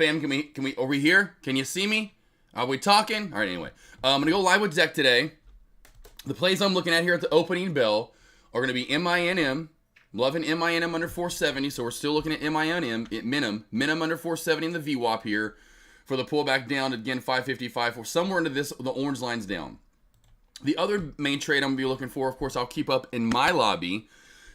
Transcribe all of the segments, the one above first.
fam, are we here? Can you see me? Are we talking? All right, anyway. I'm going to go live with deck today. The plays I'm looking at here at the opening bell are going to be MINM. Loving MINM under 470, so we're still looking at MINM, minimum under 470 in the VWAP here for the pullback down, again, 555, or somewhere into this, the orange line's down. The other main trade I'm going to be looking for, of course, I'll keep up in my lobby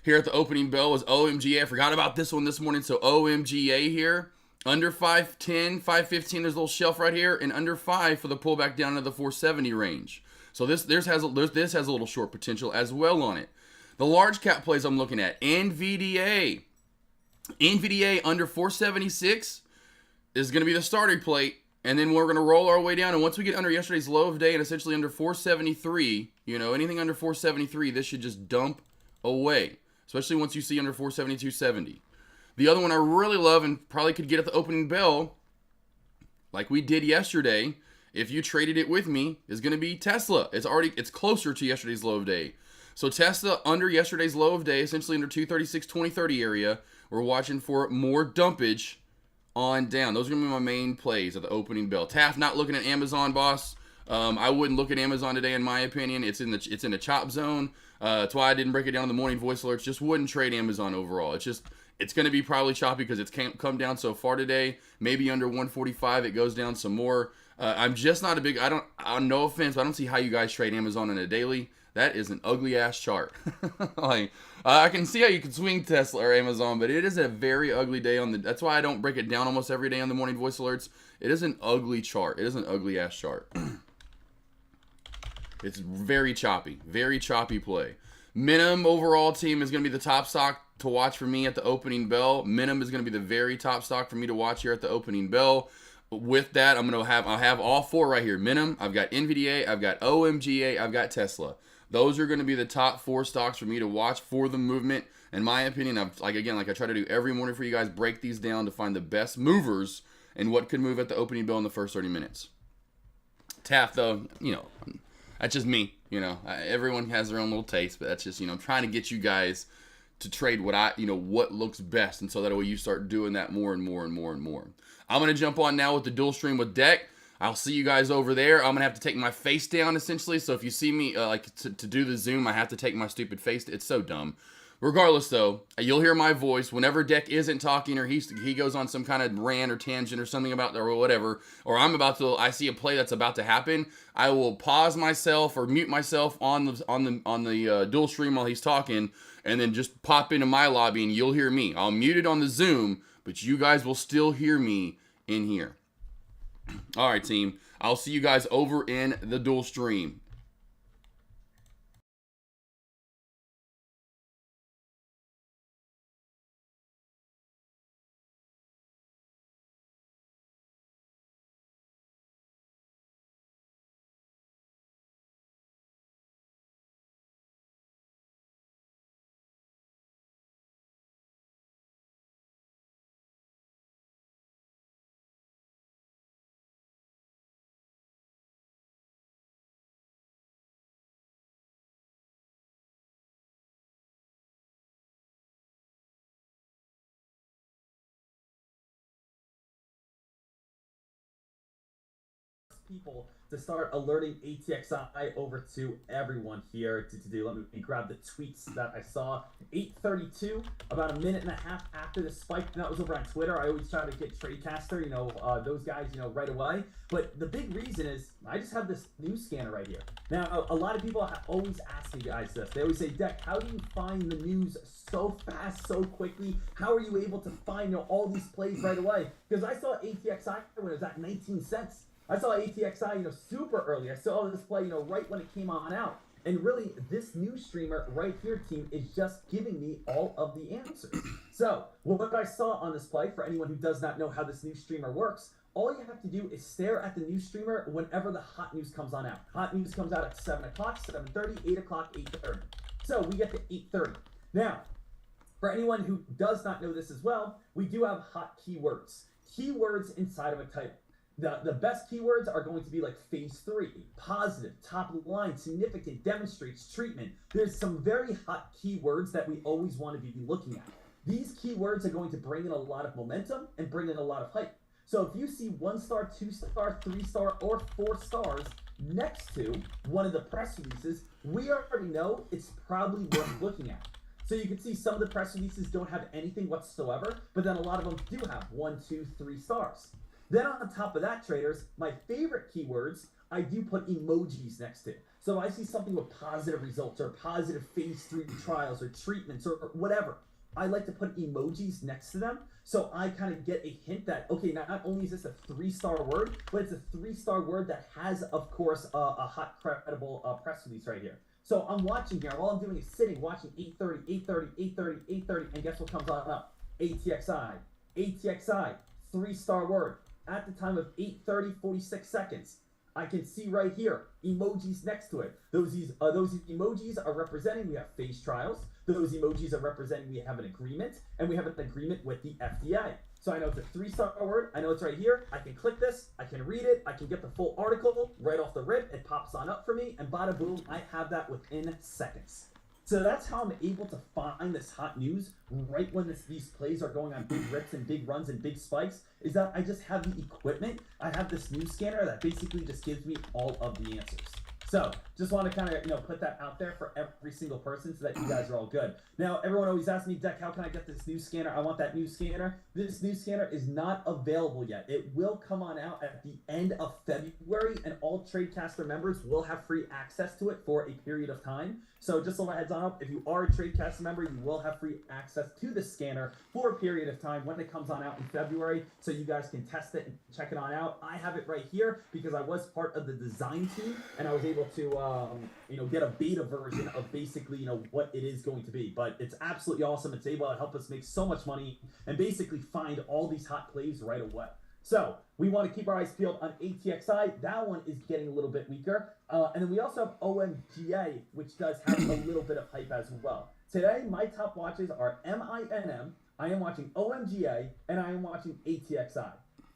here at the opening bell was OMGA. I forgot about this one this morning, so OMGA here. Under 510, 515, there's a little shelf right here, and under 5 for the pullback down to the 470 range. So this has a little short potential as well on it. The large cap plays I'm looking at, NVDA. NVDA under 476 is going to be the starting plate, and then we're going to roll our way down, and once we get under yesterday's low of day and essentially under 473, anything under 473, this should just dump away, especially once you see under 472.70. The other one I really love and probably could get at the opening bell, like we did yesterday, if you traded it with me, is going to be Tesla. It's closer to yesterday's low of day. So Tesla under yesterday's low of day, essentially under 236, 2030 area. We're watching for more dumpage on down. Those are going to be my main plays at the opening bell. Taft not looking at Amazon, boss. I wouldn't look at Amazon today, in my opinion. It's in the chop zone. That's why I didn't break it down in the morning voice alerts. Just wouldn't trade Amazon overall. It's going to be probably choppy because it's come down so far today. Maybe under 145, it goes down some more. I'm just not a big. No offense, but I don't see how you guys trade Amazon on a daily. That is an ugly ass chart. I can see how you can swing Tesla or Amazon, but it is a very ugly day that's why I don't break it down almost every day on the morning voice alerts. It is an ugly chart. It is an ugly ass chart. It's very choppy play. Minimum overall team is going to be the top stock to watch for me at the opening bell. Minimum is going to be the very top stock for me to watch here at the opening bell. With that, I'll have all four right here. Minimum, I've got NVDA, I've got OMGA, I've got Tesla. Those are going to be the top four stocks for me to watch for the movement. In my opinion, like I try to do every morning for you guys, break these down to find the best movers and what could move at the opening bell in the first 30 minutes. Taft, though, that's just me. Everyone has their own little taste, but that's just, I'm trying to get you guys to trade what looks best. And so that way you start doing that more and more and more and more. I'm going to jump on now with the dual stream with deck. I'll see you guys over there. I'm going to have to take my face down, essentially. So if you see me, to do the Zoom, I have to take my stupid face. It's so dumb. Regardless, though, you'll hear my voice whenever Deck isn't talking or he goes on some kind of rant or tangent or something about or whatever, or I see a play that's about to happen. I will pause myself or mute myself on the dual stream while he's talking, and then just pop into my lobby and you'll hear me. I'll mute it on the Zoom, but you guys will still hear me in here. All right, team. I'll see you guys over in the dual stream. People to start alerting ATXI over to everyone here to do. Let me grab the tweets that I saw. 8:32, about a minute and a half after the spike, and that was over on Twitter. I always try to get Tradecaster, those guys, right away. But the big reason is I just have this news scanner right here. Now, a lot of people always ask me guys this. They always say, Deck, how do you find the news so fast, so quickly? How are you able to find all these plays right away? Because I saw ATXI when it was at 19 cents. I saw ATXI, super early. I saw this play, right when it came on out. And really, this news streamer right here, team, is just giving me all of the answers. So, what I saw on this play, for anyone who does not know how this news streamer works, all you have to do is stare at the news streamer whenever the hot news comes on out. Hot news comes out at 7 o'clock, 7:30, 8 o'clock, 8:30. So, we get to 8:30. Now, for anyone who does not know this as well, we do have hot keywords. Keywords inside of a title. The best keywords are going to be like phase 3, positive, top of the line, significant, demonstrates, treatment. There's some very hot keywords that we always want to be looking at. These keywords are going to bring in a lot of momentum and bring in a lot of hype. So if you see 1 star, 2 star, 3 star, or 4 stars next to one of the press releases, we already know it's probably worth looking at. So you can see some of the press releases don't have anything whatsoever, but then a lot of them do have 1, 2, 3 stars. Then on top of that, traders, my favorite keywords, I do put emojis next to. So if I see something with positive results or positive phase 3 trials or treatments or whatever, I like to put emojis next to them. So I kind of get a hint that, okay, not only is this a 3-star word, but it's a 3-star word that has, of course, a hot, credible press release right here. So I'm watching here. All I'm doing is sitting, watching 8:30, 8:30, 8:30, 8:30, and guess what comes on up? ATXI. ATXI, 3-star word. At the time of 8:30, 46 seconds. I can see right here, emojis next to it. Those emojis are representing we have phase trials. Those emojis are representing we have an agreement, and we have an agreement with the FDA. So I know it's a 3-star word. I know it's right here. I can click this. I can read it. I can get the full article right off the rip. It pops on up for me, and bada boom, I have that within seconds. So that's how I'm able to find this hot news right when these plays are going on big rips and big runs and big spikes, is that I just have the equipment. I have this news scanner that basically just gives me all of the answers. So just want to kind of, put that out there for every single person so that you guys are all good. Now, everyone always asks me, Deck, how can I get this news scanner? I want that news scanner. This news scanner is not available yet. It will come on out at the end of February, and all TradeCaster members will have free access to it for a period of time. So just a heads on up, if you are a TradeCaster member, you will have free access to the scanner for a period of time when it comes on out in February, so you guys can test it and check it on out. I have it right here because I was part of the design team, and I was able to, get a beta version of basically, what it is going to be. But it's absolutely awesome. It's able to help us make so much money and basically find all these hot plays right away. So we want to keep our eyes peeled on ATXI. That one is getting a little bit weaker. And then we also have OMGA, which does have a little bit of hype as well. Today, my top watches are MINM, I am watching OMGA, and I am watching ATXI.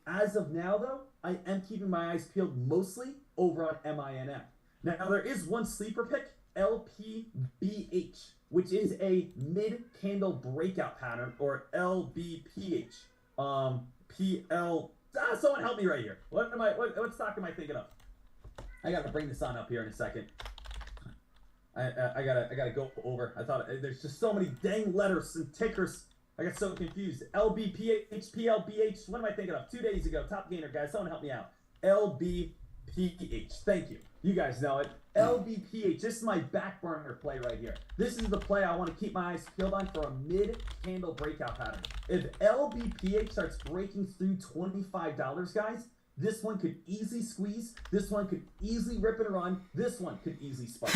As of now, though, I am keeping my eyes peeled mostly over on MINM. Now, there is one sleeper pick, LPBH, which is a mid-candle breakout pattern, or LBPH. Someone help me right here. What stock am I thinking of? I gotta bring this on up here in a second. I gotta go over. I thought there's just so many dang letters and tickers. I got so confused. LBPH, PLBH. What am I thinking of? 2 days ago, top gainer, guys. Someone help me out. LBPH. Thank you. You guys know it. LBPH. This is my back burner play right here. This is the play I want to keep my eyes peeled on for a mid-candle breakout pattern. If LBPH starts breaking through $25, guys, this one could easily squeeze. This one could easily rip and run. This one could easily spike.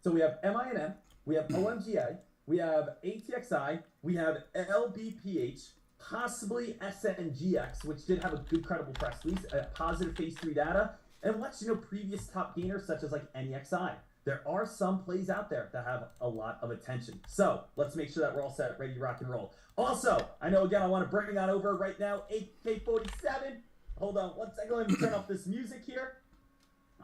So we have MINM, we have OMGA, we have ATXI, we have LBPH, possibly SNGX, which did have a good credible press release, positive phase 3 data, and let's previous top gainers such as like NEXI. There are some plays out there that have a lot of attention. So let's make sure that we're all set, ready to rock and roll. Also, I know again I want to bring on over right now AK47. Hold on one second, let me turn off this music here.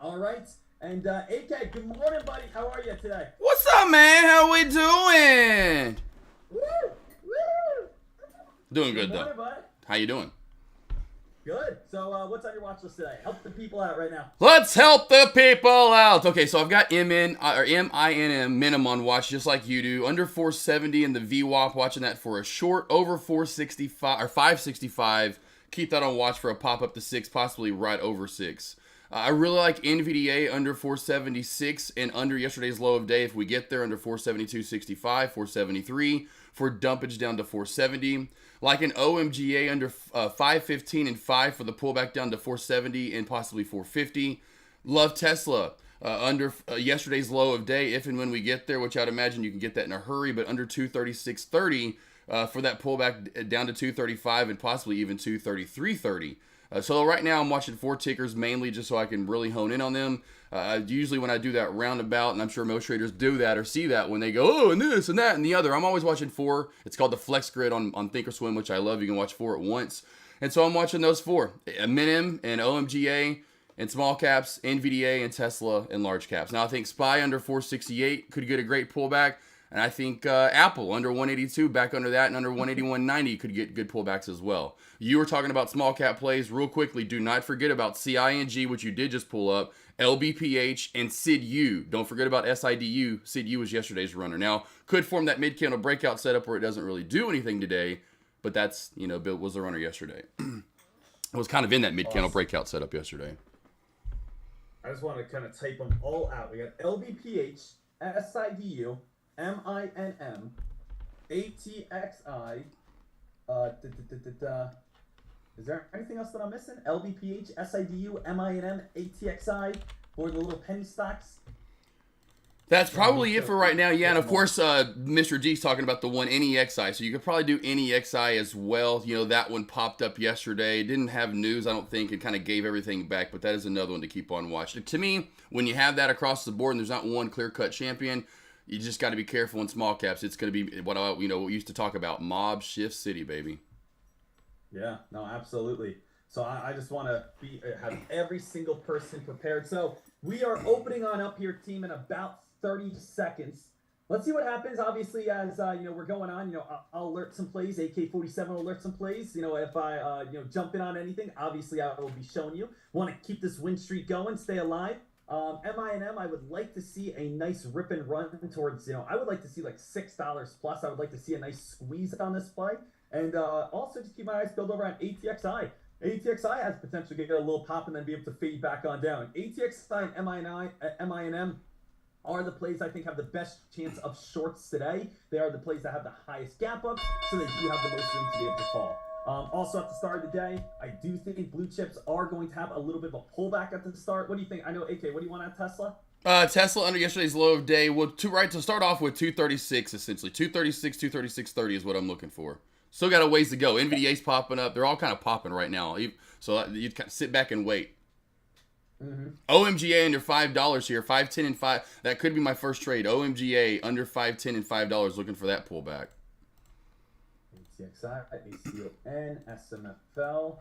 All right. And AK, good morning, buddy. How are you today? What's up, man? How we doing? Woo! Woo! Doing good, morning, though. Bud. How you doing? Good. So what's on your watch list today? Help the people out right now. Let's help the people out. Okay, so I've got MINM minimum on watch just like you do. Under 470 in the VWAP, watching that for a short. Over 465 or 565. Keep that on watch for a pop up to 6, possibly right over 6. I really like NVDA under 476 and under yesterday's low of day. If we get there under 472.65, 473 for dumpage down to 470. Like an OMGA under 515 and 5 for the pullback down to 470 and possibly 450. Love Tesla under yesterday's low of day if and when we get there, which I'd imagine you can get that in a hurry, but under 236.30 for that pullback down to 235 and possibly even 233.30. So right now I'm watching 4 tickers mainly just so I can really hone in on them. Usually when I do that roundabout, and I'm sure most traders do that or see that when they go, oh, and this and that and the other, I'm always watching 4. It's called the Flex Grid on Thinkorswim, which I love. You can watch 4 at once. And so I'm watching those 4. MINM and OMGA and small caps, NVDA and Tesla and large caps. Now I think SPY under 468 could get a great pullback. And I think Apple under 182, back under that, and under 181.90 could get good pullbacks as well. You were talking about small cap plays. Real quickly, do not forget about CING, which you did just pull up, LBPH, and SIDU. Don't forget about SIDU. SIDU was yesterday's runner. Now, could form that mid-candle breakout setup where it doesn't really do anything today, but that's, Bill was the runner yesterday. It was kind of in that mid-candle breakout setup yesterday. I just want to kind of type them all out. We got LBPH, SIDU, MINM, ATXI. Is there anything else that I'm missing? LBPH, SIDU, MINM, ATXI for the little penny stocks. That's probably it for right now. Yeah, and of course, Mr. G's talking about the one NEXI, so you could probably do NEXI as well. That one popped up yesterday. It didn't have news, I don't think. It kind of gave everything back, but that is another one to keep on watching. To me, when you have that across the board and there's not one clear-cut champion, you just got to be careful in small caps. It's going to be what we used to talk about, mob shift city, baby. Yeah, no, absolutely. So I just want to have every single person prepared. So we are opening on up here, team, in about 30 seconds. Let's see what happens. Obviously, as we're going on, I'll alert some plays. AK47 will alert some plays. If I jump in on anything, obviously I will be showing you. Want to keep this win streak going, stay alive. MINM, I would like to see a nice rip and run towards, I would like to see like $6 plus. I would like to see a nice squeeze on this play. And also just keep my eyes peeled over on ATXI. ATXI has potential to get a little pop and then be able to fade back on down. ATXI and MINM are the plays I think have the best chance of shorts today. They are the plays that have the highest gap ups, so they do have the most room to be able to fall. Also, at the start of the day, I do think blue chips are going to have a little bit of a pullback at the start. What do you think? I know, AK, what do you want on Tesla? Tesla under yesterday's low of day. Well, to start off with 236, essentially. 236, 236.30 is what I'm looking for. Still got a ways to go. NVDA's popping up. They're all kind of popping right now. So you kind of sit back and wait. Mm-hmm. OMGA under $5 here, 5, 10, and 5. That could be my first trade. OMGA under 5, 10, and $5, looking for that pullback. ATXI, ACON, SMFL.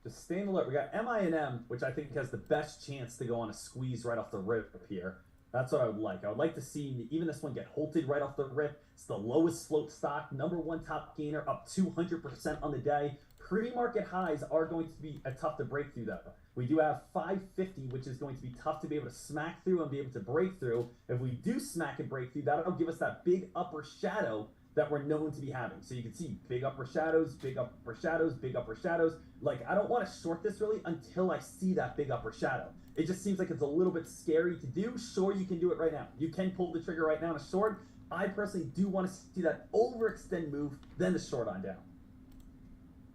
Just staying alert. We got MINM, which I think has the best chance to go on a squeeze right off the rip here. That's what I would like. I would like to see even this one get halted right off the rip. It's the lowest float stock, #1 top gainer, up 200% on the day. Pre-market highs are going to be tough to break through, though. We do have 550, which is going to be tough to be able to smack through and be able to break through. If we do smack and break through, that'll give us that big upper shadow that we're known to be having. So you can see big upper shadows, big upper shadows, big upper shadows. Like, I don't want to short this really until I see that big upper shadow. It just seems like it's a little bit scary to do. Sure, you can do it right now. You can pull the trigger right now on a short. I personally do want to see that overextend move, then the short on down.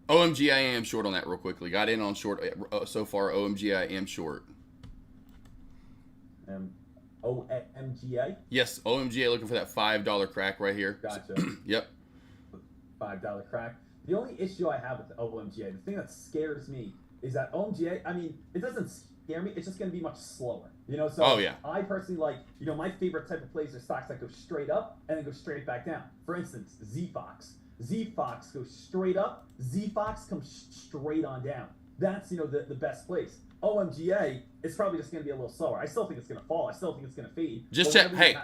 OMG, I am short on that real quickly. Got in on short so far. OMG, I am short. OMGA? Yes, OMGA looking for that $5 crack right here. Gotcha. Yep. $5 crack. The only issue I have with OMGA, the thing that scares me is that OMGA, I mean, it doesn't scare me. It's just going to be much slower. So oh, yeah. I personally like, my favorite type of plays are stocks that go straight up and then go straight back down. For instance, ZFox. ZFox goes straight up. ZFox comes straight on down. That's, the best place. OMGA is probably just going to be a little slower. I still think it's going to fall. I still think it's going to fade. Just check. Hey,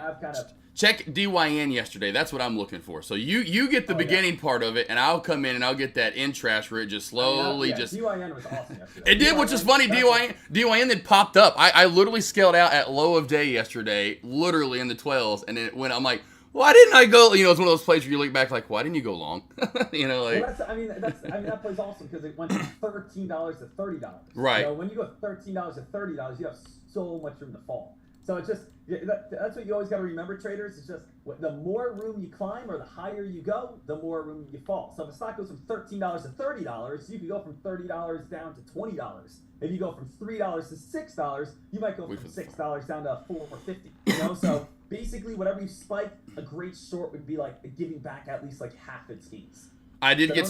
check DYN yesterday. That's what I'm looking for. So you get the beginning part of it, and I'll come in and I'll get that in trash where it just slowly DYN was awesome yesterday. It did, which is funny. DYN then popped up. I literally scaled out at low of day yesterday, literally in the 12s, and then I'm like, why didn't I go? It's one of those plays where you look back like, why didn't you go long? Like. Well, that play's awesome because it went from $13 to $30. Right. When you go $13 to $30, you have so much room to fall. So it's just that's what you always got to remember, traders. It's just the more room you climb or the higher you go, the more room you fall. So if a stock goes from $13 to $30, you can go from $30 down to $20. If you go from $3 to $6, you might go from $6 down to $4.50. So basically, whatever you spike, a great short would be like giving back at least like half its gains. I did get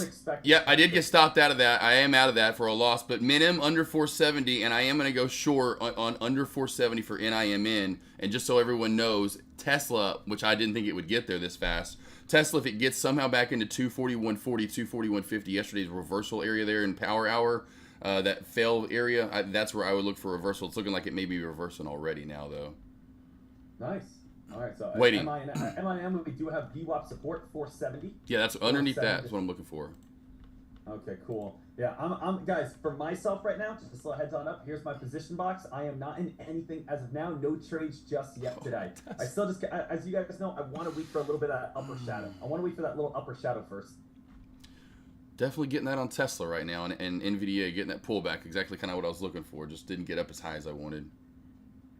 stopped out of that. I am out of that for a loss, but minim under 470, and I am going to go short on under 470 for NIMN. And just so everyone knows, Tesla, which I didn't think it would get there this fast, Tesla, if it gets somehow back into 241.40, 241.50, yesterday's reversal area there in power hour, that failed area, that's where I would look for reversal. It's looking like it may be reversing already now, though. Nice. All right, so Waiting. MIM, we do have VWAP support 470. Yeah, that's underneath that. That's what I'm looking for. Okay, cool. Yeah, I'm guys, for myself right now, just a little heads on up, here's my position box. I am not in anything as of now, no trades just yet today. I still just, as you guys know, I want to wait for a little bit of that upper shadow. I want to wait for that little upper shadow first. Definitely getting that on Tesla right now, and NVDA getting that pullback, exactly kind of what I was looking for. Just didn't get up as high as I wanted.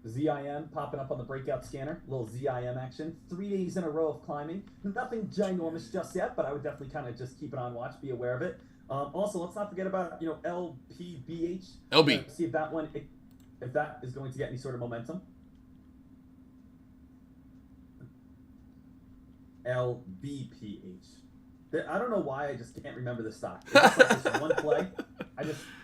ZIM popping up on the breakout scanner, little ZIM action. 3 days in a row of climbing. Nothing ginormous just yet, but I would definitely kind of just keep it on watch, be aware of it. Also, let's not forget about, you know, LPBH. LB. See if that one, if that is going to get any sort of momentum. LBPH. I don't know why I just can't remember the stock. It's just like this one play.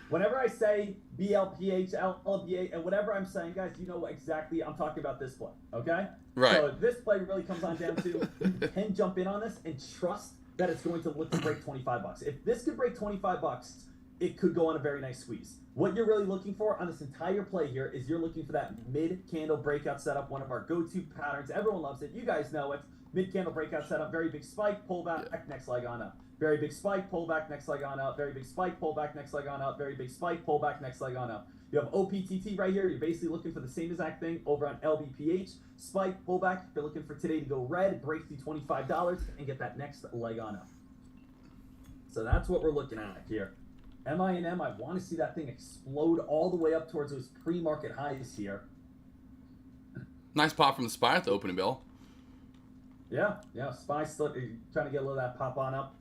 Whenever I say BLPH, LBA, and whatever I'm saying, guys, you know exactly I'm talking about this play, okay? Right. So this play really comes on down to you can jump in on this and trust that it's going to look to break 25 bucks. If this could break 25 bucks, it could go on a very nice squeeze. What you're really looking for on this entire play here is you're looking for that mid-candle breakout setup, one of our go-to patterns. Everyone loves it. You guys know it. Mid-candle breakout setup, very big spike, pullback, next leg on up. Very big spike, pullback, next leg on up. Very big spike, pullback, next leg on up. Very big spike, pullback, next leg on up. You have OPTT right here. You're basically looking for the same exact thing over on LBPH. Spike, pullback. You're looking for today to go red, break through $25, and get that next leg on up. So that's what we're looking at here. MIM, I want to see that thing explode all the way up towards those pre-market highs here. Nice pop from the SPY at the opening bell. Yeah, SPY still trying to get a little of that pop on up.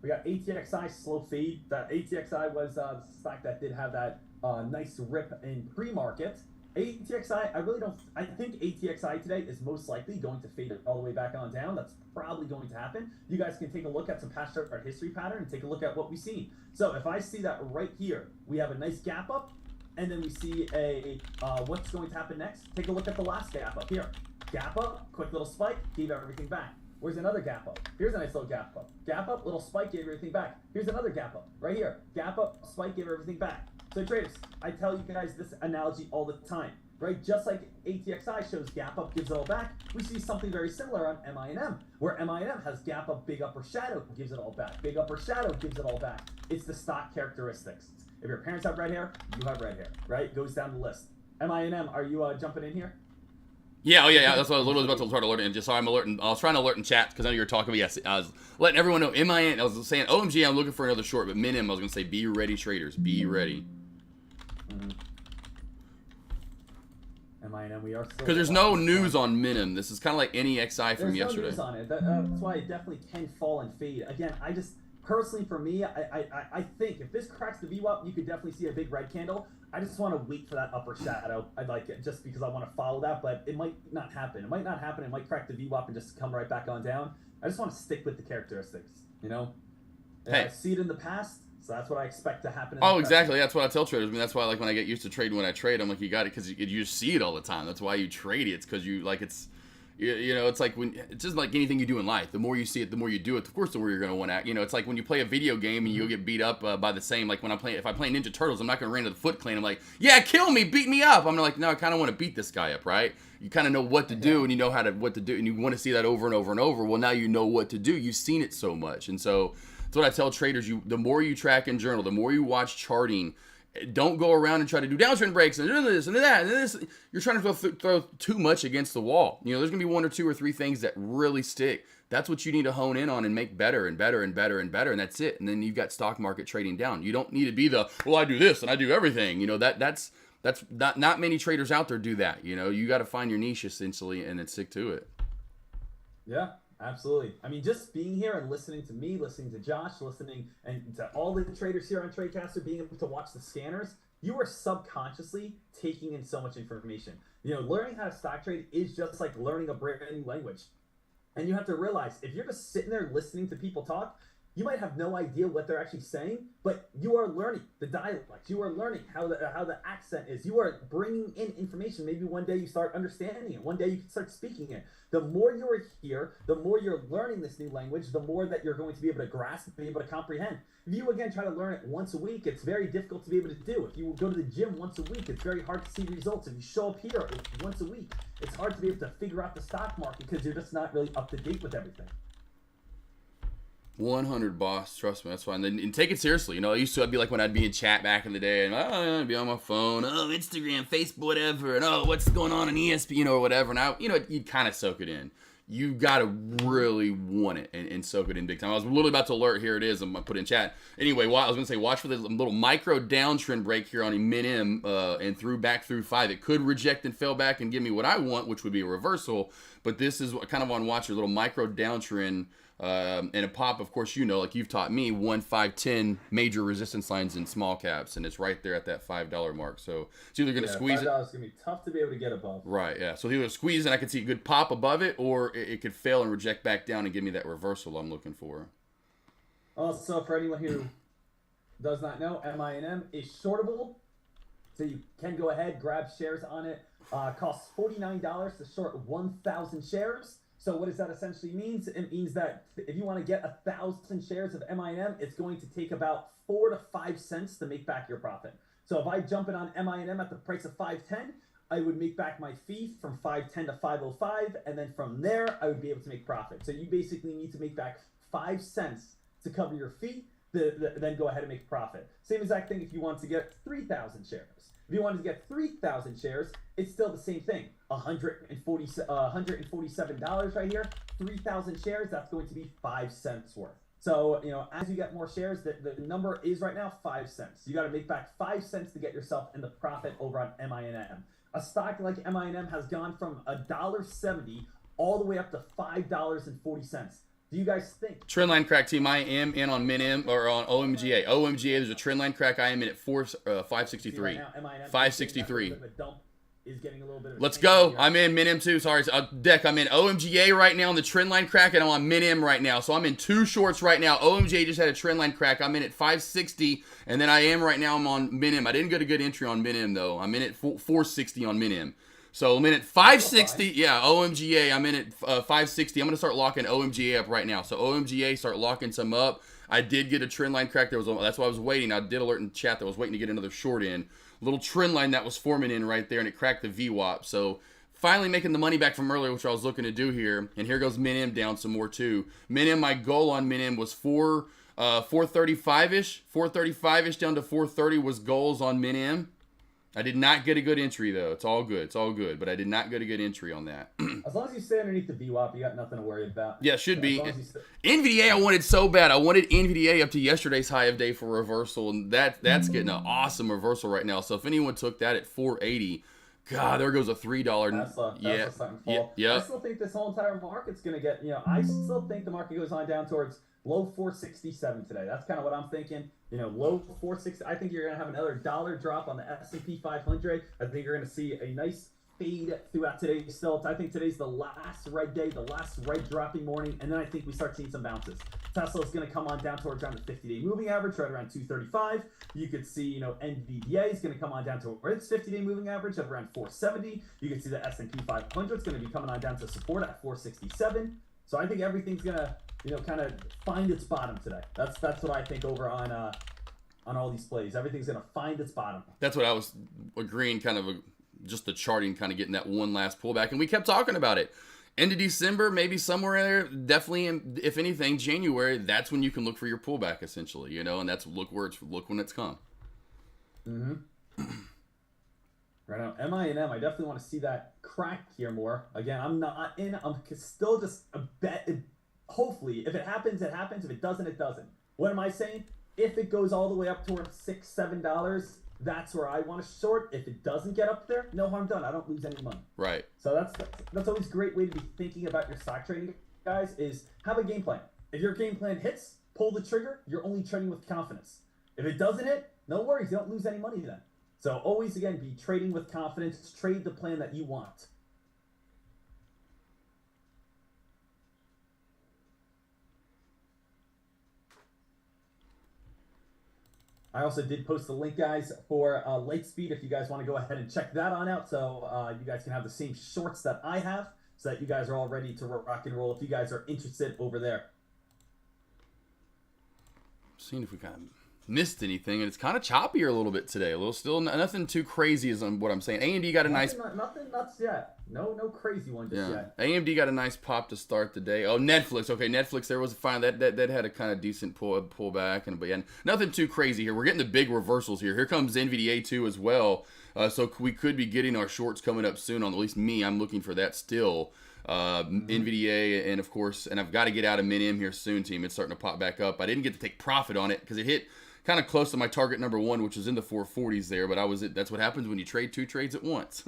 We got ATXI slow fade. That ATXI was the stock that did have that nice rip in pre-market. ATXI, I think ATXI today is most likely going to fade all the way back on down. That's probably going to happen. You guys can take a look at some past chart history pattern and take a look at what we've seen. So if I see that right here, we have a nice gap up, and then we see a, what's going to happen next? Take a look at the last gap up here. Gap up, quick little spike, gave everything back. Where's another gap up? Here's a nice little gap up. Gap up, little spike, gave everything back. Here's another gap up, right here. Gap up, spike, gave everything back. So traders, I tell you guys this analogy all the time, right? Just like ATXI shows gap up, gives it all back, we see something very similar on MIM, where MIM has gap up, big upper shadow, gives it all back. Big upper shadow, gives it all back. It's the stock characteristics. If your parents have red hair, you have red hair, right? Goes down the list. MIM, are you jumping in here? Yeah, yeah. That's what I was literally about to start alerting. Just so I'm alerting. I was trying to alert in chat because I know you were talking. But yes, I was letting everyone know. MIN. I was saying, OMG, I'm looking for another short. But MINIM, I was going to say, be ready, traders. Be ready. MIN, we are still. Because there's no news on MINIM. This is kind of like NEXI from yesterday. There's no news on it. That's why it definitely can fall and fade. Again, I just personally, for me, I think if this cracks the VWAP, you could definitely see a big red candle. I just want to wait for that upper shadow. I'd like it just because I want to follow that, but it might not happen. It might not happen. It might crack the VWAP and just come right back on down. I just want to stick with the characteristics, you know? Hey. I've seen it in the past, so that's what I expect to happen. Oh, exactly. That's what I tell traders. I mean, that's why, like, when I get used to trading, when I trade, I'm like, you got it because you just see it all the time. That's why you trade it. It's because you, like, it's, you know, it's like when, it's just like anything you do in life. The more you see it, the more you do it. Of course, the more you're going to want to act. You know, it's like when you play a video game and you'll get beat up by the same, like when if I play Ninja Turtles, I'm not going to run to the Foot Clan. I'm like, yeah, kill me, beat me up. I'm like, no, I kind of want to beat this guy up, right? You kind of know what to do and you know what to do and you want to see that over and over and over. Well, now you know what to do. You've seen it so much. And so that's what I tell traders. The more you track and journal, the more you watch charting, don't go around and try to do downtrend breaks and this and that and this. You're trying to throw too much against the wall. You know, there's going to be 1 or 2 or 3 things that really stick. That's what you need to hone in on and make better and better and better and better. And that's it. And then you've got stock market trading down. You don't need to be well, I do this and I do everything. You know, that's not many traders out there do that. You know, you got to find your niche essentially and then stick to it. Yeah. Absolutely. I mean, just being here and listening to me, listening to Josh, listening and to all the traders here on Tradecaster, being able to watch the scanners, you are subconsciously taking in so much information. You know, learning how to stock trade is just like learning a brand new language. And you have to realize if you're just sitting there listening to people talk, you might have no idea what they're actually saying, but you are learning the dialect. You are learning how the accent is. You are bringing in information. Maybe one day you start understanding it. One day you can start speaking it. The more you are here, the more you're learning this new language, the more that you're going to be able to grasp, be able to comprehend. If you, again, try to learn it once a week, it's very difficult to be able to do. If you go to the gym once a week, it's very hard to see results. If you show up here once a week, it's hard to be able to figure out the stock market because you're just not really up to date with everything. 100, boss. Trust me, that's fine. And take it seriously. You know, I'd be like when I'd be in chat back in the day, and I'd be on my phone, Instagram, Facebook, whatever, and what's going on in ESPN or whatever. And you'd kind of soak it in. You gotta really want it and soak it in big time. I was literally about to alert. Here it is. I'm gonna put it in chat. Anyway, I was gonna say, watch for this little micro downtrend break here on a min-M and back through 5. It could reject and fail back and give me what I want, which would be a reversal. But this is kind of on watch your little micro downtrend. And a pop, of course, like you've taught me, 1, 5, 10 major resistance lines in small caps, and it's right there at that $5 mark. So it's either going to squeeze it. $5 is going to be tough to be able to get above. Right, yeah. So either squeeze and I can see a good pop above it, or it could fail and reject back down and give me that reversal I'm looking for. Also, for anyone who does not know, MINM is shortable, so you can go ahead, grab shares on it. Costs $49 to short 1,000 shares. So what does that essentially mean? It means that if you want to get 1,000 shares of MINM, it's going to take about 4 to 5 cents to make back your profit. So if I jump in on MINM at the price of $5.10, I would make back my fee from $5.10 to $5.05, and then from there, I would be able to make profit. So you basically need to make back 5 cents to cover your fee, then go ahead and make profit. Same exact thing if you want to get 3,000 shares. If you wanted to get 3,000 shares, it's still the same thing. $147 right here. 3,000 shares, that's going to be 5 cents worth. So, as you get more shares, the number is right now 5 cents. You got to make back 5 cents to get yourself in the profit over on MINM. A stock like MINM has gone from $1.70 all the way up to $5.40. Do you guys think? Trend line crack team. I am in on min-M or on OMGA. OMGA, there's a trend line crack. I am in at 563. Right now, 563. Is getting a little bit of Let's go. I'm in min-M too. Sorry, Deck. I'm in OMGA right now on the trend line crack, and I'm on min-M right now. So I'm in 2 shorts right now. OMGA just had a trend line crack. I'm in at 560, and then I am right now. I'm on min-M. I didn't get a good entry on min-M though. I'm in at 460 on min-M. So I'm in at 560. Yeah, OMGA. I'm in at 560. I'm gonna start locking OMGA up right now. So OMGA, start locking some up. I did get a trend line crack. That's why I was waiting. I did alert in chat that I was waiting to get another short in. Little trend line that was forming in right there, and it cracked the VWAP. So finally making the money back from earlier, which I was looking to do here. And here goes min-M down some more too. Min-M, my goal on min-M was 435-ish. 435-ish down to 430 was goals on min-M. I did not get a good entry though. It's all good. It's all good. But I did not get a good entry on that. As long as you stay underneath the VWAP, you got nothing to worry about. Yeah, should be. NVDA I wanted so bad. I wanted NVDA up to yesterday's high of day for reversal, and that's getting an awesome reversal right now. So if anyone took that at 480, God, there goes a $3. That's yeah. I still think this whole entire market's gonna get. I still think the market goes on down towards low 467 today. That's kind of what I'm thinking. Low 460. I think you're going to have another dollar drop on the S&P 500. I think you're going to see a nice fade throughout today still. I think today's the last red day, the last red dropping morning, and then I think we start seeing some bounces. Tesla's going to come on down towards around the 50-day moving average, right around 235. You could see, NVDA is going to come on down to its 50-day moving average at around 470. You can see the S&P 500 is going to be coming on down to support at 467. So I think everything's going to kind of find its bottom today. That's what I think over on all these plays. Everything's gonna find its bottom. That's what I was agreeing. Just the charting, kind of getting that one last pullback, and we kept talking about it. End of December, maybe somewhere there. Definitely, if anything, January. That's when you can look for your pullback, essentially. And that's look when it's come. Mm-hmm. Right now, MINM, I definitely want to see that crack here more. Again, I'm not in. I'm still just a bet. Hopefully, if it happens, it happens. If it doesn't, it doesn't. What am I saying? If it goes all the way up towards $6, $7, that's where I want to short. If it doesn't get up there, no harm done. I don't lose any money. Right. So that's always a great way to be thinking about your stock trading, guys, is have a game plan. If your game plan hits, pull the trigger. You're only trading with confidence. If it doesn't hit, no worries. You don't lose any money then. So always, again, be trading with confidence. Trade the plan that you want. I also did post the link, guys, for Lightspeed if you guys want to go ahead and check that on out. So you guys can have the same shorts that I have so that you guys are all ready to rock and roll if you guys are interested over there. Seeing if we kind of missed anything, and it's kind of choppier a little bit today. A little, still nothing too crazy is what I'm saying. AMD got a nice, nothing nuts yet. No crazy one just yet. AMD got a nice pop to start the day. Oh, Netflix. Okay, Netflix. There was a fine that had a kind of decent pull back, but yeah, nothing too crazy here. We're getting the big reversals here. Here comes NVDA 2 as well. So we could be getting our shorts coming up soon. On at least me, I'm looking for that still. NVDA and of course, and I've got to get out of Min-M here soon, team. It's starting to pop back up. I didn't get to take profit on it because it hit kind of close to my target number 1, which is in the 440s there, but that's what happens when you trade 2 trades at once.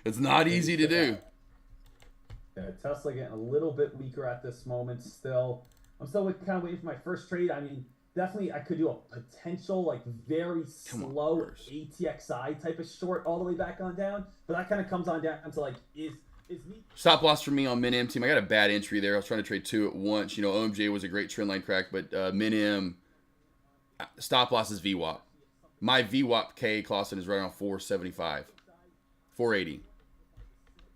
It's not easy to do. Yeah, Tesla getting a little bit weaker at this moment still. I'm still kind of waiting for my first trade. I mean, definitely I could do a potential, like, very slow ATXI type of short all the way back on down, but that kind of comes on down to, like, is me... Stop loss for me on Min-M, team. I got a bad entry there. I was trying to trade 2 at once. You know, OMJ was a great trend line crack, but Min-M... Stop loss is VWAP. My VWAP K Clausen is right around 475, 480.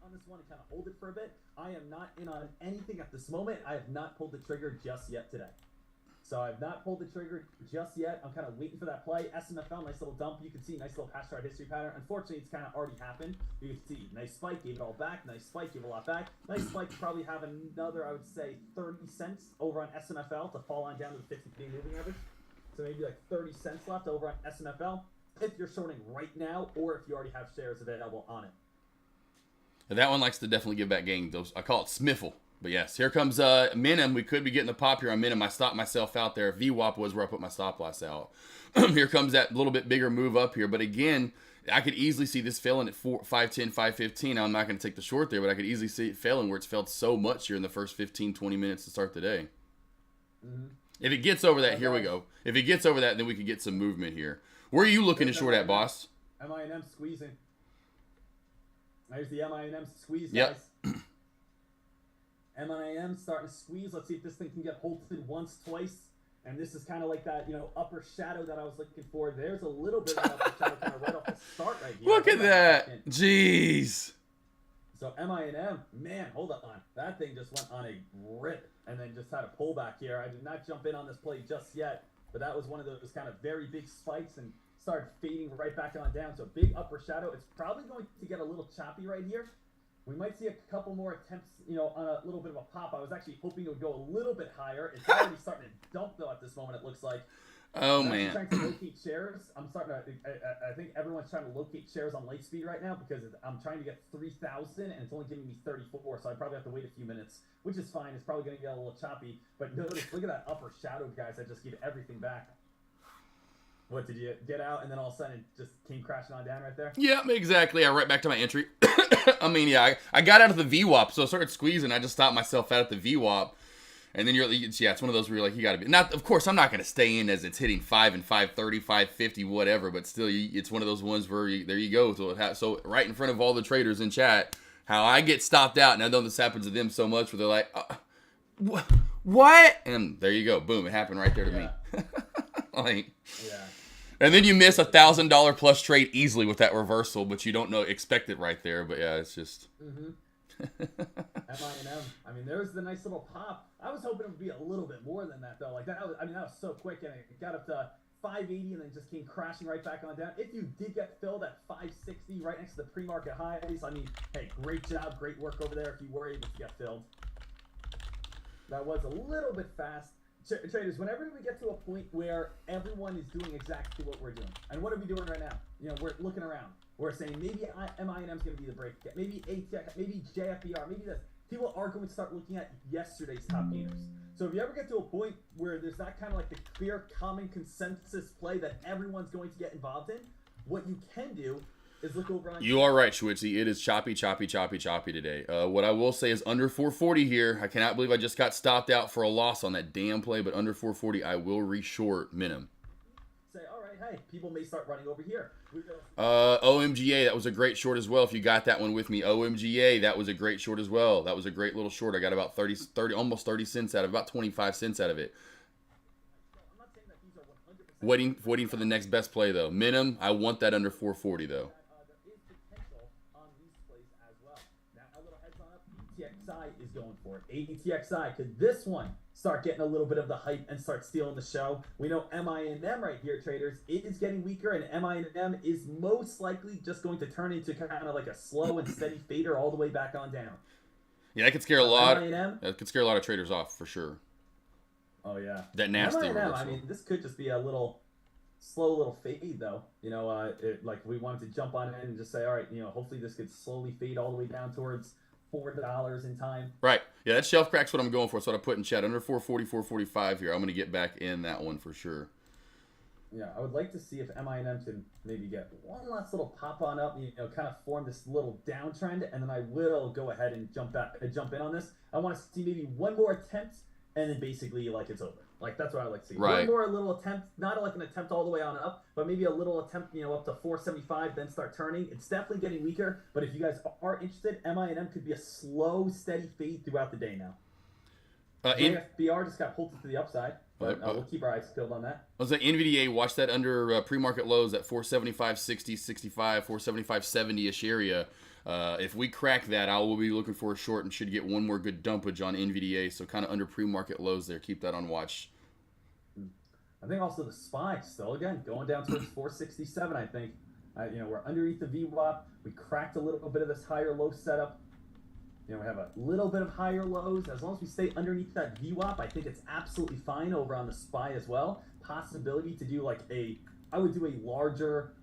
On this one, and kind of hold it for a bit. I am not in on anything at this moment. I have not pulled the trigger just yet today. So I have not pulled the trigger just yet. I'm kind of waiting for that play. SMFL, nice little dump. You can see nice little past chart history pattern. Unfortunately, it's kind of already happened. You can see nice spike, gave it all back. Nice spike, gave a lot back. Nice spike, probably have another, I would say, 30 cents over on SMFL to fall on down to the 50-day moving average. So maybe like 30 cents left over on SMFL if you're shorting right now or if you already have shares available on it. And that one likes to definitely give back gain. I call it Smiffle. But yes, here comes Min-M. We could be getting the pop here on Min-M. I stopped myself out there. VWAP was where I put my stop loss out. Here comes that little bit bigger move up here. But again, I could easily see this failing at 510, 515. I'm not going to take the short there, but I could easily see it failing where it's failed so much here in the first 15, 20 minutes to start the day. Mm-hmm. If it gets over that, here we go. If it gets over that, then we could get some movement here. Where are you looking to short at, boss? MINM squeezing. There's the MINM squeeze, guys. Yep. MINM starting to squeeze. Let's see if this thing can get halted once, twice. And this is kind of like that, upper shadow that I was looking for. There's a little bit of upper shadow kind of right off the start right here. Look at that. Jeez. So MINM, man, hold on. That thing just went on a rip and then just had a pullback here. I did not jump in on this play just yet, but that was one of those kind of very big spikes and started fading right back on down. So big upper shadow. It's probably going to get a little choppy right here. We might see a couple more attempts, on a little bit of a pop. I was actually hoping it would go a little bit higher. It's already starting to dump, though, at this moment, it looks like. Oh, I'm man. trying to locate shares. I think everyone's trying to locate shares on Lightspeed right now because I'm trying to get 3,000 and it's only giving me 34, so I probably have to wait a few minutes, which is fine. It's probably going to get a little choppy. But notice, look at that upper shadow, guys. I just gave everything back. What, did you get out and then all of a sudden it just came crashing on down right there? Yeah, exactly. I right back to my entry. I mean, yeah, I got out of the VWAP, so I started squeezing. I just stopped myself out at the VWAP. And then it's one of those where you're like, you got to be. Not, of course, I'm not going to stay in as it's hitting 5 and 530, 550, whatever. But still, it's one of those ones where there you go. So right in front of all the traders in chat, how I get stopped out, and I know this happens to them so much where they're like, what? And there you go. Boom. It happened right there to me. Yeah. And then you miss $1,000 plus trade easily with that reversal, but you don't expect it right there. But yeah, it's just. Mm-hmm. MINM. I mean, there's the nice little pop. I was hoping it would be a little bit more than that, though. Like that was so quick, and it got up to 580, and then just came crashing right back on down. If you did get filled at 560, right next to the pre-market highs, I mean, hey, great job, great work over there. If you were able to get filled, that was a little bit fast. Traders, whenever we get to a point where everyone is doing exactly what we're doing, and what are we doing right now? We're looking around. We're saying maybe MINM is going to be the break. Maybe ATX, maybe JFBR, maybe this. People are going to start looking at yesterday's top gainers. So if you ever get to a point where there's not kind of like the clear common consensus play that everyone's going to get involved in, what you can do is look over on... You are right, Schwitzy. It is choppy today. What I will say is under 440 here. I cannot believe I just got stopped out for a loss on that damn play, but under 440, I will reshort Min-M. Say, all right, hey, people may start running over here. OMGA, that was a great short as well. If you got that one with me, OMGA, that was a great short as well. That was a great little short. I got about 30, almost 30 cents out of about 25 cents out of it. Waiting for the next best play though. Minim, I want that under 440 though. There is potential on these plays as well. Now, a little heads on up. ATXI is going for it. ATXI, could this one start getting a little bit of the hype and start stealing the show? We know MINM right here, traders. It is getting weaker, and MINM is most likely just going to turn into kind of like a slow and steady fader all the way back on down. Yeah, that could scare a lot. MINM, That could scare a lot of traders off for sure. oh yeah, That nasty MINM, reversal. I mean, this could just be a little slow little fade though. You know, like we wanted to jump on in and just say, all right, you know, hopefully this could slowly fade all the way down towards $4 in time. Right. Yeah, that shelf crack's what I'm going for. That's what I put in chat. Under 440, 445 here. I'm going to get back in that one for sure. Yeah, I would like to see if MINM can maybe get one last little pop on up, you know, kind of form this little downtrend, and then I will go ahead and jump in on this. I want to see maybe one more attempt, and then basically like it's over. Like that's what I like to see. Right. One more little attempt, not like an attempt all the way on up, but maybe a little attempt, you know, up to 475, then start turning. It's definitely getting weaker, but if you guys are interested, MINM could be a slow, steady fade throughout the day now. BR just got pulled to the upside, but we'll keep our eyes peeled on that. I was like, NVDA, watch that under pre-market lows at 475.60, 65, 475.70-ish area. If we crack that, I will be looking for a short and should get one more good dumpage on NVDA. So kind of under pre-market lows there. Keep that on watch. I think also the SPY still, again, going down towards 467, I think. You know, we're underneath the VWAP. We cracked a little bit of this higher low setup. You know, we have a little bit of higher lows. As long as we stay underneath that VWAP, I think it's absolutely fine over on the SPY as well. Possibility to do like I would do a larger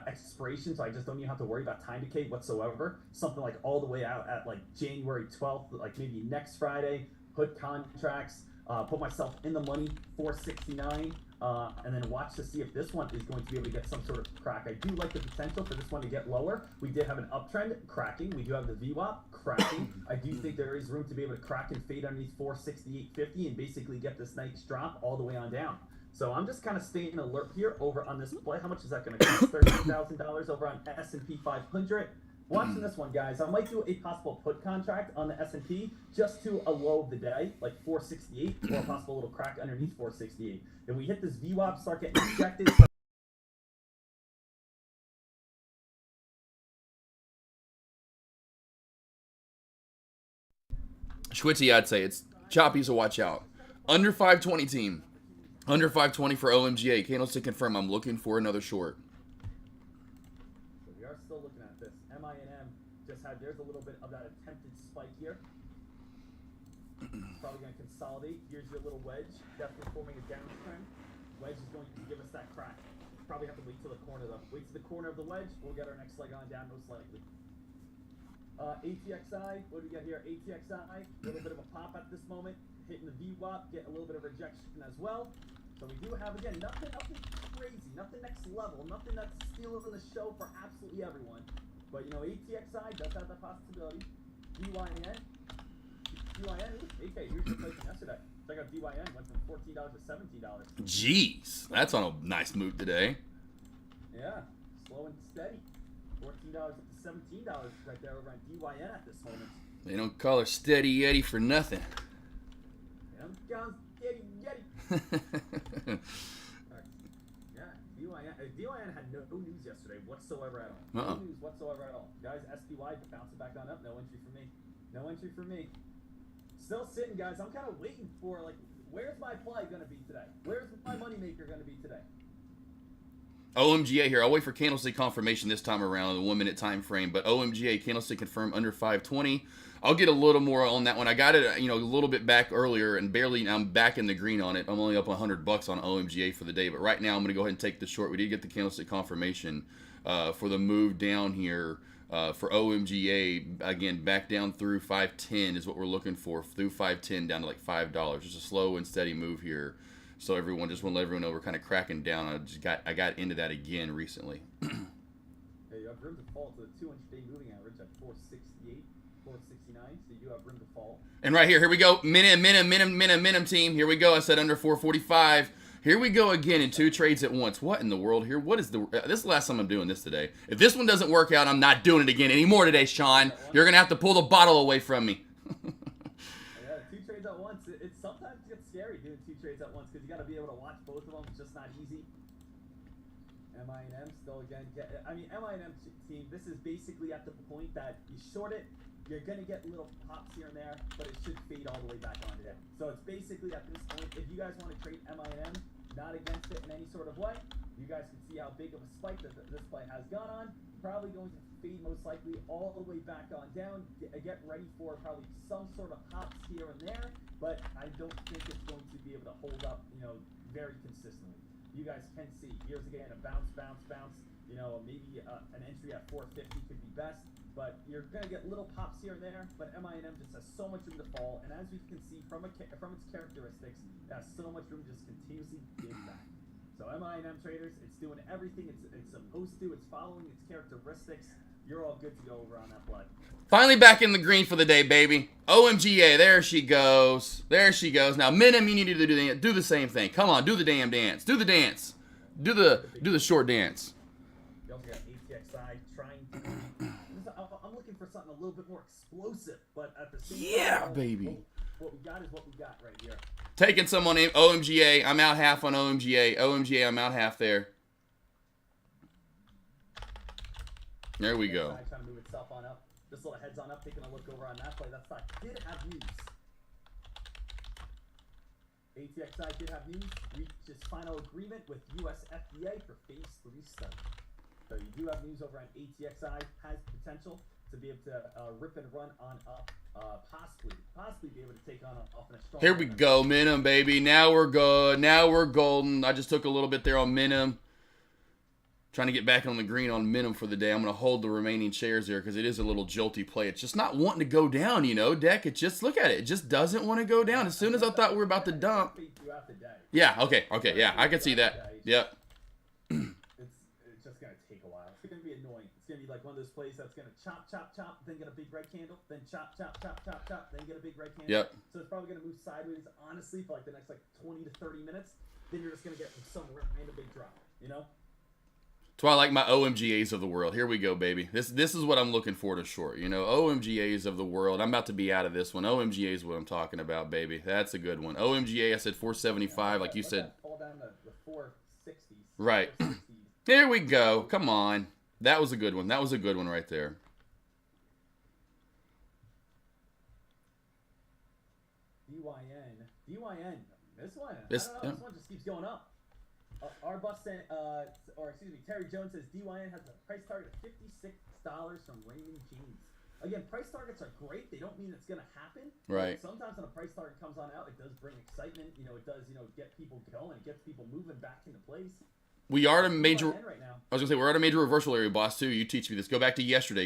expiration, so I just don't even have to worry about time decay whatsoever. Something like all the way out at like January 12th, like maybe next Friday, put contracts, put myself in the money, 469, and then watch to see if this one is going to be able to get some sort of crack. I do like the potential for this one to get lower. We did have an uptrend cracking. We do have the VWAP cracking. I do think there is room to be able to crack and fade underneath 468.50 and basically get this nice drop all the way on down. So I'm just kind of staying alert here over on this play. How much is that going to cost? $13,000 over on S&P 500. Watching this one, guys, I might do a possible put contract on the S&P just to a low of the day, like 468, or a possible little crack underneath 468. If we hit this VWAP, start getting injected. Schwitzy, I'd say it's choppy, so watch out. Under 520 team. Under 520 for OMGA. Candlestick confirm. I'm looking for another short. So we are still looking at this. MINM just had, there's a little bit of that attempted spike here. Probably going to consolidate. Here's your little wedge. Definitely forming a downtrend. Wedge is going to give us that crack. Probably have to wait till the corner though. Wait to the corner of the wedge. We'll get our next leg on down most likely. ATXI, what do we got here? ATXI, a little bit of a pop at this moment. Hitting the VWAP, get a little bit of rejection as well. So we do have, again, nothing crazy, nothing next level, nothing that's stealing the show for absolutely everyone. But, you know, ATXI does have that possibility. DYN, AK, here's your placement yesterday. Check out DYN, went from $14 to $17. Jeez, that's on a nice move today. Yeah, slow and steady. $14 up to $17 right there over on DYN at this moment. They don't call her Steady Yeti for nothing. Yeti. Right. Yeah, DYN had no news yesterday whatsoever at all. No news whatsoever at all. Guys, SPY bouncing back on up. No entry for me. No entry for me. Still sitting, guys. I'm kind of waiting for, like, where's my play going to be today? Where's my moneymaker going to be today? OMGA here. I'll wait for candlestick confirmation this time around on the 1 minute time frame. But OMGA candlestick confirmed under 520. I'll get a little more on that one. I got it, you know, a little bit back earlier and barely. I'm back in the green on it. I'm only up $100 on OMGA for the day. But right now I'm going to go ahead and take the short. We did get the candlestick confirmation for the move down here for OMGA. Again, back down through 510 is what we're looking for. Through 510 down to like $5. Just a slow and steady move here. So everyone, just want to let everyone know we're kind of cracking down. I got into that again recently. Yeah, you have room to fall to the 200-day moving average at 468, 469. So you do have room to fall. And right here we go. Minimum team. Here we go. I said under 445. Here we go again in two trades at once. What in the world here? What is the? This is the last time I'm doing this today. If this one doesn't work out, I'm not doing it again anymore today, Sean. You're gonna have to pull the bottle away from me. Yeah, two trades at once. It sometimes gets scary doing two trades at once because you got to be able to watch both of them. It's just not easy. MINM still again. MINM team, this is basically at the point that you short it, you're going to get little pops here and there, but it should fade all the way back onto there. So it's basically at this point, if you guys want to trade MINM, not against it in any sort of way, you guys can see how big of a spike that this play has gone on. Probably going to fade most likely all the way back on down. Get ready for probably some sort of pops here and there, but I don't think it's going to be able to hold up, very consistently. You guys can see, here's again a bounce, maybe an entry at 450 could be best, but you're going to get little pops here and there, but MINM just has so much room to fall, and as we can see from its characteristics, it has so much room to just continuously give back. So MINM traders, it's doing everything it's supposed to, it's following its characteristics. You're all good to go over on that play. Finally back in the green for the day, baby. OMGA, there she goes. There she goes. Now, Minim, you need to do the same thing. Come on, do the damn dance. Do the dance. Do the short dance. You also got ATXI trying to... I'm looking for something a little bit more explosive, but at the same time... baby. What we got is what we got right here. Taking some on OMGA. I'm out half on OMGA. OMGA, I'm out half there. There we go. Trying to move itself on up. This little heads on up, taking a look over on that play. That stock did have news. ATXI did have news. Reached its final agreement with US FDA for phase 3 study. So you do have news over on ATXI. Has potential to be able to rip and run on up. Possibly be able to take on off in a strong. Here we go, Minim, baby. Now we're good. Now we're golden. I just took a little bit there on Minim. Trying to get back on the green on Minim for the day. I'm going to hold the remaining shares there because it is a little jolty play. It's just not wanting to go down, Deck. It just, look at it. It just doesn't want to go down. As soon as I thought we were about to dump. Yeah, okay, yeah. I can see that. Yep. It's just going to take a while. It's going to be annoying. It's going to be like one of those plays that's going to chop, then get a big red candle, then chop, then get a big red candle. Yep. So it's probably going to move sideways, honestly, for like the next 20 to 30 minutes. Then you're just going to get some random big drop, That's why I like my OMGAs of the world. Here we go, baby. This is what I'm looking for to short. OMGAs of the world. I'm about to be out of this one. OMGA is what I'm talking about, baby. That's a good one. OMGA, I said 475, like you said. Fall down to the 460s. Right. 460s. Here we go. Come on. That was a good one. That was a good one right there. DYN. This one. This one just keeps going up. Terry Jones says DYN has a price target of $56 from Raymond James. Again, price targets are great. They don't mean it's going to happen. Right. Sometimes when a price target comes on out, it does bring excitement. It does, get people going. It gets people moving back into place. We are at a major. Right now. I was gonna say we're at a major reversal area, boss. Too. You teach me this. Go back to yesterday.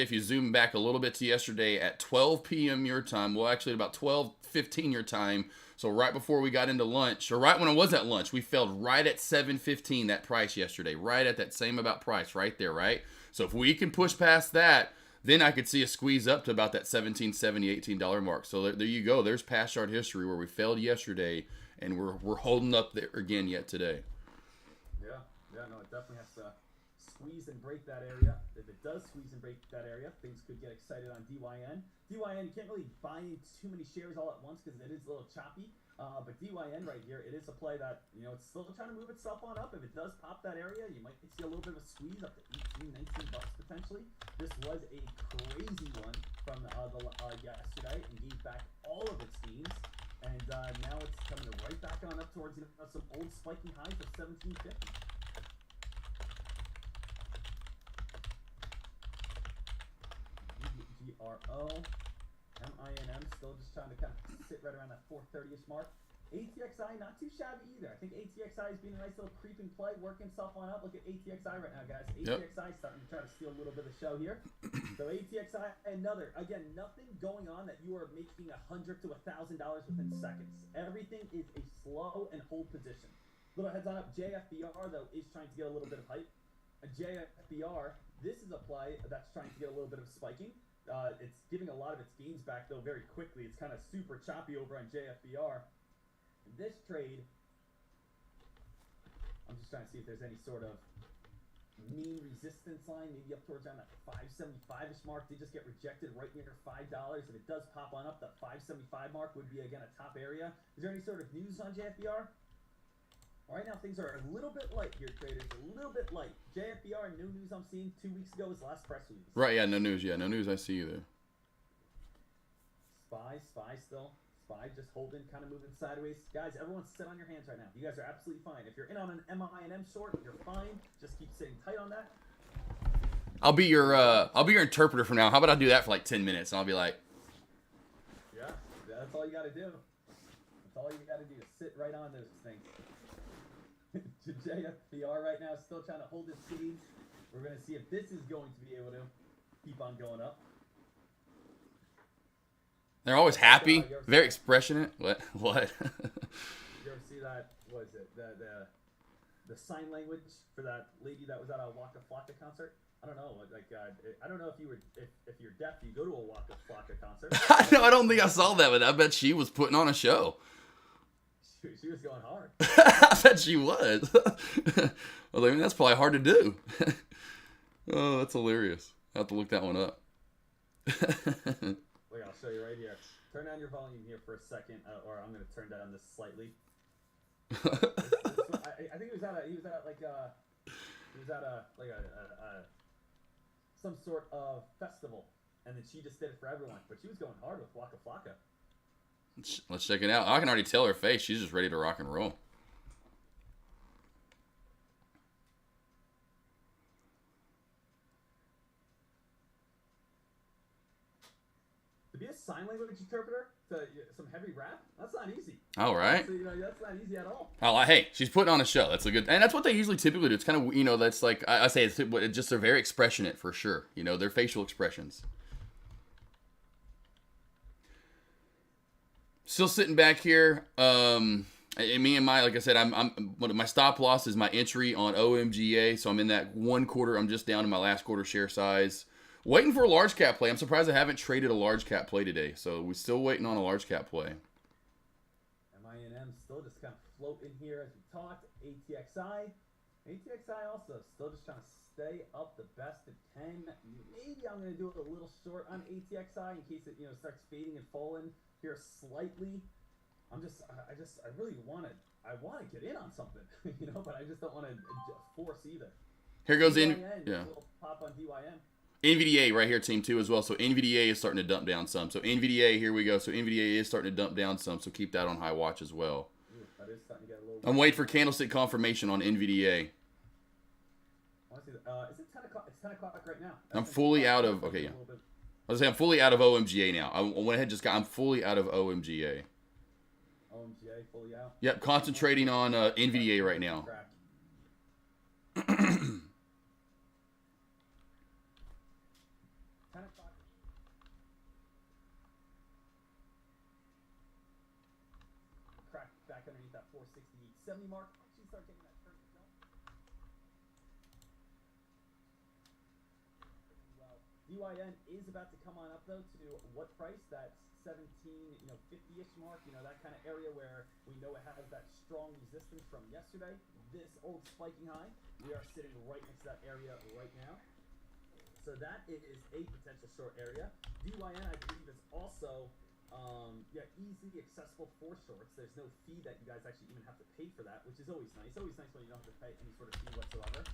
If you zoom back a little bit to yesterday at 12 p.m. your time. Well, actually at about 12:15 your time. So right before we got into lunch, or right when I was at lunch, we fell right at 7:15 that price yesterday. Right at that same about price right there. Right. So if we can push past that, then I could see a squeeze up to about that $17.70, $18 mark. So there you go. There's past chart history where we failed yesterday, and we're holding up there again yet today. Yeah, no, it definitely has to squeeze and break that area. If it does squeeze and break that area, things could get excited on DYN. DYN, you can't really buy too many shares all at once because it is a little choppy. But DYN right here, it is a play that, it's still trying to move itself on up. If it does pop that area, you might see a little bit of a squeeze up to 18, 19 bucks potentially. This was a crazy one from yesterday and gave back all of its gains. And now it's coming right back on up towards some old spiking highs of 1750. GRO, MINM still just trying to kind of sit right around that 430-ish mark. ATXI not too shabby either. I think ATXI is being a nice little creeping play, working itself on up. Look at ATXI right now, guys. ATXI starting to try to steal a little bit of the show here. So ATXI, again, nothing going on that you are making $100 to $1,000 within seconds. Everything is a slow and hold position. Little heads on up. JFBR though is trying to get a little bit of hype. A JFBR, this is a play that's trying to get a little bit of spiking. It's giving a lot of its gains back, though, very quickly. It's kind of super choppy over on JFBR. This trade, I'm just trying to see if there's any sort of mean resistance line, maybe up towards around that 575-ish mark. Did just get rejected right near $5. If it does pop on up, that 575 mark would be again a top area. Is there any sort of news on JFBR? Right now things are a little bit light here, traders. A little bit light. JFBR, no news I'm seeing 2 weeks ago was the last press release. Right, yeah, no news. Yeah, no news I see either. Spy still. Spy just holding, kind of moving sideways. Guys, everyone sit on your hands right now. You guys are absolutely fine. If you're in on an MINM short, you're fine. Just keep sitting tight on that. I'll be your interpreter from now. How about I do that for like 10 minutes and I'll be like, yeah, that's all you got to do. That's all you got to do is sit right on those things. JFBR right now is still trying to hold his speed. We're going to see if this is going to be able to keep on going up. they're always happy, very expressionate. What? You ever see that? What is it? The sign language for that lady that was at a Waka Flocka concert? I don't know. Like, I don't know if you're deaf, you go to a Waka Flocka concert. No, I don't think I saw that, but I bet she was putting on a show. She was going hard. I bet she was. I was like, man, that's probably hard to do. Oh, that's hilarious. I'll have to look that one up. Look, I'll show you right here. Turn down your volume here for a second, or I'm going to turn down this slightly. I think he was at some sort of festival, and then she just did it for everyone. But she was going hard with Waka Flocka. Let's check it out. I can already tell her face. She's just ready to rock and roll. To be a sign language interpreter to some heavy rap, that's not easy. All right. So, that's not easy at all. Oh, hey, she's putting on a show. That's a good, and that's what they usually typically do. It's kind of, that's like I say, it's just they're very expressionate for sure. Their facial expressions. Still sitting back here. And me and like I said, my stop loss is my entry on OMGA, so I'm in that 1/4. I'm just down to my last quarter share size. Waiting for a large cap play. I'm surprised I haven't traded a large cap play today. So we're still waiting on a large cap play. MINM still just kind of floating here as we talked. ATXI also still just trying to stay up the best it can. Maybe I'm going to do it a little short on ATXI in case it starts fading and falling here slightly. I really want to get in on something, but I just don't want to force either. Here goes DYN, yeah. Pop on DYN. NVDA right here, team 2 as well. So NVDA is starting to dump down some. So NVDA, here we go. So NVDA is starting to dump down some. So keep that on high watch as well. Ooh, that is starting to get a little. I'm waiting for candlestick confirmation on NVDA. Honestly, is it 10 o'clock? It's 10 o'clock right now. I'm fully out of. Okay, yeah. I was saying I'm fully out of OMGA now. I went ahead I'm fully out of OMGA. OMGA fully out. Yep, concentrating on NVDA right now. Crack back underneath that 468.70 mark. She started getting that turn to jump. Well, DYN is about to come on up though to what price? That 50-ish mark. That kind of area where we know it has that strong resistance from yesterday. This old spiking high. We are sitting right next to that area right now. So that is a potential short area. DYN, I believe, is also easily accessible for shorts. There's no fee that you guys actually even have to pay for that, which is always nice. Always nice when you don't have to pay any sort of fee whatsoever.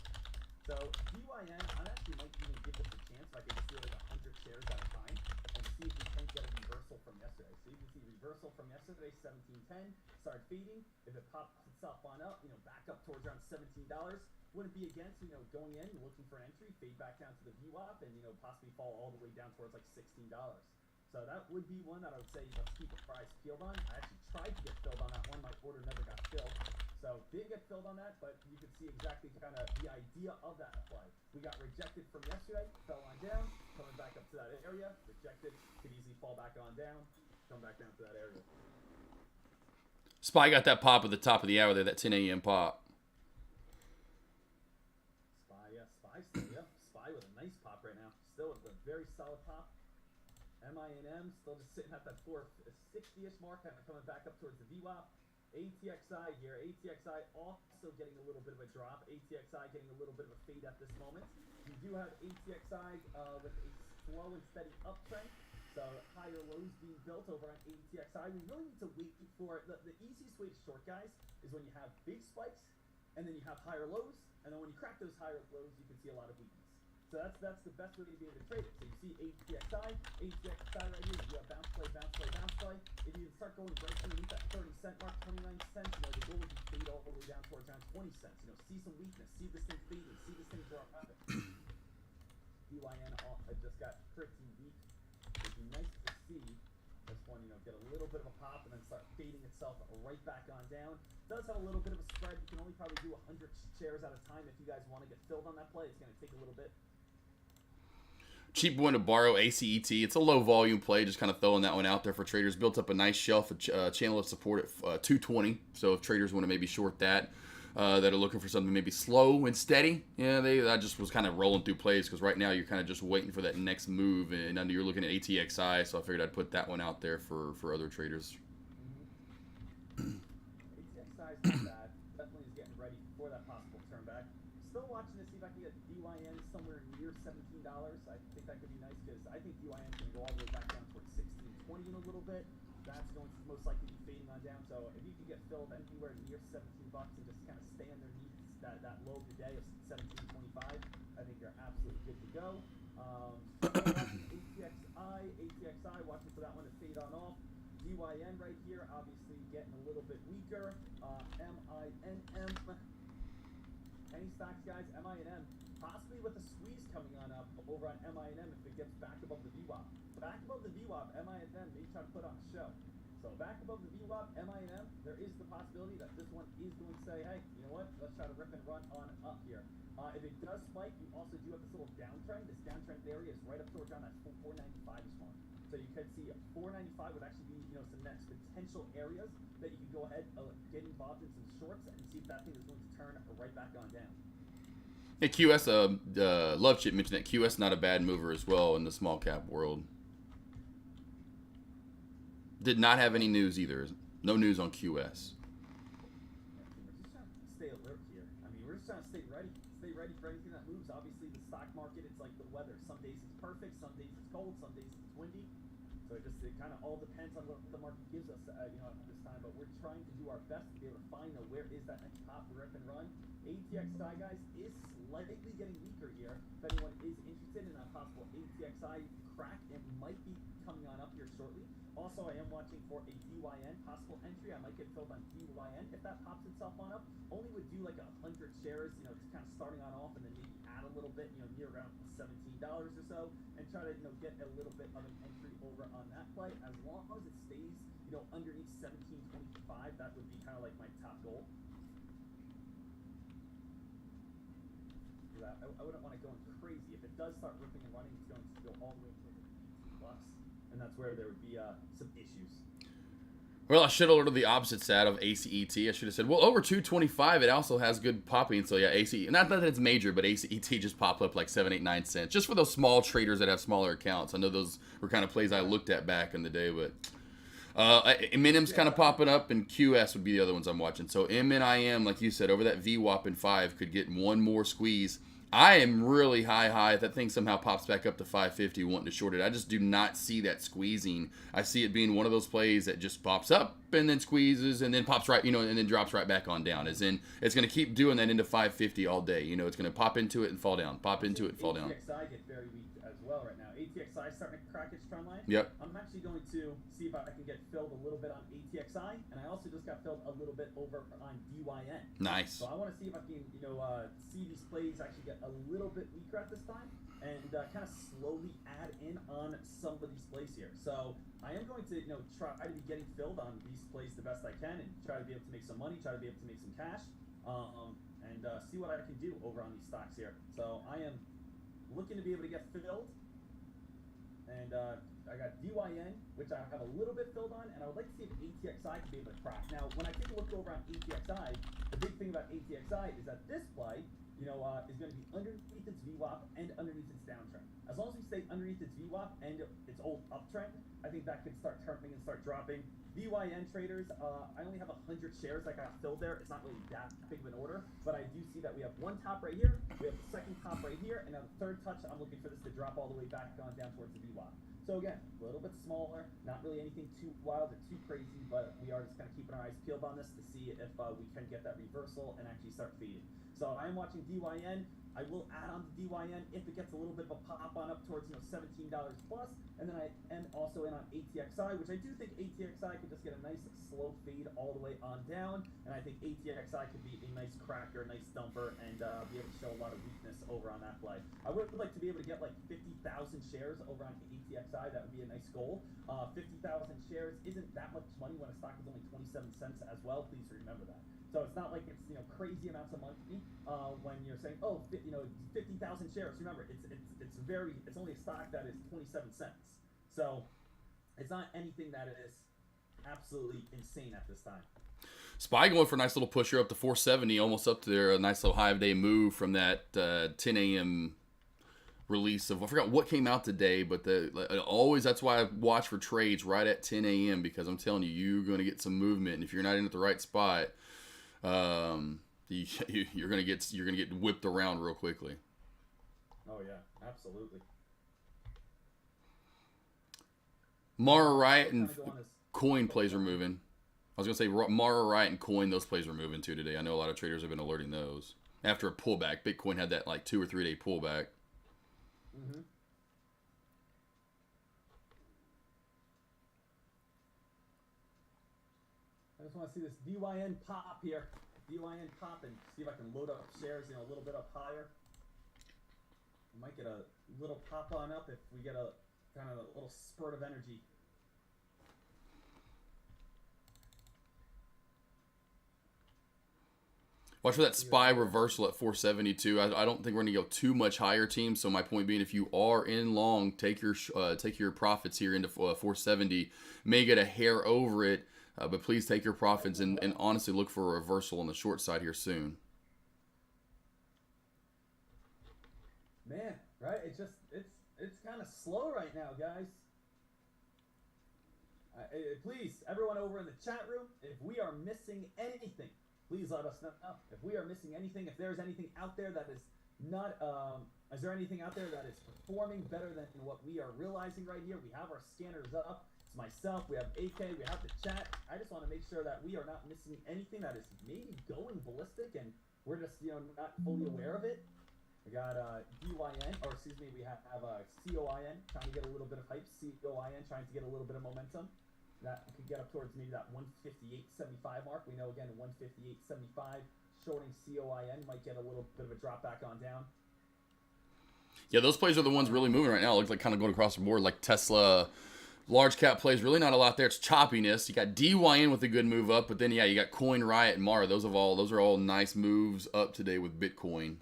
So DYN, I actually might even give this a chance if I could just do like 100 shares at a time and see if we can get a reversal from yesterday. So you can see reversal from yesterday, 17.10, started feeding. If it pops itself on up, back up towards around $17. Wouldn't be against, going in, looking for an entry, fade back down to the VWAP, and, possibly fall all the way down towards like $16. So that would be one that I would say let's keep the price peeled on. I actually tried to get filled on that one. My order never got filled. So didn't get filled on that, but you can see exactly kind of the idea of that play. We got rejected from yesterday, fell on down, coming back up to that area, rejected, could easily fall back on down, come back down to that area. Spy got that pop at the top of the hour there, that 10 a.m. pop. Spy with a nice pop right now. Still with a very solid pop. MINM still just sitting at that 460-ish mark, kind of coming back up towards the VWAP. ATXI here. ATXI also getting a little bit of a drop. ATXI getting a little bit of a fade at this moment. We do have ATXI with a slow and steady uptrend. So higher lows being built over on ATXI. We really need to wait for the easiest way to short, guys, is when you have big spikes and then you have higher lows, and then when you crack those higher lows, you can see a lot of weakness. So that's the best way to be able to trade it. So you see ATXI right here. You have bounce play, bounce play, bounce play. If you start going right underneath that 30-cent mark, 29 cents, you know, the goal is to fade all the way down towards around 20 cents. You know, see some weakness, see this thing fading, see this thing drop. DYN just got pretty weak. It'd be nice to see this one, you know, get a little bit of a pop and then start fading itself right back on down. It does have a little bit of a spread. You can only probably do 100 shares at a time. If you guys want to get filled on that play, it's going to take a little bit. Cheap one to borrow, ACET. It's a low volume play, just kind of throwing that one out there for traders. Built up a nice shelf, a channel of support at 220. So if traders want to maybe short that, that are looking for something maybe slow and steady, yeah, I just was kind of rolling through plays because right now you're kind of just waiting for that next move, and under you're looking at ATXI, so I figured I'd put that one out there for other traders. ATXI is not bad. Definitely is getting ready for that possible turn back. Still watching to see if I can get DYN somewhere near $17. I think that could be nice because I think DYN is going to go all the way back down towards 16.20 in a little bit. That's going to most likely be fading on down. So if you can get filled anywhere near $17 and just kind of stay underneath that low of the day of 17.25, I think you're absolutely good to go. ATXI, watching for that one to fade on off. DYN right here, obviously getting a little bit weaker. MINM. Penny stocks, guys, MINM, possibly with a squeeze coming on up over on MINM if it gets back above the VWAP. Back above the VWAP, MINM may try to put on a show. So back above the VWAP, MINM, there is the possibility that this one is going to say, hey, you know what, let's try to rip and run on up here. If it does spike, you also do have this little downtrend. This downtrend area is right up towards around that 495-ish mark. So you could see 495 would actually be, you know, some next potential areas that you can go ahead, get involved in some shorts and see if that thing is going to turn right back on down. Hey, QS, Love Chip mentioned that QS not a bad mover as well in the small cap world. Did not have any news either. No news on QS. We're just trying to stay alert here. I mean, we're just trying to stay ready. Stay ready for anything that moves. Obviously, the stock market, it's like the weather. Some days it's perfect, some days it's cold, some days it's windy. So it kind of all depends on what the market gives us, you know, at this time. But we're trying to do our best to be able to find where is that next top rip and run. ATXI, guys, is slightly getting weaker here. If anyone is interested in a possible ATXI crack, it might be coming on up here shortly. Also, I am watching for a DYN possible entry. I might get filled on DYN if that pops itself on up. Only would do like 100 shares, you know, just kind of starting on off and then maybe add a little bit, you know, near around $17 or so, and try to, you know, get a little bit of an entry over on that play. As long as it stays, you know, underneath 17.25, that would be kind of like my top goal. I wouldn't want to go crazy. If it does start ripping and running, it's going to go all the way to $18, and that's where there would be some issues. Well, I should have ordered the opposite side of ACET. I should have said, well, over 225, it also has good popping. So, yeah, ACET. Not that it's major, but ACET just popped up like 7, 8, 9 cents. Just for those small traders that have smaller accounts. I know those were kind of plays I looked at back in the day, but MNM's kind of popping up, and QS would be the other ones I'm watching. So, MNIM, like you said, over that VWAP in 5 could get one more squeeze. I am really high. If that thing somehow pops back up to 550, wanting to short it, I just do not see that squeezing. I see it being one of those plays that just pops up and then squeezes and then pops right, you know, and then drops right back on down. As in, it's going to keep doing that into 550 all day. You know, it's going to pop into it and fall down, pop into it and fall down. ATXI get very weak as well right now. ATXI starting to crack its trend line. Yep. I'm actually going to see if I can get filled a little bit on ATXI, and I also just got filled a little bit over on DYN. Nice. So I want to see if I can, you know, see these plays actually get a little bit weaker at this time, and kind of slowly add in on some of these plays here. So I am going to, you know, try to be getting filled on these plays the best I can, and try to be able to make some money, try to be able to make some cash, and see what I can do over on these stocks here. So I am looking to be able to get filled. And I got DYN, which I have a little bit filled on, and I would like to see if ATXI can be able to crack. Now, when I take a look over on ATXI, the big thing about ATXI is that this play, you know, is going to be underneath its VWAP and underneath its downtrend. As long as we stay underneath its VWAP and its old uptrend, I think that could start turning and start dropping. VYN traders, I only have 100 shares that got filled there. It's not really that big of an order, but I do see that we have one top right here, we have the second top right here, and now the third touch, I'm looking for this to drop all the way back on down towards the VWAP. So again, a little bit smaller, not really anything too wild or too crazy, but we are just kind of keeping our eyes peeled on this to see if we can get that reversal and actually start feeding. So I am watching DYN. I will add on to DYN if it gets a little bit of a pop on up towards $17 plus, and then I am also in on ATXI, which I do think ATXI could just get a nice slow fade all the way on down, and I think ATXI could be a nice cracker, nice dumper, and be able to show a lot of weakness over on that play. I would like to be able to get like 50,000 shares over on ATXI. That would be a nice goal. 50,000 shares isn't that much money when a stock is only 27 cents as well. Please remember that. So it's not like it's crazy amounts of money when you're saying 50,000 shares. Remember, it's only a stock that is 27 cents. So it's not anything that is absolutely insane at this time. SPY going for a nice little pusher up to 470, almost up to their nice little high of day move from that 10 a.m. release of, I forgot what came out today, but always, that's why I watch for trades right at 10 a.m. because I'm telling you, you're going to get some movement, and if you're not in at the right spot, you're gonna get whipped around real quickly. Oh yeah, absolutely. Mara Riot and Coin plays are moving. I was gonna say Mara Riot and Coin, those plays are moving too today. I know a lot of traders have been alerting those after a pullback. Bitcoin had that like 2 or 3 day pullback. Mm-hmm. I just want to see this DYN pop here. DYN pop and see if I can load up shares, a little bit up higher. We might get a little pop on up if we get a kind of a little spurt of energy. Watch for that SPY reversal at 472. I don't think we're going to go too much higher, team. So my point being, if you are in long, take your profits here into 470. May get a hair over it. But please take your profits and honestly look for a reversal on the short side here soon. Man, right? It's kind of slow right now, guys. Please, everyone over in the chat room, if we are missing anything, please let us know. If we are missing anything, if there's anything out there that is not, is there anything out there that is performing better than what we are realizing right here? We have our scanners up. Myself, we have AK, we have the chat. I just want to make sure that we are not missing anything that is maybe going ballistic and we're just not fully aware of it. We got DYN, or excuse me, we have COIN trying to get a little bit of hype. COIN trying to get a little bit of momentum. That could get up towards maybe that 158.75 mark. We know again 158.75 shorting COIN might get a little bit of a drop back on down. Yeah, those plays are the ones really moving right now. It looks like kind of going across the board, like Tesla. Large cap plays, really not a lot there. It's choppiness. You got DYN with a good move up, but then you got Coin, Riot, and Mara. Those are all nice moves up today with Bitcoin.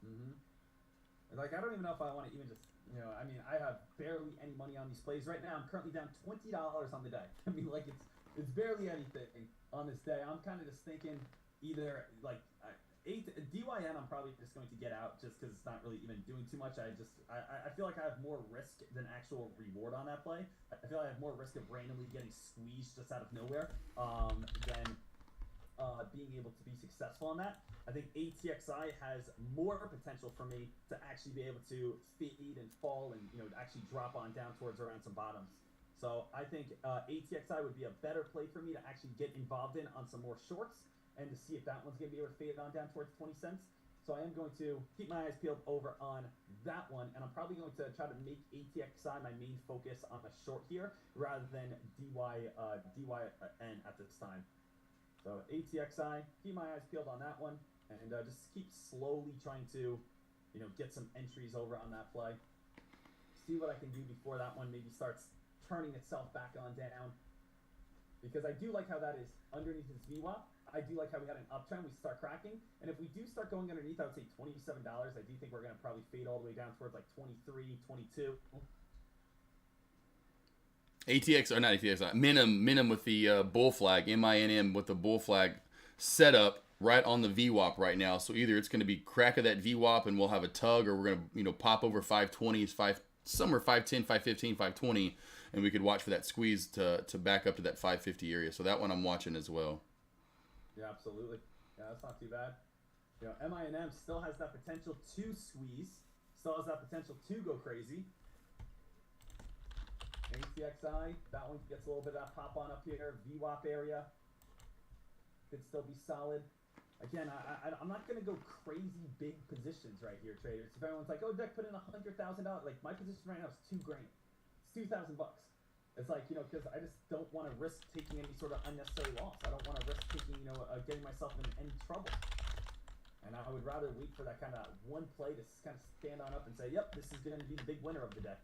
Mm-hmm. Like I don't even know if I want to even just I mean I have barely any money on these plays right now. I'm currently down $20 on the day. I mean like it's barely anything on this day. I'm kind of just thinking either like DYN I'm probably just going to get out just because it's not really even doing too much. I feel like I have more risk than actual reward on that play. I feel like I have more risk of randomly getting squeezed just out of nowhere than being able to be successful on that. I think ATXI has more potential for me to actually be able to feed and fall and actually drop on down towards around some bottoms. So I think ATXI would be a better play for me to actually get involved in on some more shorts and to see if that one's going to be able to fade on down towards 20 cents. So I am going to keep my eyes peeled over on that one, and I'm probably going to try to make ATXI my main focus on the short here rather than DYN at this time. So ATXI, keep my eyes peeled on that one, and just keep slowly trying to, get some entries over on that play. See what I can do before that one maybe starts turning itself back on down. Because I do like how that is underneath its VWAP. I do like how we had an uptrend. We start cracking. And if we do start going underneath, I would say $27. I do think we're going to probably fade all the way down towards like 23, 22. ATX, or not ATX, Minim with the bull flag, MINM with the bull flag set up right on the VWAP right now. So either it's going to be crack of that VWAP and we'll have a tug, or we're going to pop over 520s, somewhere 510, 515, 520, and we could watch for that squeeze to back up to that 550 area. So that one I'm watching as well. Yeah, absolutely. Yeah, that's not too bad. You know, MINM still has that potential to squeeze, still has that potential to go crazy. ATXI, that one gets a little bit of that pop on up here. VWAP area could still be solid. Again, I'm not going to go crazy big positions right here, traders. If everyone's like, oh, Deck, put in $100,000. Like, my position right now is $2 grand. It's $2,000 bucks. It's like, you know, because I just don't want to risk taking any sort of unnecessary loss. I don't want to risk taking, you know, getting myself in any trouble. And I would rather wait for that kind of one play to kind of stand on up and say, yep, this is going to be the big winner of the day.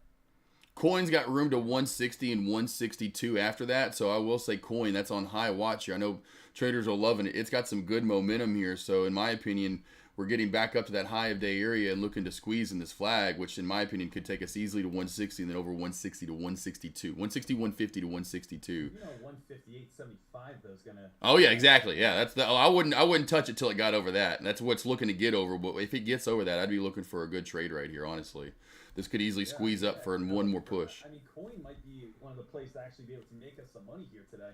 Coin's got room to 160 and 162 after that, so I will say Coin, that's on high watch here. I know traders are loving it. It's got some good momentum here, so in my opinion, we're getting back up to that high of day area and looking to squeeze in this flag, which in my opinion could take us easily to 160 and then over 160 to 162. 160, 150 to 162. You know, 158.75 though is gonna. Oh yeah, exactly. Yeah, that's the. I wouldn't touch it till it got over that. That's what's looking to get over. But if it gets over that, I'd be looking for a good trade right here. Honestly, this could easily squeeze up for one more push. I mean, Coin might be one of the plays to actually be able to make us some money here today.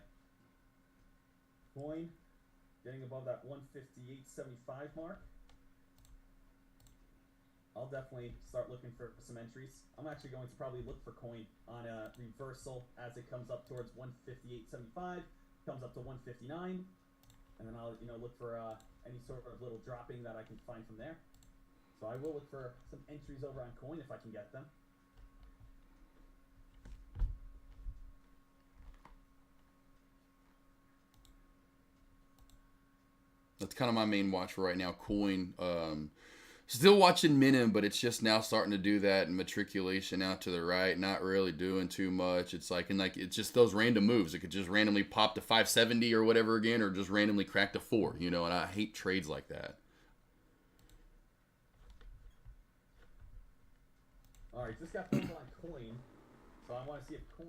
Coin getting above that 158.75 mark. I'll definitely start looking for some entries. I'm actually going to probably look for Coin on a reversal as it comes up towards 158.75, comes up to 159, and then I'll look for any sort of little dropping that I can find from there. So I will look for some entries over on Coin if I can get them. That's kind of my main watch for right now. Coin. Still watching Minim, but it's just now starting to do that matriculation out to the right, not really doing too much. It's like, it's just those random moves. It could just randomly pop to 570 or whatever again, or just randomly crack to 4, you know, and I hate trades like that. All right, just got people on Coin, so I want to see if Coin.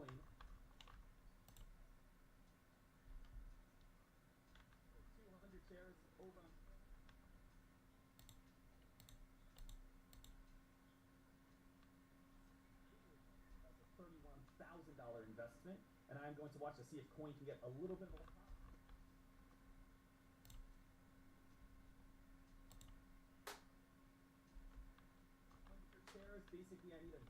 $31,000 investment, and I'm going to watch to see if Coin can get a little bit of a pop. Basically, I need $1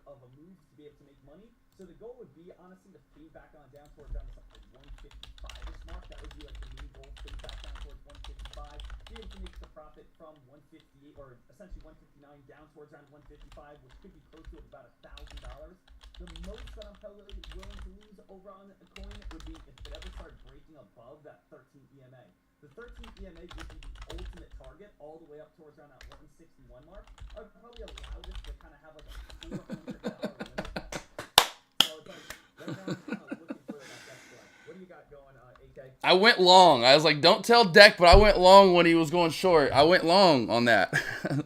of a move to be able to make money. So the goal would be, honestly, to fade back on down towards the 155-ish mark. That would be like the main goal, fade back down towards 155. Be able to make the profit from 158, or essentially 159 down towards around 155, which could be close to about $1,000. The most that I'm probably willing to lose over on a Coin would be if it ever started breaking above that 13 EMA. The 13 EMA would be the ultimate target all the way up towards around that 161 mark. I would probably allow this to kind of have like a $400 limit. So it's like, right now I'm kind of looking for that best play. What do you got going, AK? I went long. I was like, don't tell Deck, but I went long when he was going short. I went long on that. Well,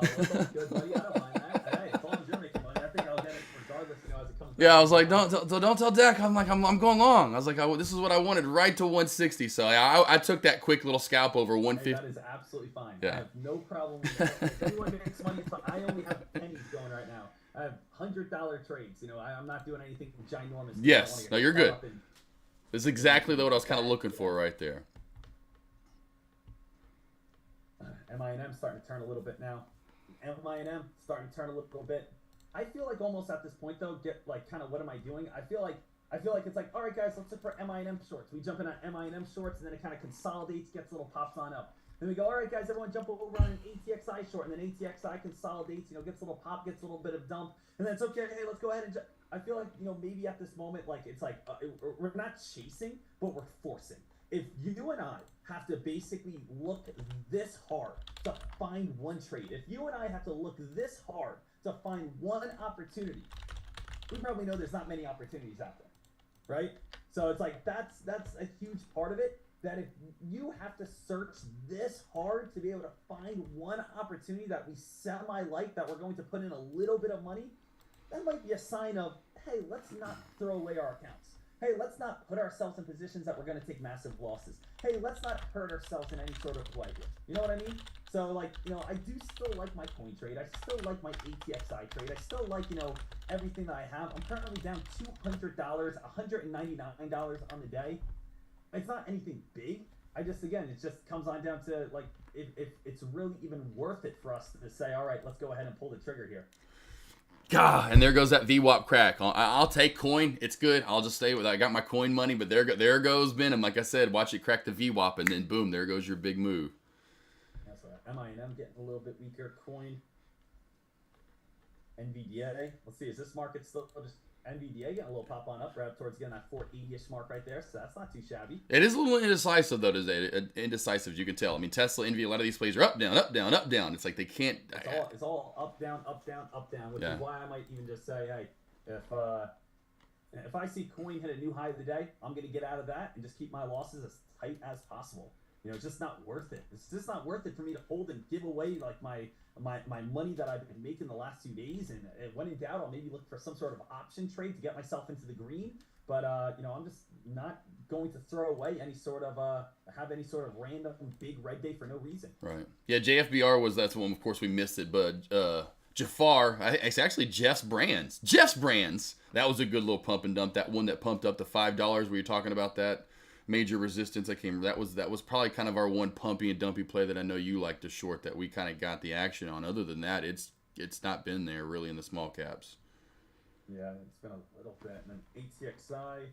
that's good, buddy. I don't mind that. Hey, as long as you're making money, I think I'll get it regardless, you know, as it comes. Yeah, I was like, don't tell Deck. I'm like, I'm going long. I was like, this is what I wanted, right to 160. So I took that quick little scalp over 150. Hey, that is absolutely fine. Yeah. I have no problem with that. If anyone makes money, I only have pennies going right now. I have $100 trades. You know, I'm not doing anything ginormous. Yes, no, you're good. This is exactly what I was kind of looking for right there. MINM starting to turn a little bit now. MINM starting to turn a little bit. I feel like almost at this point though, get like kind of what am I doing? I feel like it's like, all right guys, let's look for MINM shorts. We jump in on MINM shorts and then it kind of consolidates, gets little pops on up. Then we go, all right guys, everyone jump over on an ATXI short, and then ATXI consolidates, you know, gets a little pop, gets a little bit of dump, and then it's okay. Hey, let's go ahead and. I feel like, you know, maybe at this moment, like it's like we're not chasing, but we're forcing. If you and I have to basically look this hard to find one trade, if you and I have to look this hard to find one opportunity, we probably know there's not many opportunities out there, right? So it's like that's a huge part of it. That if you have to search this hard to be able to find one opportunity that we semi-like, that we're going to put in a little bit of money, that might be a sign of, hey, let's not throw away our accounts. Hey, let's not put ourselves in positions that we're going to take massive losses. Hey, let's not hurt ourselves in any sort of way. You know what I mean? So, like, I do still like my coin trade. I still like my ATXI trade. I still like, everything that I have. I'm currently down $200, $199 on the day. It's not anything big. Again, it just comes on down to, like, if it's really even worth it for us to say, all right, let's go ahead and pull the trigger here. God, and there goes that VWAP crack. I'll take coin. It's good. I'll just stay with it. I got my coin money, but there goes Venom. Like I said, watch it crack the VWAP, and then boom, there goes your big move. That's right. MINM getting a little bit weaker. Coin. NVDA. Let's see, is this market still just NVDA getting a little pop on up right towards getting that 480-ish mark right there, so that's not too shabby. It is a little indecisive, though, today. Indecisive, as you can tell. I mean, Tesla, NVIDIA, a lot of these plays are up, down, up, down, up, down. It's like they can't... It's all up, down, up, down, up, down, which is why I might even just say, hey, if I see coin hit a new high of the day, I'm going to get out of that and just keep my losses as tight as possible. It's just not worth it. It's just not worth it for me to hold and give away, like, my money that I've been making the last 2 days, and when in doubt, I'll maybe look for some sort of option trade to get myself into the green. But I'm just not going to throw away any sort of random big red day for no reason. Right. Yeah, JFBR that's the one. Of course, we missed it, but Jafar, it's actually Jeff's Brands. That was a good little pump and dump. That one that pumped up to $5. We were talking about that. Major resistance that was probably kind of our one pumpy and dumpy play that I know you like to short, that we kind of got the action on. Other than that, it's not been there really in the small caps. Yeah, it's been a little bit. And then ATXI,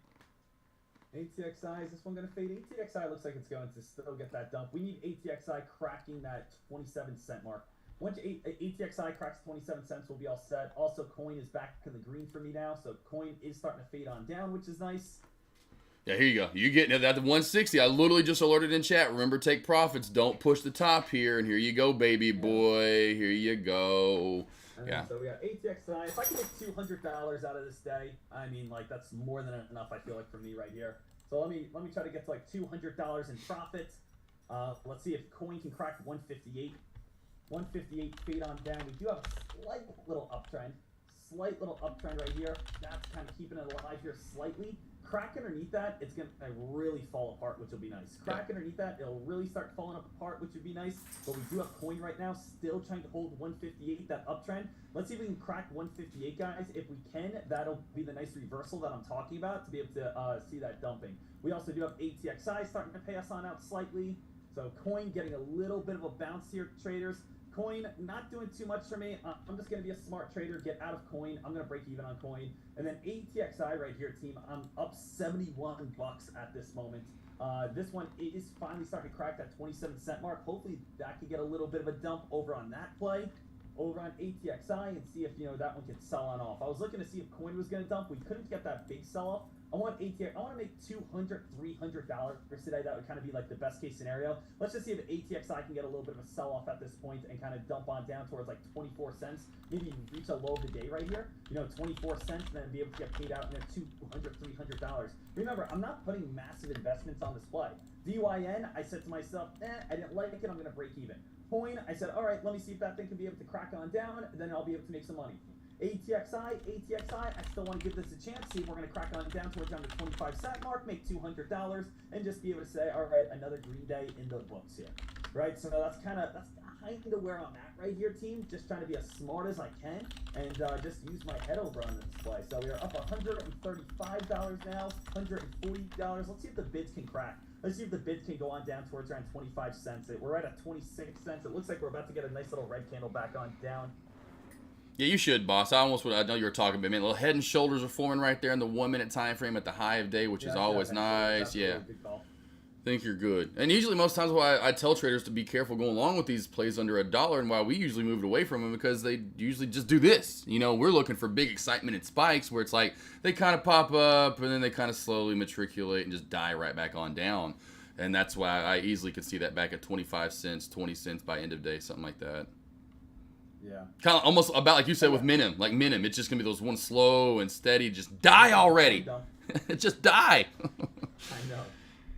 is this one going to fade? ATXI looks like it's going to still get that dump. We need ATXI cracking that 27-cent mark. Once ATXI cracks 27 cents, we'll be all set. Also, coin is back in the green for me now, so coin is starting to fade on down, which is nice. Yeah, here you go. You're getting it at the 160. I literally just alerted in chat. Remember, take profits. Don't push the top here. And here you go, baby boy. Here you go. Yeah. So we got ATXI. If I can make $200 out of this day, I mean, like, that's more than enough, I feel like, for me right here. So let me try to get to like $200 in profit. Let's see if coin can crack 158. 158 fade on down. We do have a slight little uptrend. Slight little uptrend right here. That's kind of keeping it alive here slightly. Crack underneath that, it's going to really fall apart, which will be nice. Crack underneath that, it'll really start falling apart, which would be nice. But we do have coin right now, still trying to hold 158, that uptrend. Let's see if we can crack 158, guys. If we can, that'll be the nice reversal that I'm talking about to be able to see that dumping. We also do have ATXI starting to pay us on out slightly. So coin getting a little bit of a bounce here, traders. Coin, not doing too much for me. I'm just going to be a smart trader, get out of coin. I'm going to break even on coin. And then ATXI right here, team, I'm up 71 bucks at this moment. This one is finally starting to crack that 27-cent mark. Hopefully that could get a little bit of a dump over on that play, over on ATXI, and see if, that one can sell on off. I was looking to see if coin was going to dump. We couldn't get that big sell-off. I want to make $200, $300 today. That would kind of be like the best case scenario. Let's just see if ATXI can get a little bit of a sell-off at this point and kind of dump on down towards like 24 cents. Maybe reach a low of the day right here. 24 cents, and then be able to get paid out in there $200, $300. Remember, I'm not putting massive investments on this play. DYN, I said to myself, I didn't like it. I'm going to break even. Coin, I said, all right, let me see if that thing can be able to crack on down, and then I'll be able to make some money. ATXI, I still want to give this a chance, see if we're going to crack on down towards the 25-cent mark, make $200, and just be able to say, all right, another green day in the books here, right? So that's kind of where I'm at right here, team. Just trying to be as smart as I can and just use my head over on this play. So we are up $135 now, $140. Let's see if the bids can crack. Let's see if the bids can go on down towards around 25 cents. We're right at 26 cents. It looks like we're about to get a nice little red candle back on down. Yeah, you should, boss. I know you were talking about, man. Little head and shoulders are forming right there in the 1 minute time frame at the high of day, which is always nice. Yeah, I think you're good. And usually, most times, why I tell traders to be careful going along with these plays under $1, and why we usually moved away from them, because they usually just do this. We're looking for big excitement and spikes where it's like they kind of pop up and then they kind of slowly matriculate and just die right back on down. And that's why I easily could see that back at 25 cents, 20 cents by end of day, something like that. Yeah. Kind of almost about like you said with Minim. Like Minim, it's just going to be those one slow and steady, just die already. Just die. I know.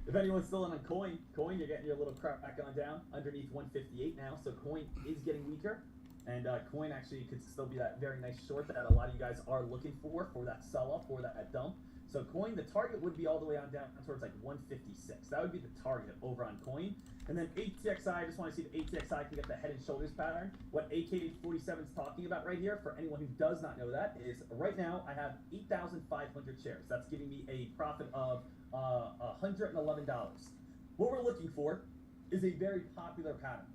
If anyone's still in on coin, you're getting your little crap back on down underneath 158 now. So coin is getting weaker. And coin actually could still be that very nice short that a lot of you guys are looking for that sell-off or that dump. So coin, the target would be all the way on down towards like 156. That would be the target over on coin. And then ATXI, I just want to see if ATXI can get the head and shoulders pattern. What AK47 is talking about right here, for anyone who does not know that, is right now I have 8,500 shares. That's giving me a profit of $111. What we're looking for is a very popular pattern.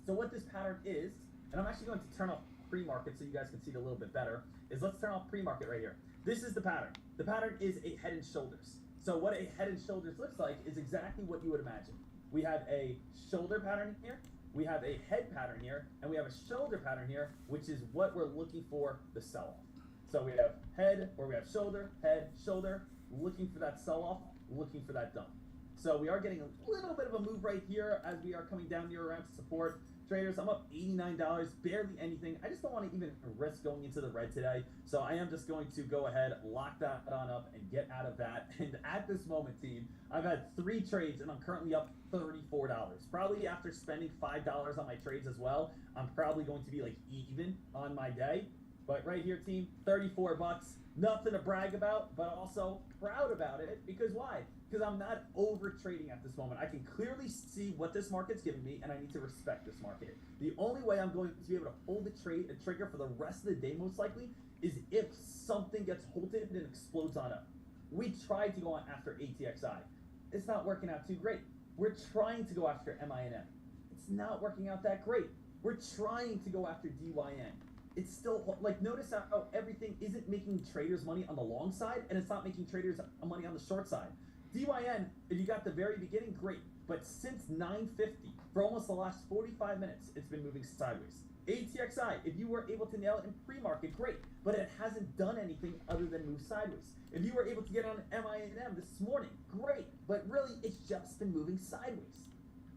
So what this pattern is, and I'm actually going to turn off pre-market so you guys can see it a little bit better, is let's turn off pre-market right here. This is the pattern. The pattern is a head and shoulders. So what a head and shoulders looks like is exactly what you would imagine. We have a shoulder pattern here, we have a head pattern here, and we have a shoulder pattern here, which is what we're looking for the sell-off. So we have head, or we have shoulder, head, shoulder, looking for that sell-off, looking for that dump. So we are getting a little bit of a move right here as we are coming down near around support. Traders, I'm up $89, barely anything. I just don't want to even risk going into the red today. So I am just going to go ahead, lock that on up, and get out of that. And at this moment, team, I've had 3 trades, and I'm currently up $34. Probably after spending $5 on my trades as well, I'm probably going to be like even on my day. But right here, team, 34 bucks. Nothing to brag about, but also proud about it. Because why? Because I'm not over trading at this moment. I can clearly see what this market's giving me, and I need to respect this market. The only way I'm going to be able to hold the trigger for the rest of the day, most likely, is if something gets halted and explodes on up. We tried to go on after ATXI. It's not working out too great. We're trying to go after MINM. It's not working out that great. We're trying to go after DYN. It's still, like, notice how everything isn't making traders money on the long side, and it's not making traders money on the short side. DYN, if you got the very beginning, great. But since 950, for almost the last 45 minutes, it's been moving sideways. ATXI, if you were able to nail it in pre-market, great. But it hasn't done anything other than move sideways. If you were able to get on MINM this morning, great. But really, it's just been moving sideways.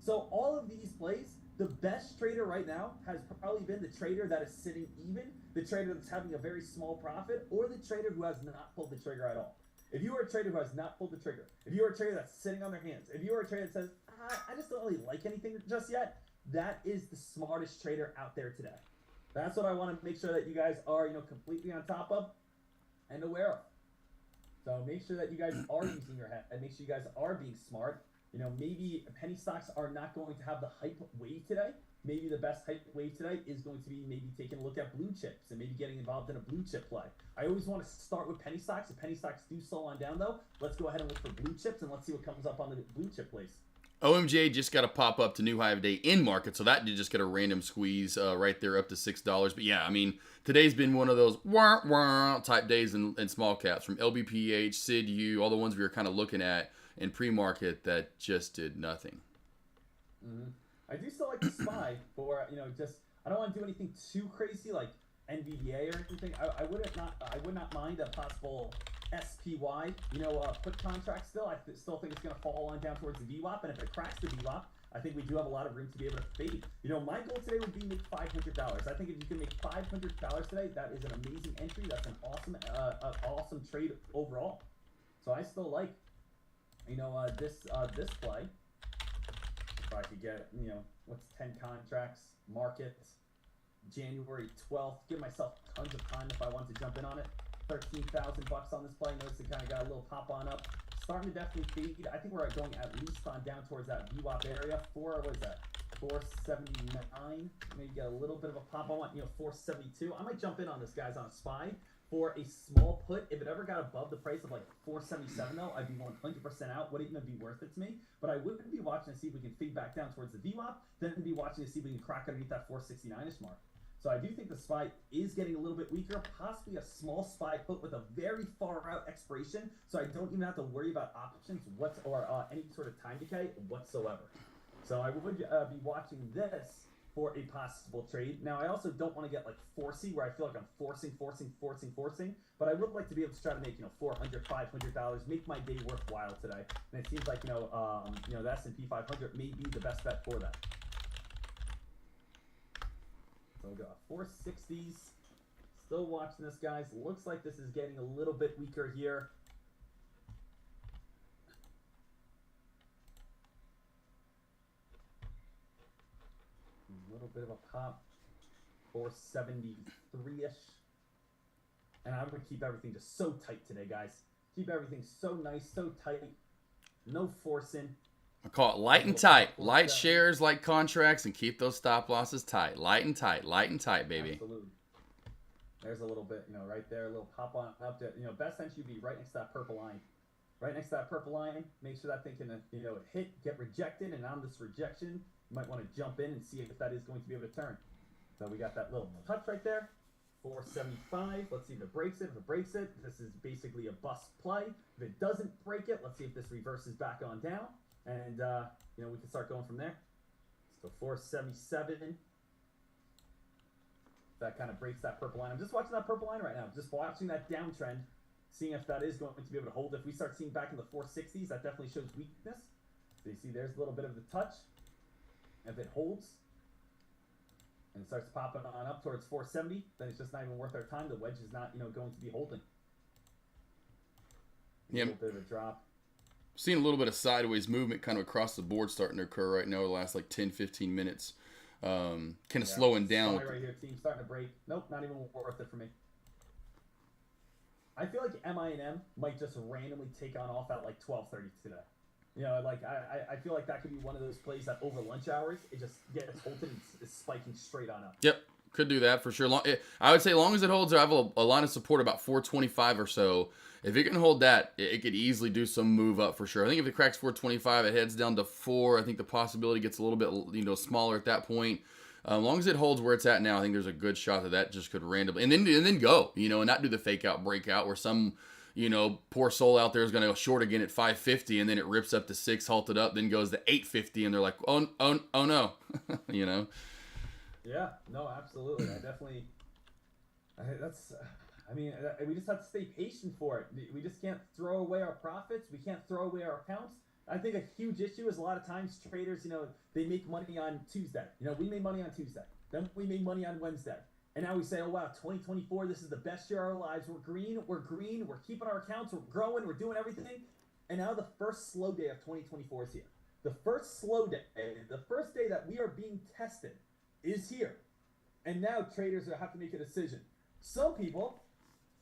So all of these plays, the best trader right now has probably been the trader that is sitting even, the trader that's having a very small profit, or the trader who has not pulled the trigger at all. If you are a trader who has not pulled the trigger, if you are a trader that's sitting on their hands, if you are a trader that says, I just don't really like anything just yet, that is the smartest trader out there today. That's what I want to make sure that you guys are, completely on top of and aware of. So make sure that you guys are using your head, and make sure you guys are being smart. Maybe penny stocks are not going to have the hype wave today. Maybe the best hype wave today is going to be maybe taking a look at blue chips and maybe getting involved in a blue chip play. I always want to start with penny stocks. If penny stocks do slow on down, though, let's go ahead and look for blue chips, and let's see what comes up on the blue chip plays. OMJ just got a pop up to new high of day in market, so that did just get a random squeeze right there up to $6. But yeah, I mean, today's been one of those wah wah type days in small caps, from LBPH, SIDU, all the ones we were kind of looking at in pre-market that just did nothing. Mm-hmm. I do still like the SPY for, I don't want to do anything too crazy like NVDA or anything. I would not mind a possible SPY, put contract still. I still think it's going to fall on down towards the VWAP, and if it cracks the VWAP, I think we do have a lot of room to be able to fade. My goal today would be make $500. I think if you can make $500 today, that is an amazing entry. That's an awesome trade overall. So I still like, this play. If I could get, what's 10 contracts, market, January 12th, give myself tons of time if I want to jump in on it. 13,000 bucks on this play. Notice it kind of got a little pop on up. Starting to definitely fade. I think we're going at least on down towards that VWAP area. What is that? 479. Maybe get a little bit of a pop. I want, 472. I might jump in on this, guys, on a SPY for a small put. If it ever got above the price of like 477, though, I'd be 100% out. Wouldn't even be worth it to me. But I would be watching to see if we can fade back down towards the VWAP. Then be watching to see if we can crack underneath that 469-ish mark. So I do think the SPY is getting a little bit weaker, possibly a small SPY put with a very far out expiration, so I don't even have to worry about options or any sort of time decay whatsoever. So I would be watching this for a possible trade. Now, I also don't want to get like forcey, where I feel like I'm forcing, but I would like to be able to try to make, $400, $500, make my day worthwhile today. And it seems like, the S&P 500 may be the best bet for that. So we'll go 460s. Still watching this, guys. Looks like this is getting a little bit weaker here. A little bit of a pop. 473-ish. And I'm going to keep everything just so tight today, guys. Keep everything so nice, so tight. No forcing. I call it light and tight. Light shares like contracts and keep those stop losses tight. Light and tight, baby. Absolutely. There's a little bit, right there, a little pop on up to, best entry be right next to that purple line. Right next to that purple line, make sure that thing can, hit, get rejected, and on this rejection, you might want to jump in and see if that is going to be able to turn. So we got that little touch right there. 475. Let's see if it breaks it. If it breaks it, this is basically a bust play. If it doesn't break it, let's see if this reverses back on down. And, we can start going from there. So 477. That kind of breaks that purple line. I'm just watching that purple line right now. Just watching that downtrend, seeing if that is going to be able to hold. If we start seeing back in the 460s, that definitely shows weakness. So you see there's a little bit of the touch. If it holds and it starts popping on up towards 470, then it's just not even worth our time. The wedge is not, going to be holding. Yeah. A little bit of a drop. Seeing a little bit of sideways movement kind of across the board starting to occur right now the last like 10-15 minutes. Kind of slowing down. Right here, team starting to break. Nope, not even worth it for me. I feel like MINM might just randomly take on off at like 12:30 today. I feel like that could be one of those plays that over lunch hours it just gets halted and it's spiking straight on up. Yep, could do that for sure. I would say long as it holds, I have a line of support about 425 or so. If it can hold that, it could easily do some move up for sure. I think if it cracks 425, it heads down to 4. I think the possibility gets a little bit, smaller at that point. As long as it holds where it's at now, I think there's a good shot that just could randomly and then go, and not do the fake out breakout where some, poor soul out there is going to go short again at 550 and then it rips up to 6, halted up, then goes to 850 and they're like, oh no, Yeah, no, absolutely. We just have to stay patient for it. We just can't throw away our profits. We can't throw away our accounts. I think a huge issue is a lot of times traders, they make money on Tuesday. We made money on Tuesday. Then we made money on Wednesday. And now we say, oh, wow, 2024, this is the best year of our lives. We're green, we're keeping our accounts, we're growing, we're doing everything. And now the first slow day of 2024 is here. The first slow day, the first day that we are being tested is here. And now traders have to make a decision. Some people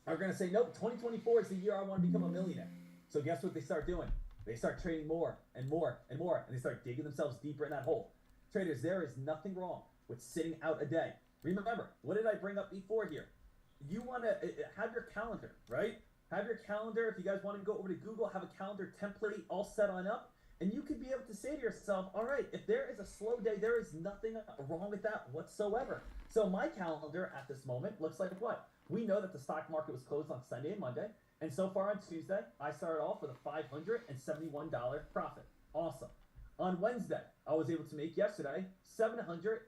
are going to say, nope, 2024 is the year I want to become a millionaire. So guess what they start doing? They start trading more and more and more, and they start digging themselves deeper in that hole. Traders, there is nothing wrong with sitting out a day. Remember, what did I bring up before here? You want to have your calendar, right? Have your calendar. If you guys want to go over to Google, have a calendar template all set on up, and you could be able to say to yourself, all right, if there is a slow day, there is nothing wrong with that whatsoever. So my calendar at this moment looks like what? We know that the stock market was closed on Sunday and Monday. And so far on Tuesday, I started off with a $571 profit. Awesome. On Wednesday, I was able to make yesterday $716.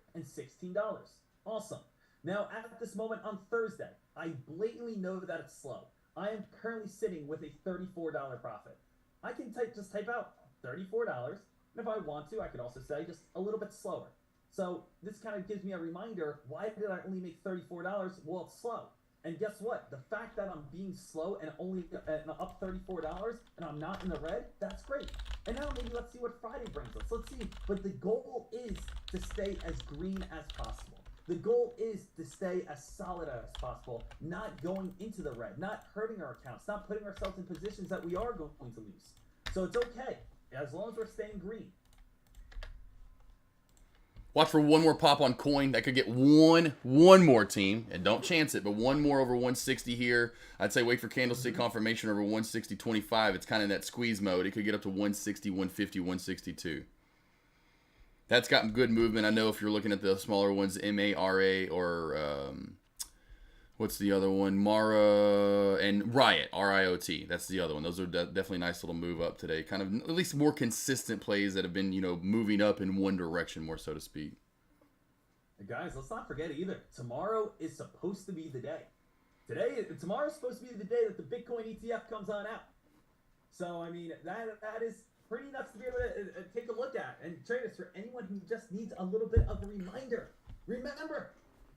Awesome. Now, at this moment on Thursday, I blatantly know that it's slow. I am currently sitting with a $34 profit. I can just type out $34. And if I want to, I could also say just a little bit slower. So this kind of gives me a reminder, why did I only make $34? Well, it's slow. And guess what? The fact that I'm being slow and only up $34 and I'm not in the red, that's great. And now maybe let's see what Friday brings us. Let's see. But the goal is to stay as green as possible. The goal is to stay as solid as possible, not going into the red, not hurting our accounts, not putting ourselves in positions that we are going to lose. So it's okay, as long as we're staying green. Watch for one more pop on coin. That could get one more team. And don't chance it, but one more over 160 here. I'd say wait for candlestick confirmation over 160.25. It's kind of in that squeeze mode. It could get up to 160, 150, 162. That's gotten good movement. I know if you're looking at the smaller ones, MARA or what's the other one? Mara and Riot, RIOT. That's the other one. Those are definitely nice little move up today. Kind of at least more consistent plays that have been, moving up in one direction more, so to speak. Hey guys, let's not forget either. Tomorrow is supposed to be the day. Tomorrow's supposed to be the day that the Bitcoin ETF comes on out. So, I mean, that is pretty nuts to be able to take a look at. And traders, for anyone who just needs a little bit of a reminder, remember,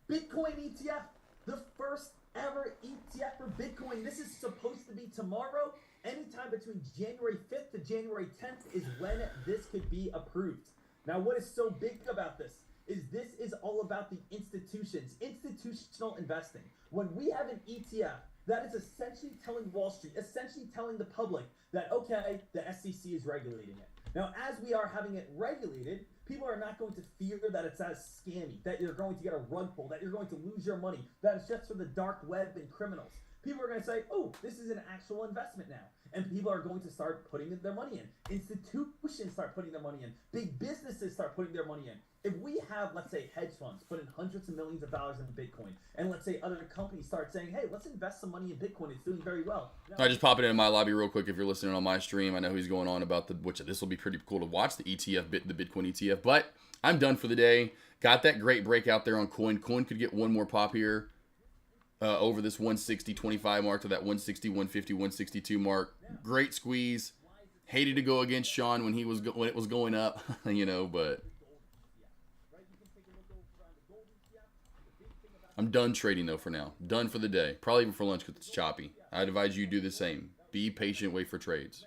Bitcoin ETF. The first ever ETF for Bitcoin. This is supposed to be tomorrow. Anytime between January 5th to January 10th is when this could be approved. Now, what is so big about this is all about the institutions, institutional investing. When we have an ETF That is essentially telling Wall Street, essentially telling the public that, okay, the SEC is regulating it. Now, as we are having it regulated, people are not going to fear that it's as scammy, that you're going to get a rug pull, that you're going to lose your money, that it's just for the dark web and criminals. People are going to say, oh, this is an actual investment now. And people are going to start putting their money in. Institutions start putting their money in. Big businesses start putting their money in. If we have, let's say, hedge funds put in hundreds of millions of dollars in Bitcoin, and let's say other companies start saying, hey, let's invest some money in Bitcoin, it's doing very well. I just pop it into my lobby real quick if you're listening on my stream. I know he's going on about which this will be pretty cool to watch, the ETF, the Bitcoin ETF. But I'm done for the day. Got that great breakout there on Coin. Coin could get one more pop here. Over this 160.25 mark to that 160, 150, 162 mark. Great squeeze. Hated to go against Sean when it was going up, but I'm done trading though for now. Done for the day. Probably even for lunch because it's choppy. I'd advise you do the same. Be patient, wait for trades.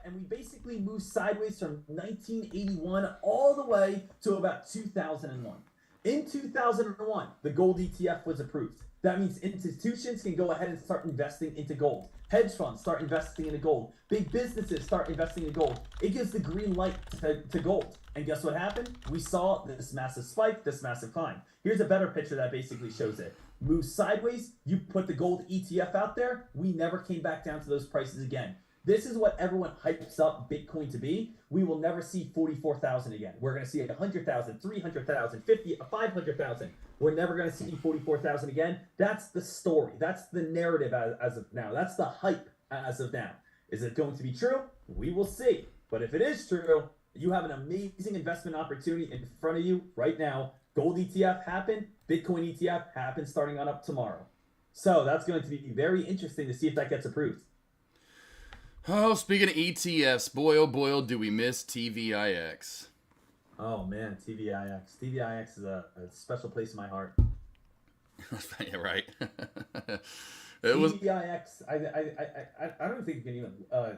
And we basically moved sideways from 1981 all the way to about 2001. In 2001, the gold ETF was approved. That means institutions can go ahead and start investing into gold. Hedge funds start investing into gold. Big businesses start investing in gold. It gives the green light to gold. And guess what happened? We saw this massive spike, this massive climb. Here's a better picture that basically shows it. Move sideways, you put the gold ETF out there, we never came back down to those prices again. This is what everyone hypes up Bitcoin to be. We will never see 44,000 again. We're going to see 100,000, 300,000, 50, 500,000. We're never going to see 44,000 again. That's the story. That's the narrative as of now. That's the hype as of now. Is it going to be true? We will see. But if it is true, you have an amazing investment opportunity in front of you right now. Gold ETF happened. Bitcoin ETF happens starting on up tomorrow. So that's going to be very interesting to see if that gets approved. Oh, speaking of ETFs, boy, oh, do we miss TVIX. Oh, man, TVIX. TVIX is a special place in my heart. Yeah, right. TVIX, I don't think you can even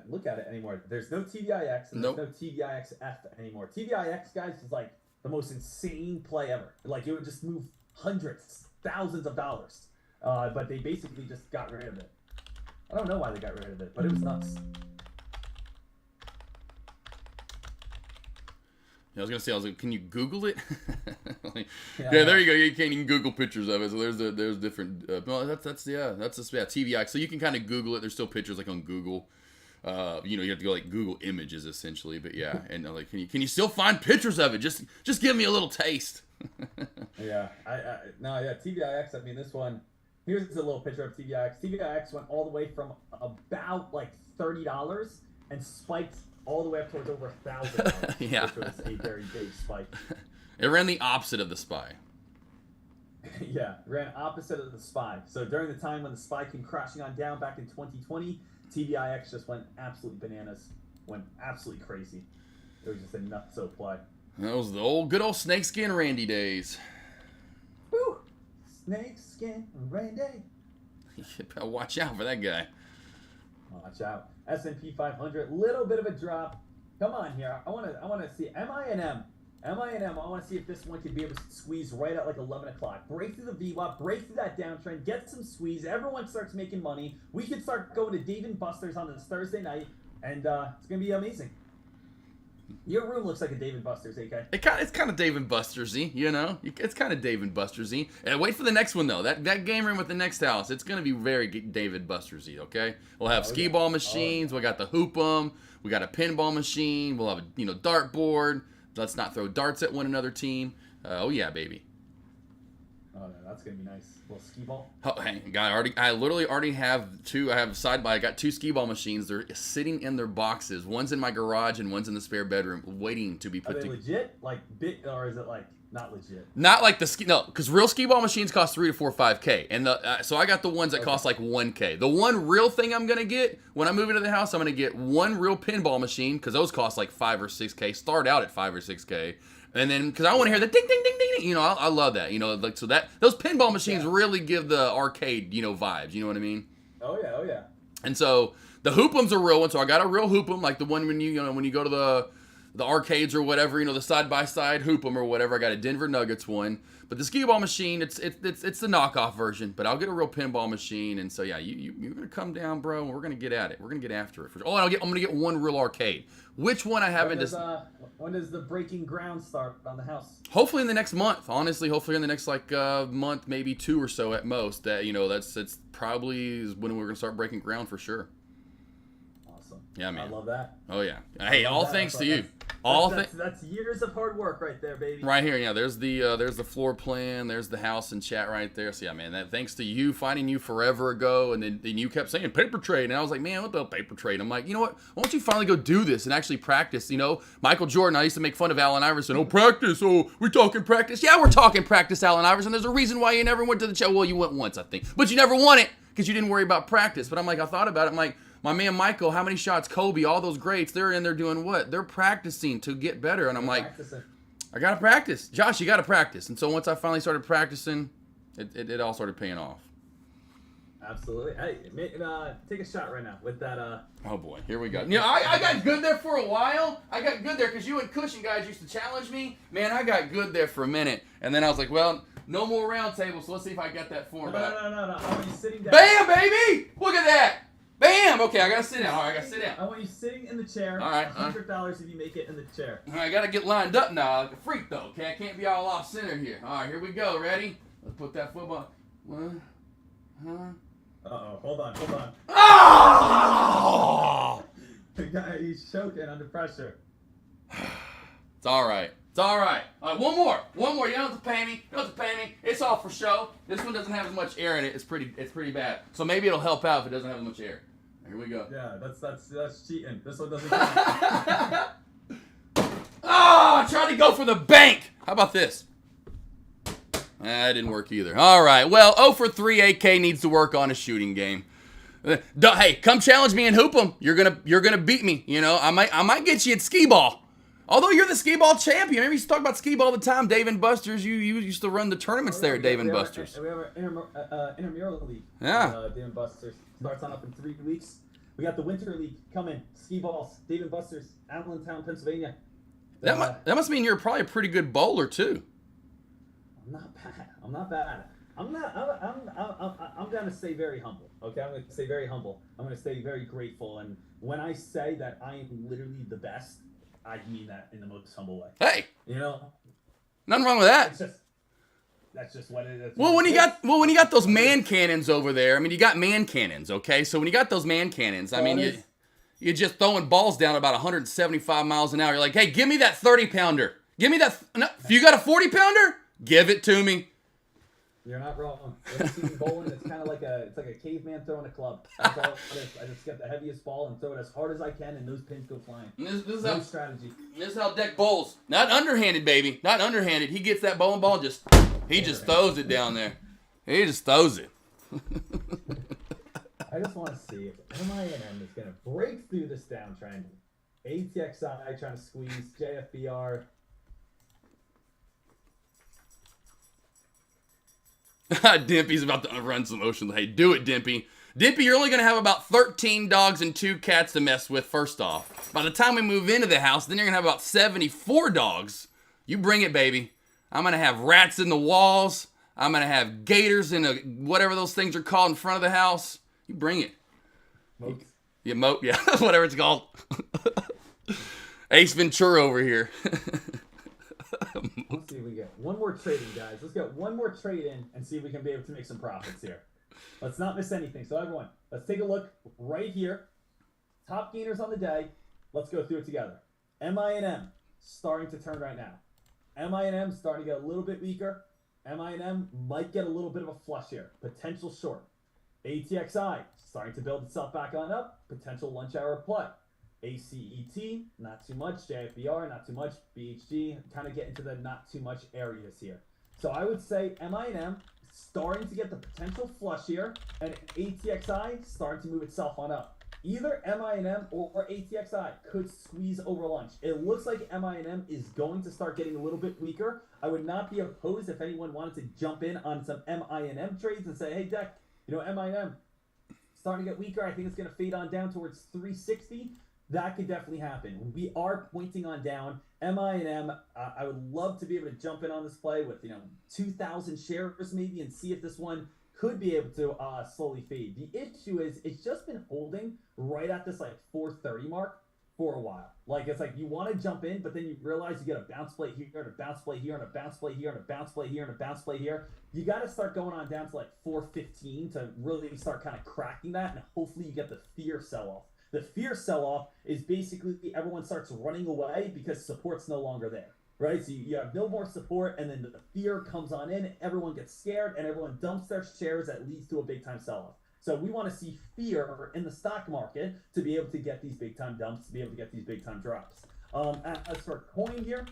look at it anymore. There's no TVIX and there's no TVIXF anymore. TVIX, guys, is like the most insane play ever. Like, it would just move hundreds, thousands of dollars. But they basically just got rid of it. I don't know why they got rid of it, but it was nuts. Yeah, I was like, can you Google it? Yeah, there you go. You can't even Google pictures of it. So there's different. No, that's TVI. So you can kind of Google it. There's still pictures like on Google. You have to go like Google Images essentially. But yeah, and like, can you still find pictures of it? Just give me a little taste. Yeah, TVIX. I mean, this one. Here's a little picture of TVIX. TVIX went all the way from about like $30 and spiked all the way up towards over $1,000. Yeah. Which was a very big spike. It ran the opposite of the SPY. Yeah, ran opposite of the SPY. So during the time when the SPY came crashing on down back in 2020, TVIX just went absolutely bananas. Went absolutely crazy. It was just a nutso play. That was the good old snakeskin Randy days. Woo! Snakeskin Randy. Watch out for that guy. Watch out. S&P 500, little bit of a drop. Come on here. I want to see MINM. I want to see if this one could be able to squeeze right at like 11 o'clock. Break through the VWAP, break through that downtrend, get some squeeze. Everyone starts making money. We could start going to Dave & Buster's on this Thursday night, and it's going to be amazing. Your room looks like a Dave & Buster's, AK. It's kind of Dave & Buster's-y, It's kind of Dave & Buster's-y. And wait for the next one, though. That game room with the next house, it's going to be very Dave & Buster's-y, okay? We'll have skee-ball machines. We got the hoop-em. We got a pinball machine. We'll have a dartboard. Let's not throw darts at one another team. Oh, yeah, baby. Oh, that's going to be nice. A little skee-ball. Oh, hey, I literally already have two. I got two skee-ball machines. They're sitting in their boxes. One's in my garage and one's in the spare bedroom, waiting to be put together. Are they legit? Like, or is it like not legit? Not like no, because real skee-ball machines cost $3,000 to $4,000, $5,000, and so I got the ones that cost like $1,000. The one real thing I'm gonna get when I move into the house, I'm gonna get one real pinball machine because those cost like $5,000 or $6,000. Start out at $5,000 or $6,000. And then, because I want to hear the ding, ding, ding, ding, I love that, like, so that, those pinball machines really give the arcade, vibes, you know what I mean? Oh, yeah. And so, the hoop'ems are real ones, so I got a real hoop'em, like the one when you go to the arcades or whatever, you know, the side-by-side hoop 'em or whatever. I got a Denver Nuggets one. But the skee ball machine, it's the knockoff version. But I'll get a real pinball machine. And so, yeah, you're going to come down, bro, and we're going to get at it. We're going to get after it. Oh, and I'm going to get one real arcade. Which one I haven't... When does the breaking ground start on the house? Hopefully in the next month. Honestly, hopefully in the next, like, month, maybe 2 or so at most. You know, that's probably when we're going to start breaking ground for sure. Awesome. Yeah, man. I love that. Oh, yeah. Hey, all thanks to you. That's years of hard work right there, baby. Right here, yeah. There's the floor plan. There's the house and chat right there. So yeah, man. Thanks to you, finding you forever ago, and then you kept saying paper trade, and I was like, man, what the paper trade? I'm like, you know what? Why don't you finally go do this and actually practice? You know, Michael Jordan. I used to make fun of Allen Iverson. Oh, practice. Oh, we're talking practice. Yeah, we're talking practice, Allen Iverson. There's a reason why you never went to the show. Well, you went once, I think, but you never won it because you didn't worry about practice. But I'm like, I thought about it. I'm like, my man Michael, how many shots? Kobe, all those greats, they're in there doing what? They're practicing to get better. And I'm like, I got to practice. Josh, you got to practice. And so once I finally started practicing, it all started paying off. Absolutely. Hey, take a shot right now with that. Oh, boy. Here we go. You know, I got good there for a while. I got good there because you and Cushion guys used to challenge me. Man, I got good there for a minute. And then I was like, well, no more round tables, so let's see if I got that form. No. I want you sitting down. Bam, baby! Look at that. Bam! Okay, I gotta sit down. All right, I gotta sit down. I want you sitting in the chair. All right. $100 if you make it in the chair. All right, I gotta get lined up now, like a freak though. Okay, I can't be all off center here. All right, here we go. Ready? Let's put that football. One. Uh-oh. Hold on. Oh! The guy, he's choking under pressure. It's all right. All right, one more. You don't have to pay me. It's all for show. This one doesn't have as much air in it. It's pretty bad. So maybe it'll help out if it doesn't have as much air. Here we go. Yeah, that's cheating. This one doesn't count. I tried to go for the bank. How about this? That didn't work either. All right. Well, 0 for 3 AK needs to work on his shooting game. Hey, come challenge me and hoop 'em. You're gonna beat me. You know, I might get you at skee ball. Although you're the skee ball champion. Remember, you used to talk about skee ball all the time. Dave and Buster's. You used to run the tournaments there at Dave and Buster's. We have our intramural league. Yeah. Dave and Buster's starts on up in 3 weeks. We got the winter league coming. Skee balls. Dave and Buster's, Allentown, Pennsylvania. That must mean you're probably a pretty good bowler too. I'm not bad. I'm going to stay very humble. Okay, I'm going to stay very humble. I'm going to stay very grateful. And when I say that I am literally the best, I mean that in the most humble way. Hey, you know, nothing wrong with that. That's just what it is. Well, when you got those man cannons over there, I mean, you got man cannons, okay? So when you got those man cannons, I mean, you're just throwing balls down about 175 miles an hour. You're like, hey, give me that 30-pounder. Give me that. No, if you got a 40-pounder, give it to me. You're not wrong. When you see bowling, it's kind of like a caveman throwing a club. That's all it is. I just get the heaviest ball and throw it as hard as I can, and those pins go flying. This is no strategy. This is how Deck bowls. Not underhanded, baby. Not underhanded. He gets that bowling ball and just throws it down there. He just throws it. I just want to see if MINM is going to break through this downtrend. ATXI trying to squeeze JFBR. Dimpy's about to run some oceans. Hey, do it, Dimpy. Dimpy, you're only going to have about 13 dogs and 2 cats to mess with, first off. By the time we move into the house, then you're going to have about 74 dogs. You bring it, baby. I'm going to have rats in the walls. I'm going to have gators in whatever those things are called in front of the house. You bring it. Moats. Yeah, moat. Yeah, whatever it's called. Ace Ventura over here. Let's see if we get one more trade in, guys. Let's get one more trade in and see if we can be able to make some profits here. Let's not miss anything. So everyone, let's take a look right here. Top gainers on the day. Let's go through it together. MINM starting to turn right now. MINM starting to get a little bit weaker. MINM might get a little bit of a flush here. Potential short. ATXI starting to build itself back on up. Potential lunch hour play. ACET, not too much. JFBR, not too much. BHG, kind of get into the not too much areas here. So I would say MINM starting to get the potential flush here, and ATXI starting to move itself on up. Either MINM or ATXI could squeeze over lunch. It looks like MINM is going to start getting a little bit weaker. I would not be opposed if anyone wanted to jump in on some MINM trades and say, hey, Deck, you know, MINM starting to get weaker. I think it's going to fade on down towards 360. that could definitely happen. We are pointing on down. MINM, I would love to be able to jump in on this play with 2,000 shares maybe and see if this one could be able to slowly fade. The issue is it's just been holding right at this like 430 mark for a while. Like it's like you want to jump in, but then you realize you get a bounce play here and a bounce play here and a bounce play here and a bounce play here and a bounce play here. You got to start going on down to like 415 to really start kind of cracking that, and hopefully you get the fear sell off. The fear sell off is basically everyone starts running away because support's no longer there. Right, so you have no more support, and then the fear comes on in, everyone gets scared, and everyone dumps their shares. That leads to a big-time sell-off. So we want to see fear in the stock market to be able to get these big-time dumps, to be able to get these big-time drops. As for coin here,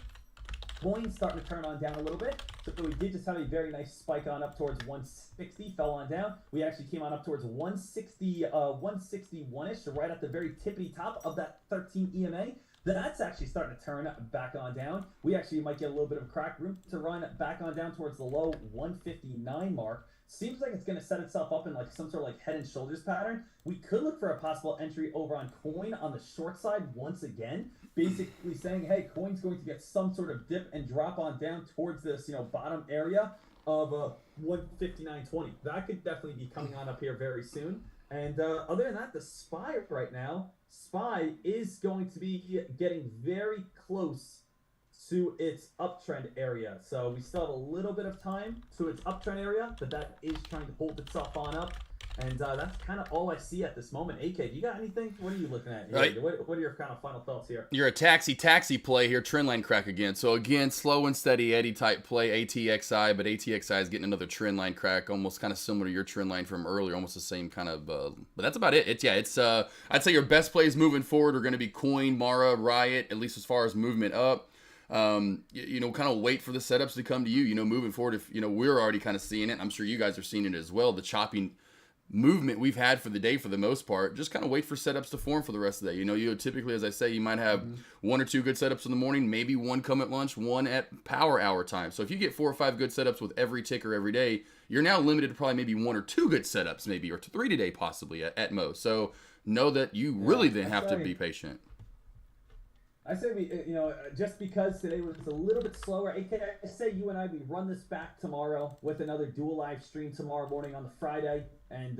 coin's starting to turn on down a little bit. So we did just have a very nice spike on up towards 160, fell on down. We actually came on up towards 160, 161-ish, so right at the very tippity top of that 13 EMA. That's actually starting to turn back on down. We actually might get a little bit of a crack room to run back on down towards the low 159 mark. Seems like it's going to set itself up in like some sort of like head and shoulders pattern. We could look for a possible entry over on coin on the short side once again, basically saying, hey, coin's going to get some sort of dip and drop on down towards this, bottom area of 159.20. That could definitely be coming on up here very soon. And other than that, the SPY right now, SPY is going to be getting very close to its uptrend area. So we still have a little bit of time to its uptrend area, but that is trying to hold itself on up. And that's kind of all I see at this moment. AK, do you got anything? What are you looking at here? Right. What are your kind of final thoughts here? You're a taxi play here, trend line crack again. So again, slow and steady Eddie type play, ATXI, but ATXI is getting another trend line crack, almost kind of similar to your trend line from earlier, almost the same kind of, but that's about it. I'd say your best plays moving forward are going to be Coin, Mara, Riot, at least as far as movement up. Kind of wait for the setups to come to you, moving forward. If, we're already kind of seeing it. I'm sure you guys are seeing it as well. The chopping movement we've had for the day for the most part, just kind of wait for setups to form for the rest of the day. You typically, as I say, you might have one or two good setups in the morning, maybe one come at lunch, one at power hour time. So if you get 4 or 5 good setups with every ticker every day, you're now limited to probably maybe 1 or 2 good setups, maybe, or 3 today possibly at most. So know that you really then have to be patient. I say we, just because today was a little bit slower, I say you and I, we run this back tomorrow with another dual live stream tomorrow morning on the Friday, and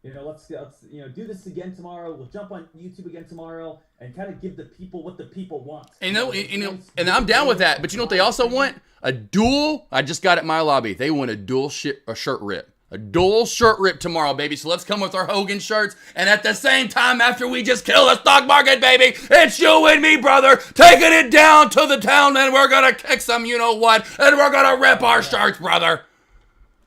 let's do this again tomorrow. We'll jump on YouTube again tomorrow and kind of give the people what the people want. And I'm down with that. But you know what they also want? A dual. I just got it in my lobby. They want a dual shirt rip. A dual shirt rip tomorrow, baby. So let's come with our Hogan shirts. And at the same time, after we just kill the stock market, baby, it's you and me, brother, taking it down to the town. And we're going to kick some you-know-what. And we're going to rip our shirts, brother.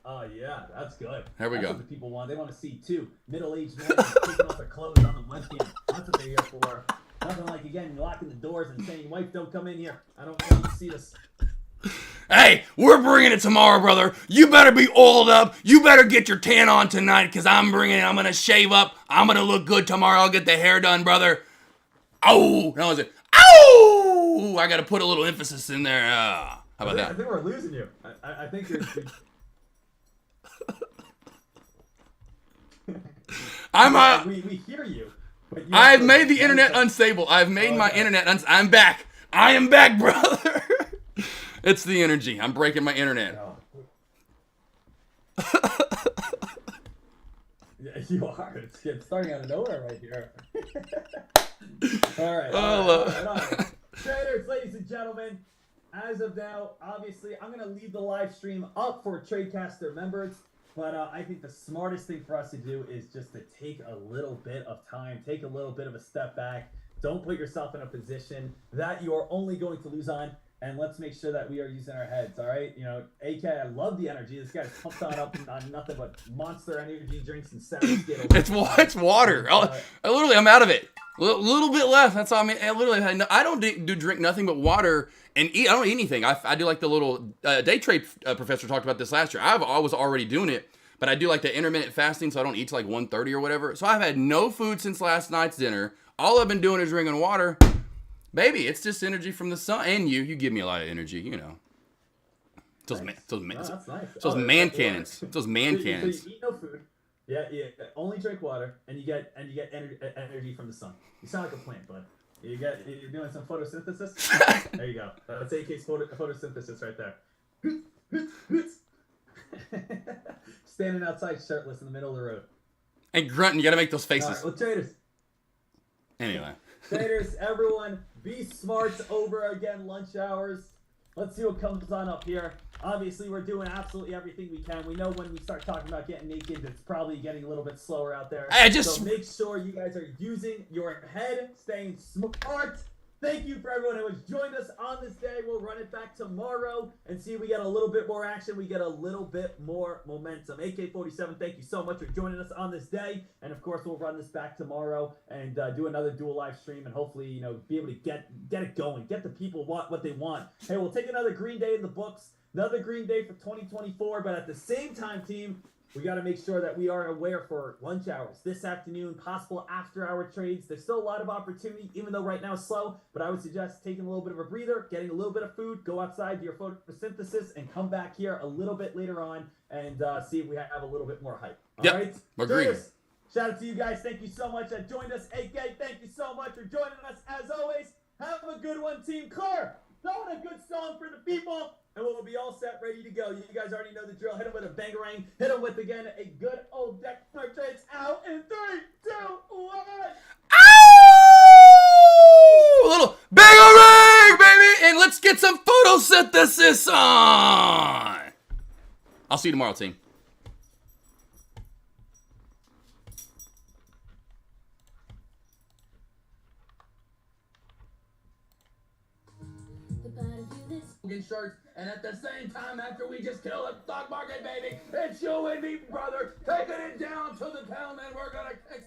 Oh, yeah. That's good. There we go. That's what the people want. They want to see 2 middle-aged men taking off their clothes on the webcam. That's what they're here for. Nothing like, again, locking the doors and saying, wife, don't come in here. I don't want you to see this. Hey, we're bringing it tomorrow, brother. You better be oiled up. You better get your tan on tonight, because I'm bringing it. I'm going to shave up. I'm going to look good tomorrow. I'll get the hair done, brother. Oh, that was it. Oh, I got to put a little emphasis in there. How about that? I think we're losing you. I think you're... we hear you. I've made the internet unstable. I've made my internet I'm back. I am back, brother. It's the energy. I'm breaking my internet. Yeah, you are. It's starting out of nowhere right here. All right. Traders, ladies and gentlemen, as of now, obviously, I'm going to leave the live stream up for Tradecaster members. But I think the smartest thing for us to do is just to take a little bit of time, take a little bit of a step back. Don't put yourself in a position that you are only going to lose on. And let's make sure that we are using our heads, all right? AK, I love the energy. This guy's pumped up on nothing but Monster energy drinks and sound skittles. It's water. I'm out of it. Little bit left. That's all. I don't drink nothing but water and eat. I don't eat anything. I do like the little day trade professor talked about this last year. I was already doing it, but I do like the intermittent fasting, so I don't eat till like 1:30 or whatever. So I've had no food since last night's dinner. All I've been doing is drinking water. Baby, it's just energy from the sun. And you give me a lot of energy, Those man cannons. Those man cannons. So you eat no food. Yeah, yeah. Only drink water, and you get energy from the sun. You sound like a plant, bud. You're doing some photosynthesis. There you go. That's AK's photosynthesis right there. Standing outside shirtless in the middle of the road. And grunting, you gotta make those All faces. right, well, traders. Anyway. Traders, everyone, be smart over again lunch hours. Let's see what comes on up here. Obviously, we're doing absolutely everything we can. We know when we start talking about getting naked, it's probably getting a little bit slower out there. So make sure you guys are using your head, staying smart. Thank you for everyone who has joined us on this day. We'll run it back tomorrow and see if we get a little bit more action. We get a little bit more momentum. AK47, thank you so much for joining us on this day. And of course, we'll run this back tomorrow and do another dual live stream and hopefully, you know, be able to get it going. Get the people what they want. Hey, we'll take another green day in the books. Another green day for 2024. But at the same time, team, we got to make sure that we are aware for lunch hours this afternoon, possible after-hour trades. There's still a lot of opportunity, even though right now it's slow. But I would suggest taking a little bit of a breather, getting a little bit of food, go outside, do your photosynthesis, and come back here a little bit later on and see if we have a little bit more hype. All right? Agreed. Shout out to you guys. Thank you so much that joined us. AK, thank you so much for joining us. As always, have a good one, Team Claire. Throwing a good song for the people. And we'll be all set, ready to go. You guys already know the drill. Hit them with a bangarang. Hit them with, again, a good old deck of trades out in 3, 2, 1. Ow! A little bangarang, baby! And let's get some photosynthesis on! I'll see you tomorrow, team. Shirts, and at the same time, after we just kill the stock market, baby, it's you and me, brother, taking it down to the town, and we're gonna kick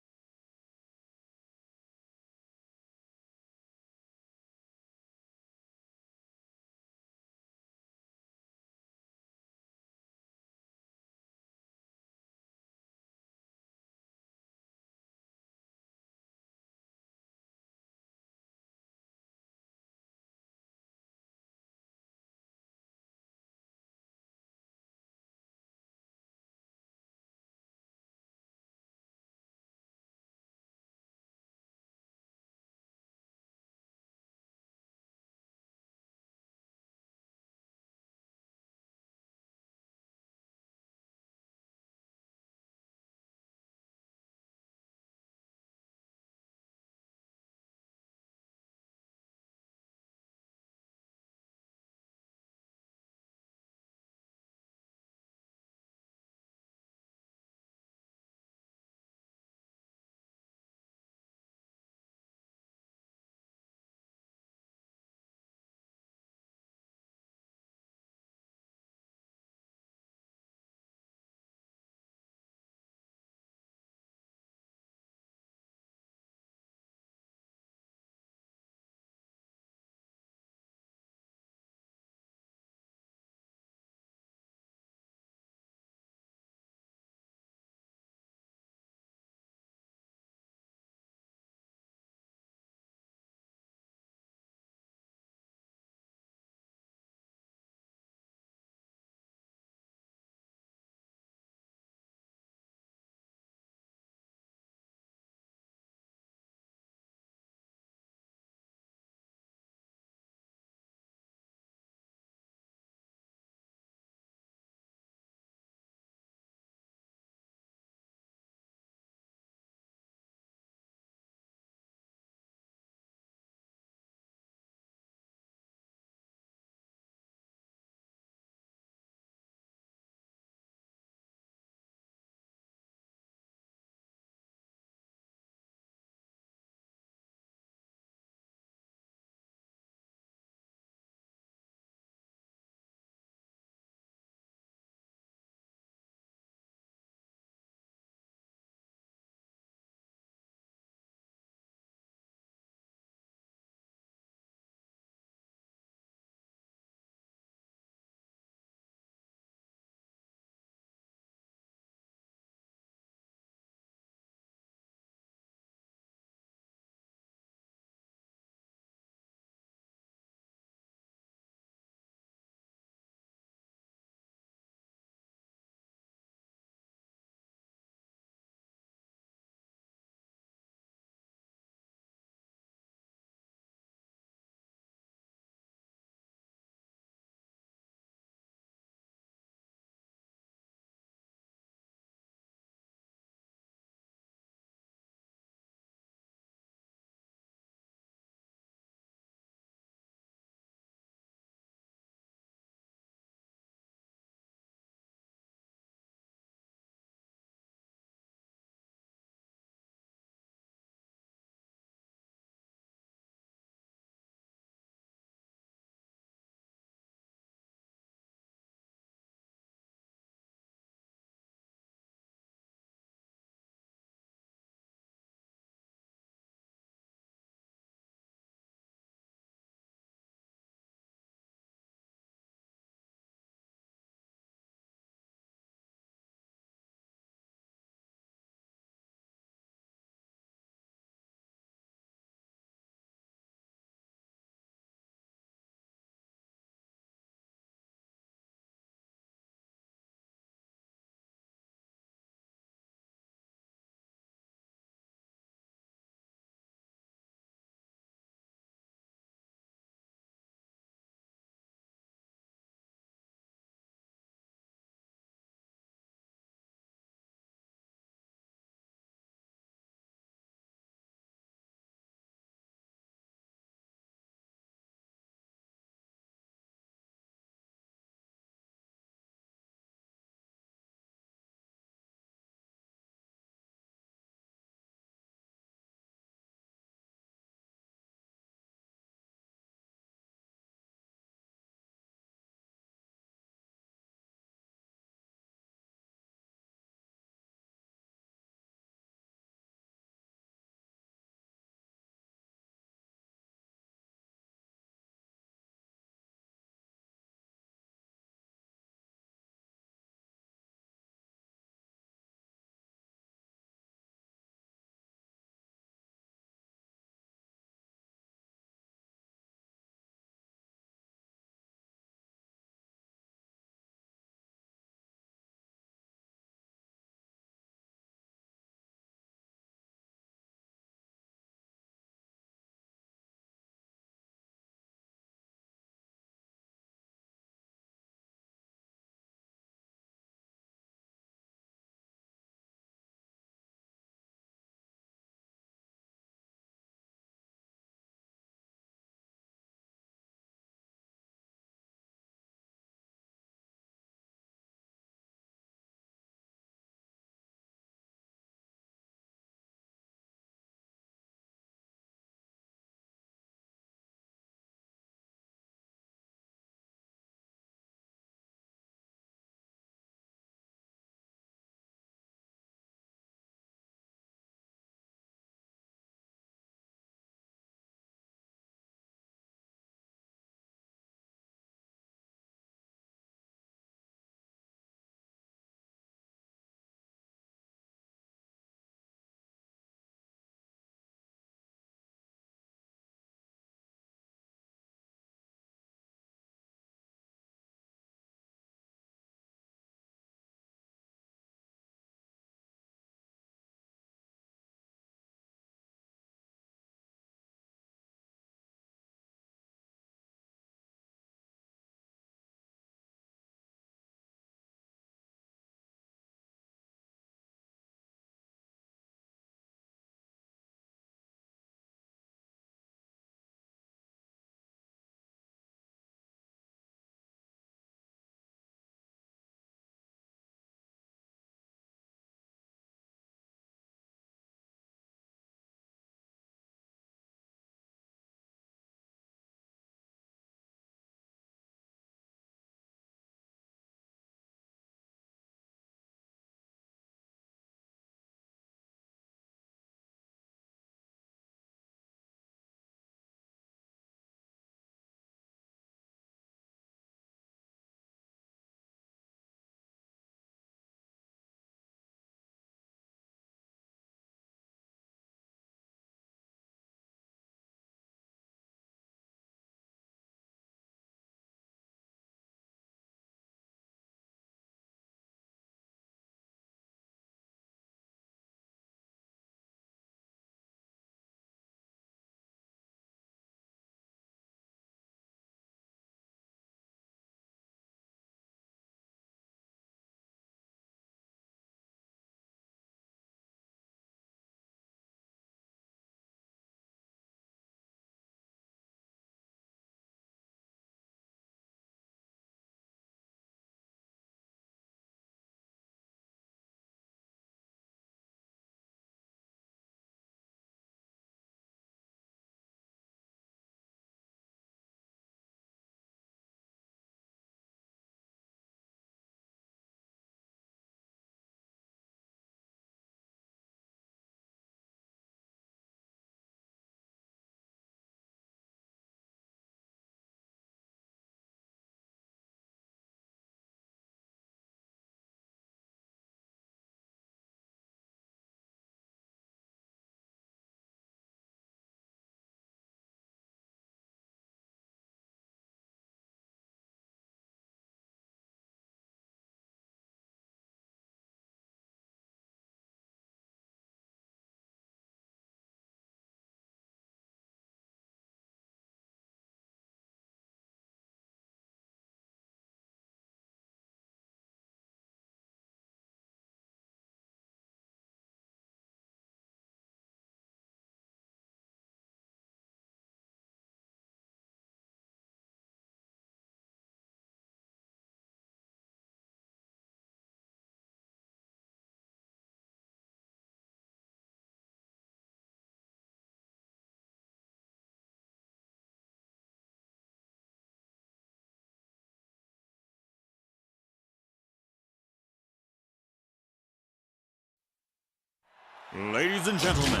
Ladies and gentlemen,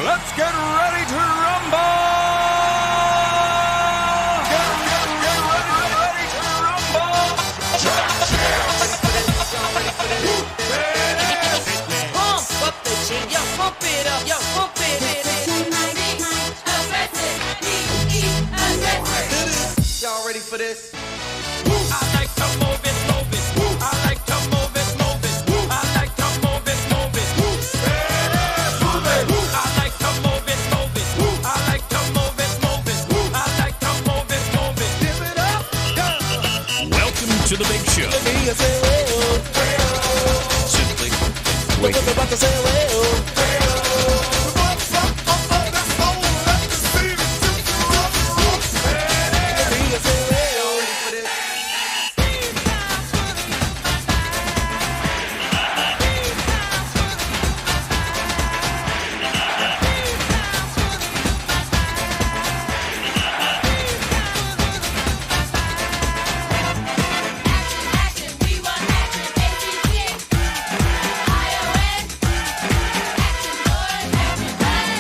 let's get ready to rumble! Get ready to rumble! Pump up the jam, yo, pump it up, yo, pump it. Y'all ready for this? I like to move it, move it. I like to move it, move it. I like to move it, move it. I like to move it, move it. I like to move it, move it. I like to move it, move it. Give it up, go. Welcome to the big show. Simply wait.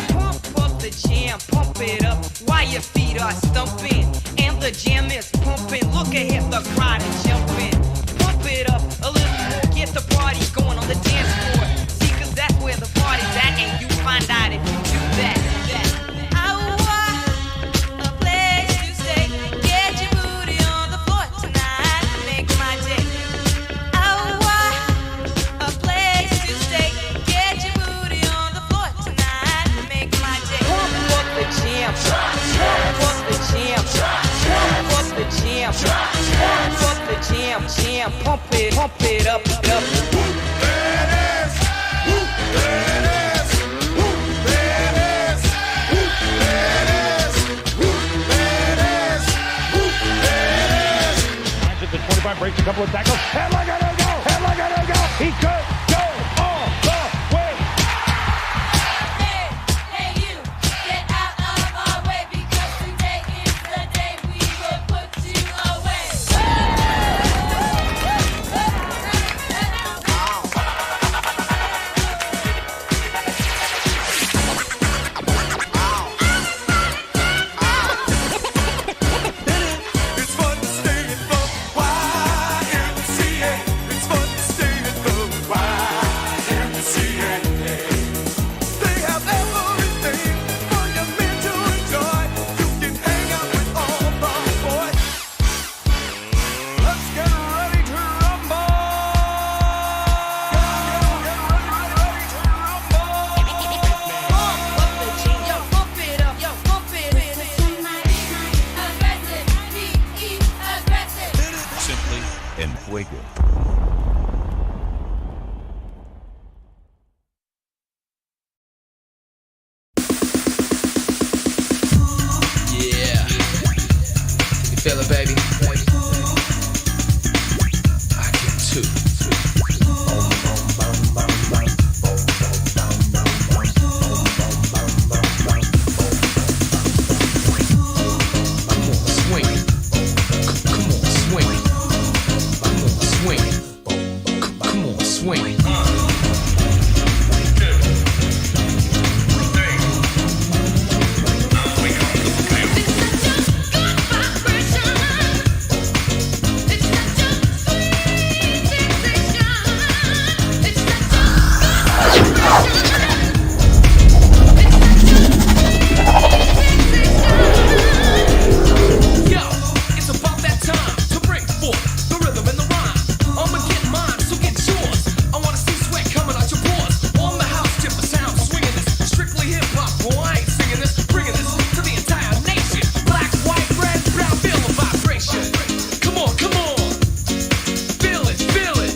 Pump up the jam, pump it up while your feet are stumping. And the jam is pumping. Look ahead, the crowd is jumping. Pump it up a little more, get the party going on the dance floor. See, 'cause that's where the party's at, and you find out if you do that. I want a place to stay. Get your booty on the floor tonight. Make my day. I want a place to stay. Get your booty on the floor tonight. Make my day. Pump up the jam. Pump up the jam. Pump up the jam. Pump up the jam. Jam. Pump it up, up. At the 25, breaks a couple of tackles. Headlock on go! Headlock on go! He could go all the way! Hey, you, get out of our way because today is the day we will put you away. It's fun to stay in the YMCA. It's fun to stay in the YMCA. They have everything for your men to enjoy. You can hang out with all the boys. Let's get ready to rumble. Get ready to rumble. Pump up the jam, yo, pump it up, yo, pump it. Aggressive, be aggressive. Simply en fuego. Yeah. Can you feel it, baby? I can too. Swing it. Come on, swing it. Come on, swing it. Come on, swing it. Yo, it's about that time to bring forth the rhythm and the rhyme. I'ma get mine, so get yours. I wanna see sweat coming out your pores. On the house, tip the sound, swinging this. Strictly hip hop, boy, I ain't singing this. Bringing this to the entire nation. Black, white, red, brown, feel the vibration. Come on, come on. Feel it, feel it.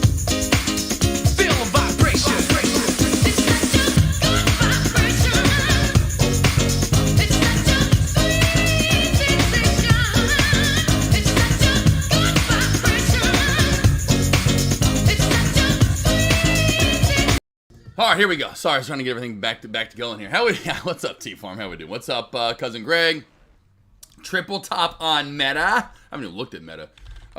Feel the vibration. All right, here we go. Sorry, I was trying to get everything back to going here. What's up, T-Farm? How we doing? What's up, cousin Greg? Triple top on Meta. I haven't even looked at Meta.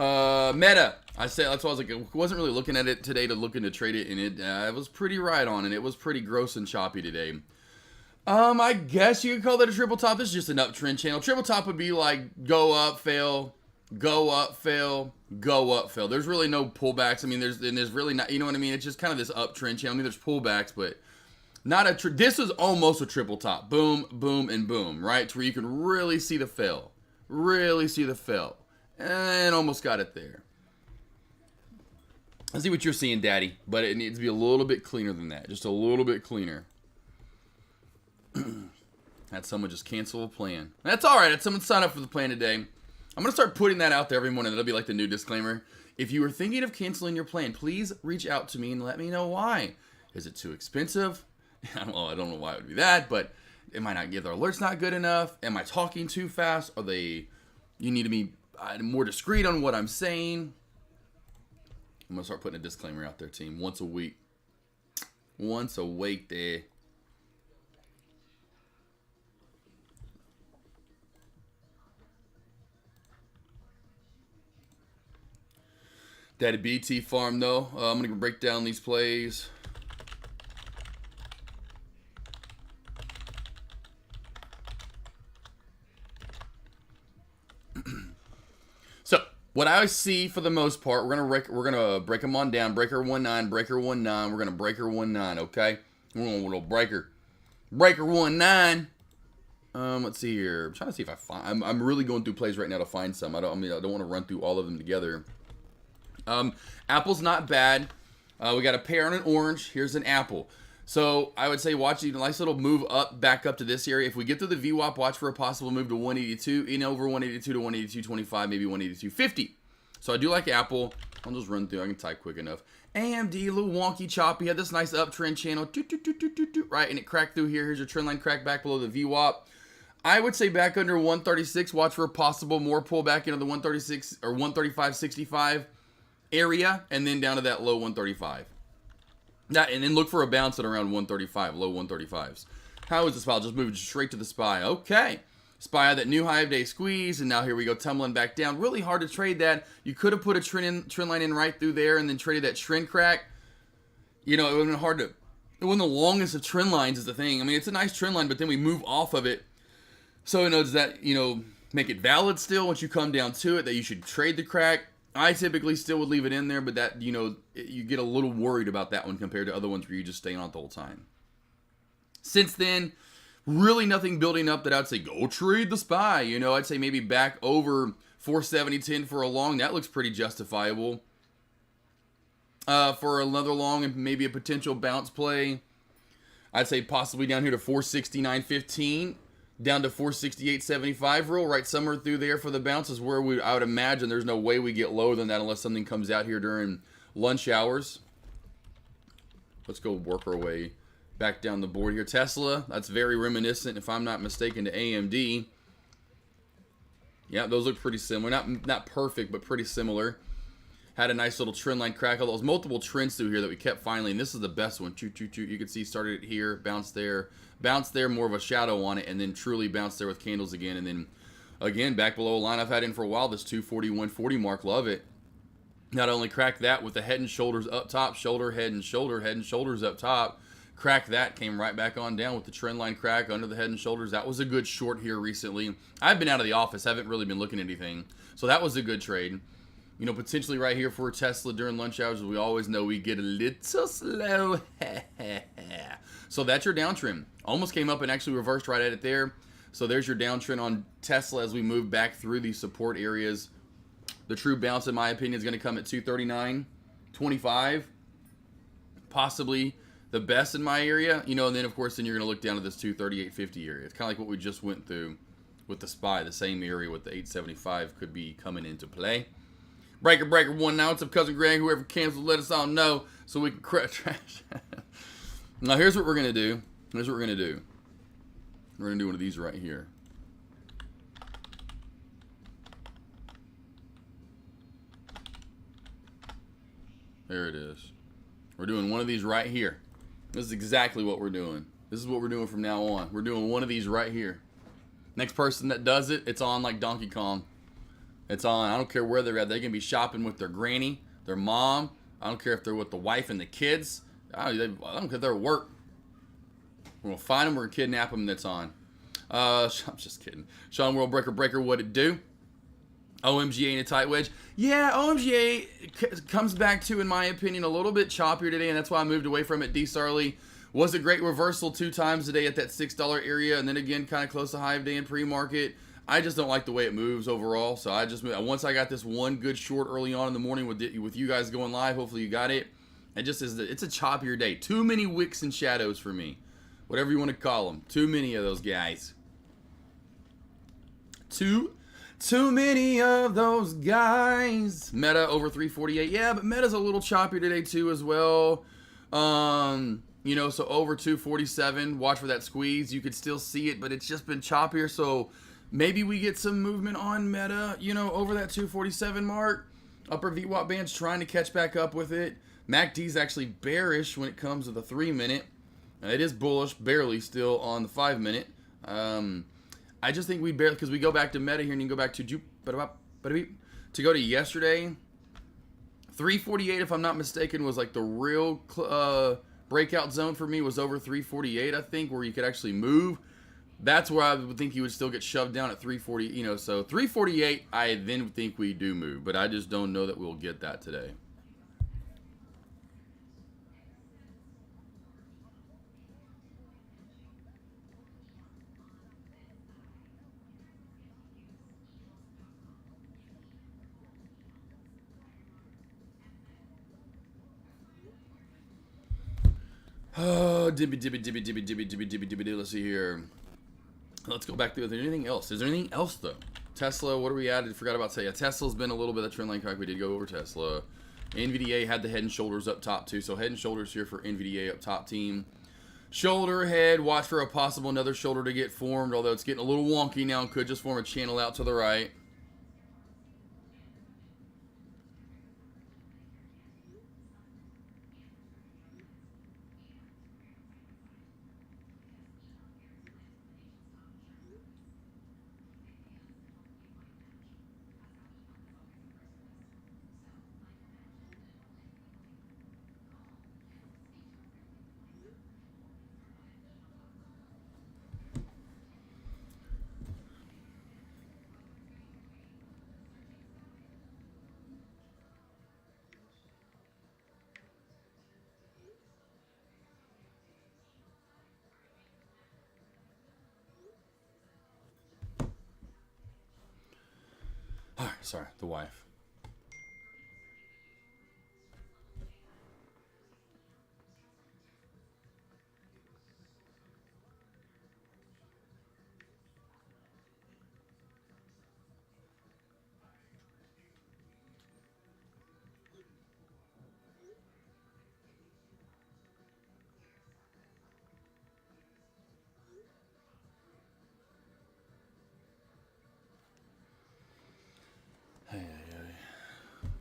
Meta. I said that's why I was like, I wasn't really looking at it today to looking to trade it, and it was pretty right on, and it was pretty gross and choppy today. I guess you could call that a triple top. This is just an uptrend channel. Triple top would be like go up, fail, go up, fail, go up, fail. There's really no pullbacks. I mean, there's really not. You know what I mean? It's just kind of this uptrend channel. I mean, there's pullbacks, but not a. This is almost a triple top. Boom, boom, and boom. Right, to where you can really see the fail, and almost got it there. I see what you're seeing, Daddy, but it needs to be a little bit cleaner than that. Just a little bit cleaner. Had someone just cancel a plan. That's all right. Had someone sign up for the plan today. I'm going to start putting that out there every morning. That'll be like the new disclaimer. If you are thinking of canceling your plan, please reach out to me and let me know why. Is it too expensive? Well, I don't know why it would be that, but am I not, their alerts not good enough? Am I talking too fast? You need to be more discreet on what I'm saying. I'm going to start putting a disclaimer out there, team. Once a week. Once a week there. Daddy BT farm though. I'm going to break down these plays. So, what I see for the most part, we're gonna break them on down. Breaker 1-9, breaker 1-9. We're gonna breaker 1-9, okay? We're going with a little breaker. Breaker 1-9. Let's see here. I'm trying to see if I find. I'm really going through plays right now to find some. I don't want to run through all of them together. Apple's not bad. We got a pear and an orange. Here's an apple. So I would say watch a nice little move up, back up to this area. If we get through the VWAP, watch for a possible move to 182, in over 182 to 182.25, maybe 182.50. So I do like Apple. I'll just run through. I can type quick enough. AMD, a little wonky, choppy. Had this nice uptrend channel, right, and it cracked through here. Here's your trend line crack back below the VWAP. I would say back under 136. Watch for a possible more pullback into the 136 or 135.65 area, and then down to that low 135. And then look for a bounce at around 135, low 135s. How is the SPY? Just moving straight to the SPY. Okay. SPY had that new high of day squeeze, and now here we go, tumbling back down. Really hard to trade that. You could have put a trend line in right through there and then traded that trend crack. You know, it would have been hard to... It wasn't the longest of trend lines is the thing. I mean, it's a nice trend line, but then we move off of it. So, does that, make it valid still once you come down to it that you should trade the crack? I typically still would leave it in there, but that, you get a little worried about that one compared to other ones where you just stay on it the whole time. Since then, really nothing building up that I'd say, go trade the SPY. I'd say maybe back over 470.10 for a long. That looks pretty justifiable. For another long and maybe a potential bounce play, I'd say possibly down here to 469.15. Down to 468.75 roll, right somewhere through there for the bounces where I would imagine there's no way we get lower than that unless something comes out here during lunch hours. Let's go work our way back down the board here. Tesla, that's very reminiscent, if I'm not mistaken, to AMD. Yeah, those look pretty similar. Not perfect, but pretty similar. Had a nice little trend line crack. There's multiple trends through here that we kept finding. This is the best one. Choo, choo, choo. You can see started it here, bounced there, more of a shadow on it, and then truly bounced there with candles again. And then, again, back below a line I've had in for a while, this 241.40 mark. Love it. Not only cracked that with the head and shoulders up top, shoulder, head and shoulders up top. Cracked that, came right back on down with the trend line crack under the head and shoulders. That was a good short here recently. I've been out of the office, haven't really been looking at anything. So that was a good trade. Potentially right here for Tesla during lunch hours, as we always know, we get a little slow. So that's your downtrend. Almost came up and actually reversed right at it there. So there's your downtrend on Tesla as we move back through these support areas. The true bounce, in my opinion, is going to come at 239.25. Possibly the best in my area. And then, of course, you're going to look down to this 238.50 area. It's kind of like what we just went through with the SPY. The same area with the 875 could be coming into play. Breaker 1 now. What's up, Cousin Greg? Whoever canceled, let us all know so we can trash. Now, here's what we're going to do. We're going to do one of these right here. There it is. We're doing one of these right here. This is exactly what we're doing. This is what we're doing from now on. We're doing one of these right here. Next person that does it, it's on like Donkey Kong. It's on. I don't care where they're at. They can be shopping with their granny, their mom. I don't care if they're with the wife and the kids. I don't care if they're at work. We're going to find them. We're going to kidnap them. That's on. I'm just kidding. Sean Breaker, what it do? OMGA in a tight wedge. Yeah, OMGA comes back to, in my opinion, a little bit choppier today, and that's why I moved away from it. D. Sarley was a great reversal 2 times today at that $6 area, and then again kind of close to high of day in pre-market. I just don't like the way it moves overall, so I just once I got this one good short early on in the morning with you guys going live, hopefully you got it. It just is. It's a choppier day. Too many wicks and shadows for me, whatever you want to call them. Too many of those guys. Too many of those guys. Meta over 348. Yeah, but Meta's a little choppier today too as well. You know, so over 247. Watch for that squeeze. You could still see it, but it's just been choppier. So maybe we get some movement on Meta, you know, over that 247 mark. Upper VWAP band's trying to catch back up with it. MACD's actually bearish when it comes to the 3-minute. It is bullish, barely still on the 5-minute. I just think we barely, because we go back to Meta here, and you can go back to go to yesterday. 348, if I'm not mistaken, was like the real breakout zone for me, was over 348, I think, where you could actually move. That's where I would think you would still get shoved down at 340, you know, so 348, I then think we do move, but I just don't know that we'll get that today. Oh, dibby. Let's see here. Let's go back through. Is there anything else? Is there anything else, though? Tesla, what are we at? I forgot about to say. Yeah, Tesla's been a little bit of trend line crack. We did go over Tesla. NVDA had the head and shoulders up top, too. So head and shoulders here for NVDA up top team. Shoulder, head. Watch for a possible another shoulder to get formed, although it's getting a little wonky now and could just form a channel out to the right. Sorry, the wife.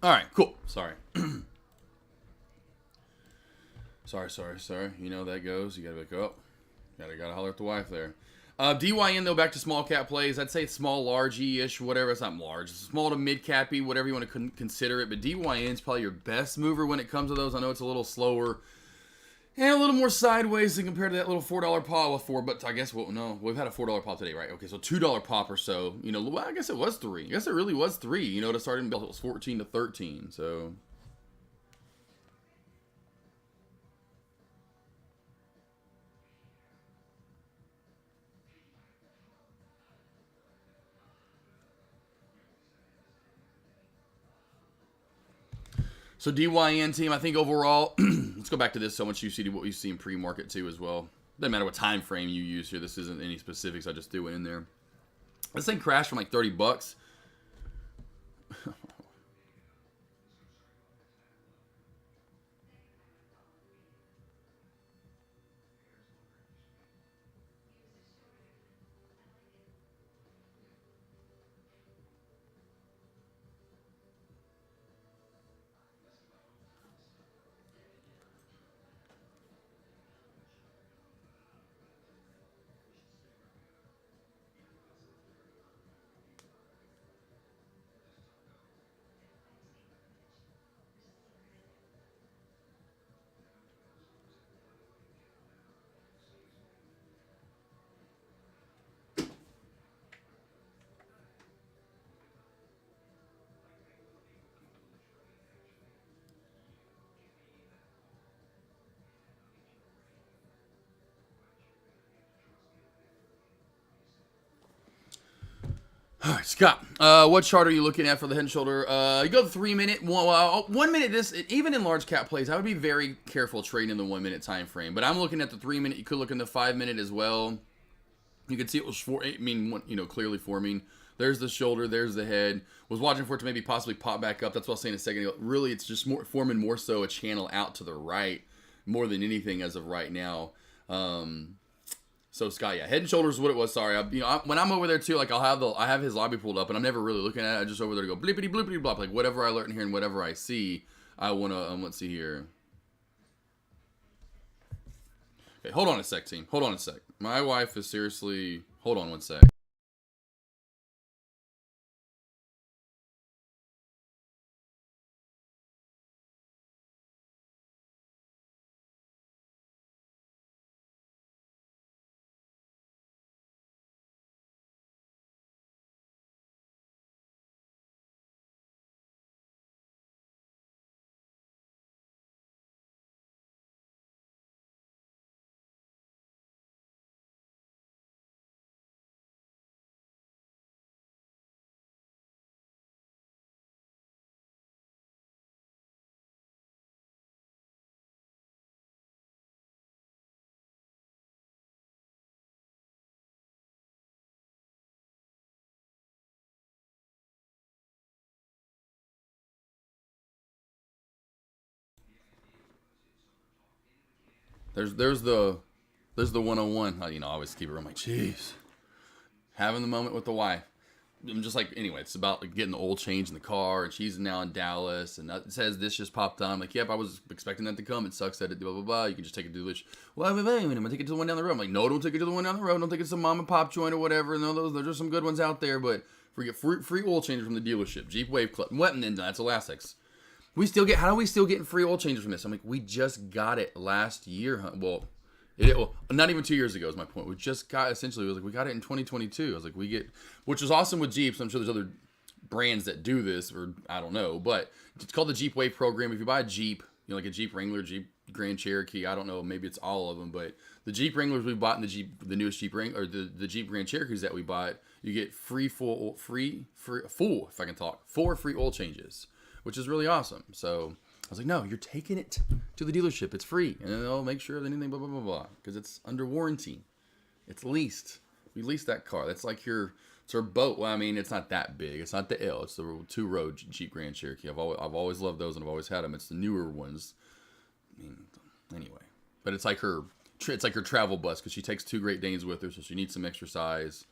All right, cool. Sorry. sorry. You know how that goes. You gotta be like, oh, gotta holler at the wife there. DYN though, back to small cap plays. I'd say it's small, large-ish, whatever. It's not large. It's small to mid cappy, whatever you want to consider it. But DYN is probably your best mover when it comes to those. I know it's a little slower and a little more sideways than compared to that little $4 pop with 4. But I guess we've had a $4 pop today, right? Okay, so $2 pop or so. You know, well, I guess it was 3. I guess it really was 3. You know, to start in, it was 14 to 13. So. So DYN team, I think overall, let's go back to this. So much UCD, what we've seen pre-market too as well. Doesn't matter what time frame you use here. This isn't any specifics. I just threw it in there. This thing crashed from like $30. All right, Scott. What chart are you looking at for the head and shoulder? You go 3 minute, 1 minute. This even in large cap plays, I would be very careful trading in the 1 minute time frame. But I'm looking at the 3 minute. You could look in the 5 minute as well. You can see it was clearly forming. There's the shoulder. There's the head. Was watching for it to maybe possibly pop back up. That's what I was saying a second ago. Really, it's just forming more so a channel out to the right more than anything as of right now. So Scott, yeah, head and shoulders is what it was. Sorry, when I'm over there too, like I have his lobby pulled up, and I'm never really looking at it. I just over there to go blippity blippity blop, like whatever I learn here and whatever I see, I wanna let's see here. Okay, hold on a sec, team. Hold on a sec. My wife is seriously. Hold on one sec. There's the 101. I always keep it. I'm like, jeez, having the moment with the wife. I'm just like, anyway, it's about like, getting the oil change in the car, and she's now in Dallas, and it says this just popped on. I'm like, yep, I was expecting that to come. It sucks that it blah blah blah. You can just take it to the well, wait a minute, I'm gonna take it to the one down the road. I'm like, no, don't take it to the one down the road. Don't take it to some mom and pop joint or whatever. No, those are some good ones out there, but forget free oil changes from the dealership, Jeep Wave Club. What? And then that's Elastics. How do we still get free oil changes from this? I'm like, we just got it last year. Well, not even 2 years ago is my point. We just got, essentially, it was like, we got it in 2022. I was like, which is awesome with Jeeps. I'm sure there's other brands that do this, or I don't know, but it's called the Jeep Wave program. If you buy a Jeep, like a Jeep Wrangler, Jeep Grand Cherokee, I don't know, maybe it's all of them, but the Jeep Wranglers we bought and the newest Jeep Wrangler, or the Jeep Grand Cherokees that we bought, you get full, if I can talk, 4 free oil changes, which is really awesome. So I was like, no, you're taking it to the dealership. It's free. And then they'll make sure that anything, blah, blah, blah, blah. Because it's under warranty. It's leased. We leased that car. That's like it's our boat. Well, I mean, it's not that big. It's not the L. It's the 2-row Jeep Grand Cherokee. I've always loved those, and I've always had them. It's the newer ones. I mean, anyway. But it's like her travel bus, because she takes 2 Great Danes with her, so she needs some extra size.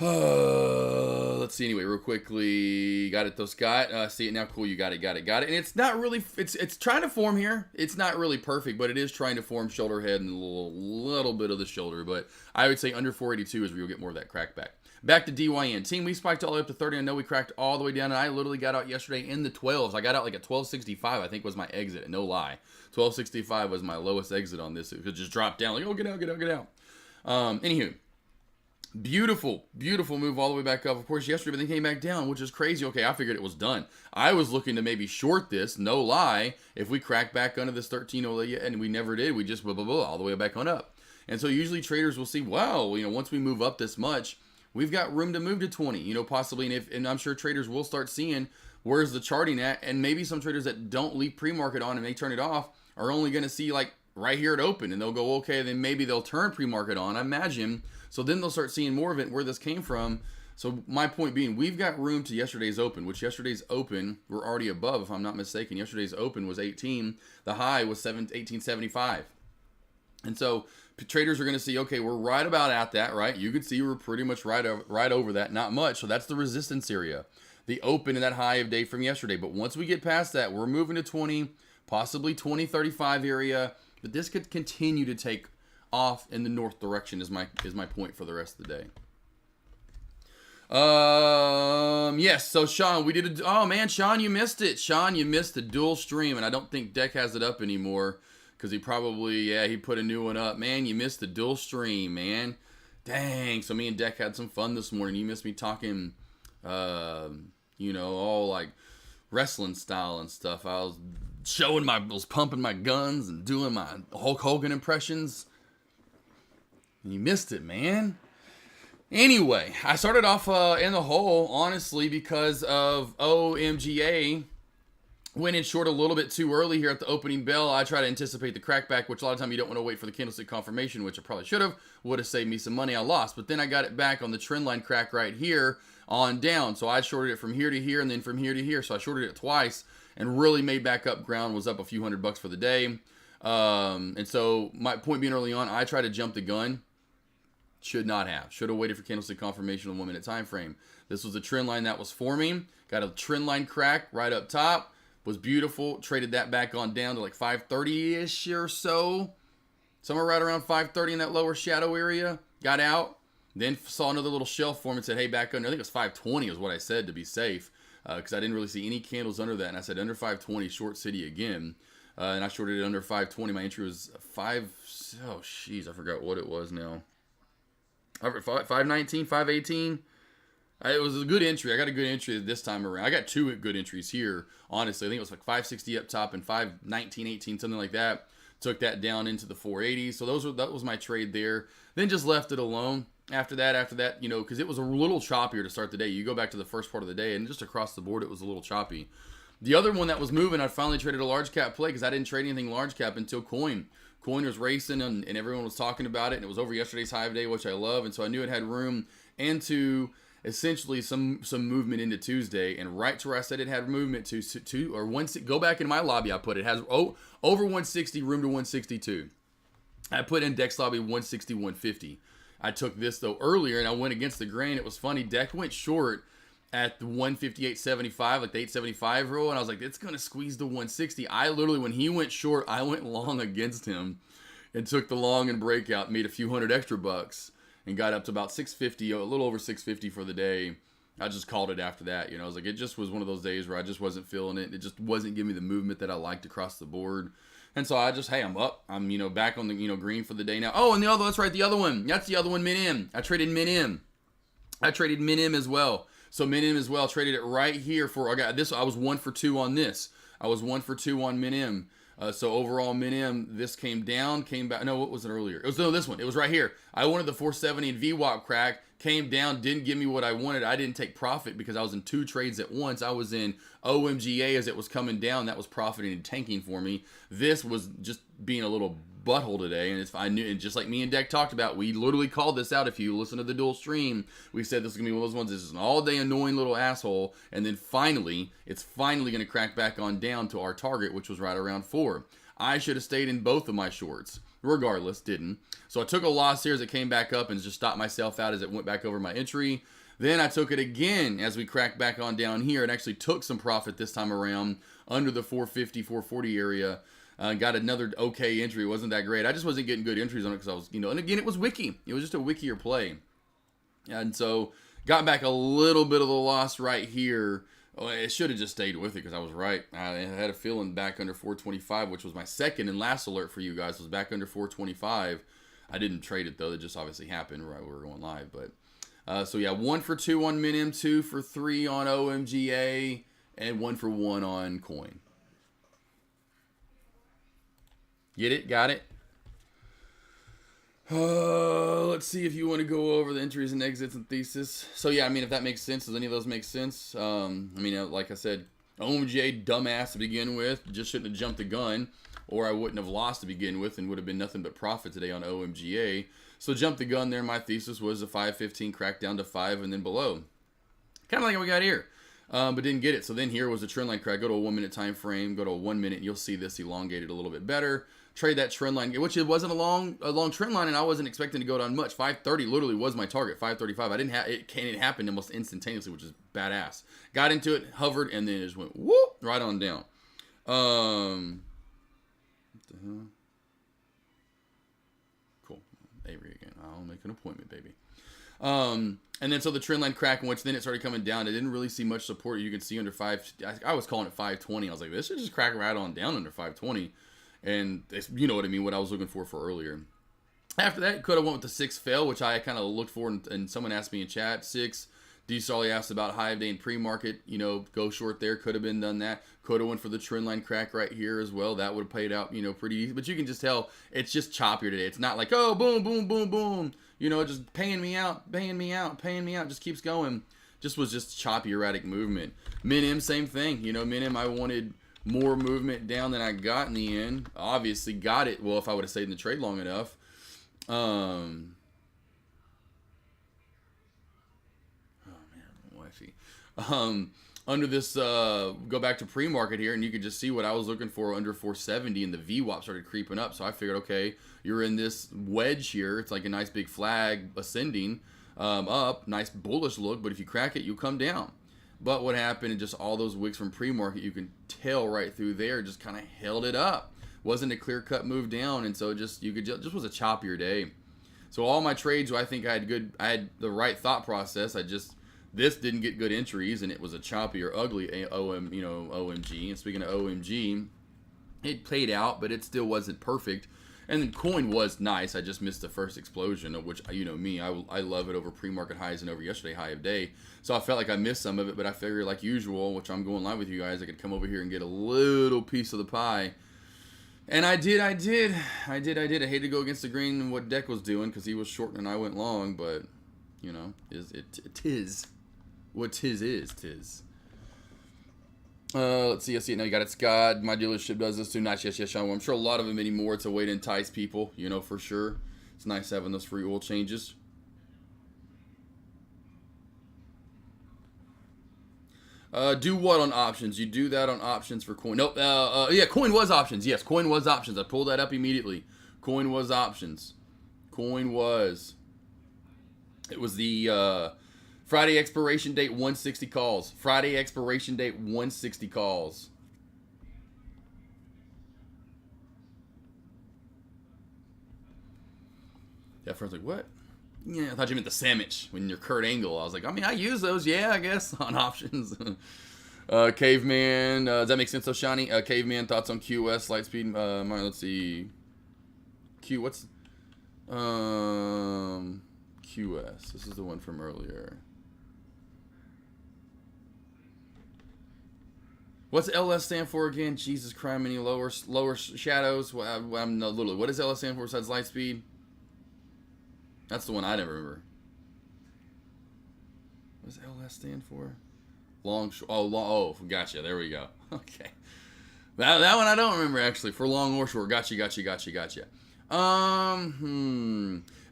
Let's see. Anyway, real quickly, got it though, Scott. See it now. Cool. You got it. And it's not really. It's trying to form here. It's not really perfect, but it is trying to form shoulder, head, and a little bit of the shoulder. But I would say under 482 is where you'll get more of that crack back. Back to DYN team. We spiked all the way up to 30. I know we cracked all the way down, and I literally got out yesterday in the 12s. I got out like at 1265. I think was my exit. No lie, 1265 was my lowest exit on this. It could just drop down like, oh, get out. Anywho. Beautiful move all the way back up. Of course, yesterday, but then came back down, which is crazy. Okay, I figured it was done. I was looking to maybe short this, no lie, if we crack back under this 13, and we never did. We just blah, blah, blah, all the way back on up. And so usually traders will see, wow, once we move up this much, we've got room to move to 20, possibly. And I'm sure traders will start seeing where's the charting at. And maybe some traders that don't leave pre-market on and they turn it off are only going to see like right here at open, and they'll go, okay, then maybe they'll turn pre-market on, I imagine. So then they'll start seeing more of it, where this came from. So my point being, we've got room to yesterday's open, which yesterday's open, we're already above, if I'm not mistaken. Yesterday's open was 18. The high was 1875. And so traders are going to see, okay, we're right about at that, right? You could see we're pretty much right over that, not much. So that's the resistance area, the open and that high of day from yesterday. But once we get past that, we're moving to 20, possibly 2035 area. But this could continue to take off in the north direction is my point for the rest of the day. Yes, so Sean, we did oh man, Sean, you missed it. Sean, you missed the dual stream, and I don't think Deck has it up anymore, because he put a new one up. Man, you missed the dual stream, man. Dang, so me and Deck had some fun this morning. You missed me talking, all like wrestling style and stuff. I was pumping my guns and doing my Hulk Hogan impressions. You missed it, man. Anyway, I started off in the hole, honestly, because of OMGA. Went in short a little bit too early here at the opening bell. I try to anticipate the crackback, which a lot of time you don't want to wait for the candlestick confirmation, which I probably should have. Would have saved me some money. I lost. But then I got it back on the trend line crack right here on down. So I shorted it from here to here and then from here to here. So I shorted it twice and really made back up ground. Was up a few $100 for the day. And so my point being early on, I tried to jump the gun. Should not have. Should have waited for candlestick confirmation on 1 minute time frame. This was a trend line that was forming. Got a trend line crack right up top. Was beautiful. Traded that back on down to like 530-ish or so. Somewhere right around 530 in that lower shadow area. Got out. Then saw another little shelf form and said, hey, back under. I think it was 520 is what I said to be safe. Because I didn't really see any candles under that. And I said under 520, short city again. And I shorted it under 520. My entry was 5. Oh, jeez. I forgot what it was now. 519, 518. It was a good entry. I got a good entry this time around. I got two good entries here, honestly. I think it was like 560 up top and 519, 18, something like that. Took that down into the 480s. So that was my trade there. Then just left it alone. After that, you know, because it was a little choppier to start the day. You go back to the first part of the day, and just across the board, it was a little choppy. The other one that was moving, I finally traded a large cap play because I didn't trade anything large cap until coin. Coin was racing, and everyone was talking about it, and it was over yesterday's high of day, which I love, and so I knew it had room into essentially some movement into Tuesday, and right to where I said it had movement to or one. Go back in my lobby, I put it has over 160, room to 162. I put in Dex lobby 160, 150. I took this though earlier, and I went against the grain. It was funny. Deck went short at the 158.75, like the 875 rule, and I was like, it's gonna squeeze the 160. I literally, when he went short, I went long against him, and took the long and breakout, made a few $100 extra, and got up to about 650, a little over 650 for the day. I just called it after that. You know, I was like, it just was one of those days where I just wasn't feeling it. It just wasn't giving me the movement that I liked across the board. And so I just, hey, I'm up. I'm, you know, back on the, you know, green for the day now. Oh, and the other, that's right, the other one. That's the other one, Min-M. I traded Min-M. I traded Min-M as well. So Min-M as well, traded it right here for, I got this, I was 1 for 2 on this. I was 1 for 2 on Min-M. So overall, Min-M, this came down, came back. No, what was it earlier? It was this one. It was right here. I wanted the 470 and VWAP crack. Came down, didn't give me what I wanted. I didn't take profit because I was in 2 trades at once. I was in OMGA as it was coming down. That was profiting and tanking for me. This was just being a little butthole today. And I knew, and just like me and Deck talked about, we literally called this out. If you listen to the dual stream, we said this is going to be one of those ones. This is an all-day annoying little asshole. And then finally, it's finally going to crack back on down to our target, which was right around 4. I should have stayed in both of my shorts. Regardless, didn't. So I took a loss here as it came back up and just stopped myself out as it went back over my entry. Then I took it again as we cracked back on down here and actually took some profit this time around under the 450, 440 area. Got another okay entry. It wasn't that great. I just wasn't getting good entries on it because I was, you know, and again, it was wiki. It was just a wikier play. And so got back a little bit of the loss right here. Oh, it should have just stayed with it because I was right. I had a feeling back under 425, which was my second and last alert for you guys, was back under 425. I didn't trade it, though. That just obviously happened right we were going live. But so, yeah, 1 for 2 on Min-M, 2 for 3 on OMGA, and 1 for 1 on Coin. Get it? Got it? Let's see if you want to go over the entries and exits and thesis. So, yeah, I mean, if that makes sense, does any of those make sense? I mean, like I said, OMGA, dumbass to begin with, just shouldn't have jumped the gun, or I wouldn't have lost to begin with and would have been nothing but profit today on OMGA. So, jump the gun there. My thesis was a 515 crack down to 5 and then below. Kind of like what we got here, but didn't get it. So, then here was a trend line crack. Go to a 1 minute time frame, go to a 1 minute, and you'll see this elongated a little bit better. Trade that trend line, which it wasn't a long trend line, and I wasn't expecting to go down much. 530 literally was my target. 535. I didn't have it. It happened almost instantaneously, which is badass. Got into it, hovered, and then it just went whoop right on down. What the hell? Cool. Avery again. I'll make an appointment, baby. And then so the trend line cracked, which then it started coming down. It didn't really see much support. You can see under 5. I was calling it 520. I was like, this should just crack right on down under 520. And it's, you know what I mean, what I was looking for earlier. After that, could have went with the 6 fail, which I kind of looked for, and someone asked me in chat. 6 D. Solly asked about high of day and pre-market. You know, go short there. Could have been done that. Could have went for the trend line crack right here as well. That would have played out, you know, pretty easy. But you can just tell it's just choppier today. It's not like, oh, boom, boom, boom, boom. You know, just paying me out, paying me out, paying me out. Just keeps going. Just was just choppy, erratic movement. Min-M, same thing. You know, Min-M, I wanted more movement down than I got in the end. Obviously got it. Well, if I would have stayed in the trade long enough. Under this, go back to pre-market here, and you could just see what I was looking for under 470, and the VWAP started creeping up. So I figured, okay, you're in this wedge here. It's like a nice big flag ascending up, nice bullish look. But if you crack it, you'll come down. But what happened, and just all those wicks from pre-market, you can tell right through there, just kind of held it up. Wasn't a clear-cut move down, and so just was a choppier day. So all my trades, I think I had the right thought process. This didn't get good entries, and it was a choppy or ugly OMG. And speaking of OMG, it played out, but it still wasn't perfect. And then coin was nice. I just missed the first explosion, of which, you know me, I love it over pre-market highs and over yesterday high of day. So I felt like I missed some of it, but I figured, like usual, which I'm going live with you guys, I could come over here and get a little piece of the pie. And I did. I hate to go against the green and what Deck was doing, because he was short and I went long, but, you know, it is. What tis is, tis. Let's see. I see it now. You got it, Scott. My dealership does this too. Nice. Yes, Sean. Well, I'm sure a lot of them anymore. It's a way to entice people, you know, for sure. It's nice having those free oil changes. Do what on options? You do that on options for coin. Nope. Yeah, coin was options. Yes, coin was options. I pulled that up immediately. Coin was options. Coin was. It was the Friday expiration date 160 calls. Friday expiration date 160 calls. Yeah, friend's like, what? Yeah, I thought you meant the sandwich when you're Kurt Angle. I was like, I mean, I use those, yeah, I guess, on options. Caveman, does that make sense, though, Shani? Caveman, thoughts on QS, light speed? Let's see. QS. This is the one from earlier. What's LS stand for again? Jesus Christ, any lower shadows? I'm literally. What does LS stand for besides light speed? That's the one I never remember. What does LS stand for? Gotcha. There we go. Okay. That one I don't remember actually. For long or short. Gotcha.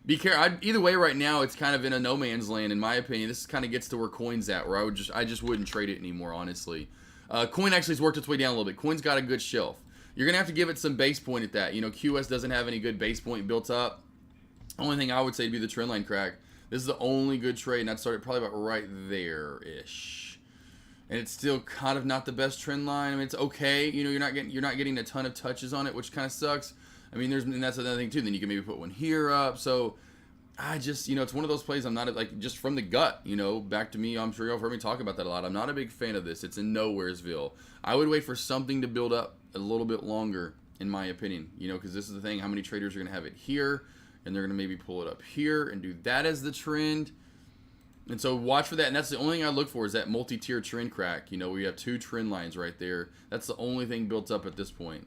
Be careful. Either way, right now it's kind of in a no man's land, in my opinion. This kind of gets to where coin's at, where I just wouldn't trade it anymore, honestly. Coin actually has worked its way down a little bit. Coin's got a good shelf. You're gonna have to give it some base point at that. You know, QS doesn't have any good base point built up. Only thing I would say would be the trend line crack. This is the only good trade, and I'd start it probably about right there-ish. And it's still kind of not the best trend line. I mean, it's okay. You know, you're not getting a ton of touches on it, which kind of sucks. I mean, and that's another thing too. Then you can maybe put one here up. So I just, you know, it's one of those plays I'm not like, just from the gut, you know, back to me. I'm sure you've heard me talk about that a lot. I'm not a big fan of this. It's in Nowheresville. I would wait for something to build up a little bit longer, in my opinion, you know, because this is the thing. How many traders are going to have it here? And they're going to maybe pull it up here and do that as the trend. And so watch for that. And that's the only thing I look for is that multi-tier trend crack. You know, we have two trend lines right there. That's the only thing built up at this point.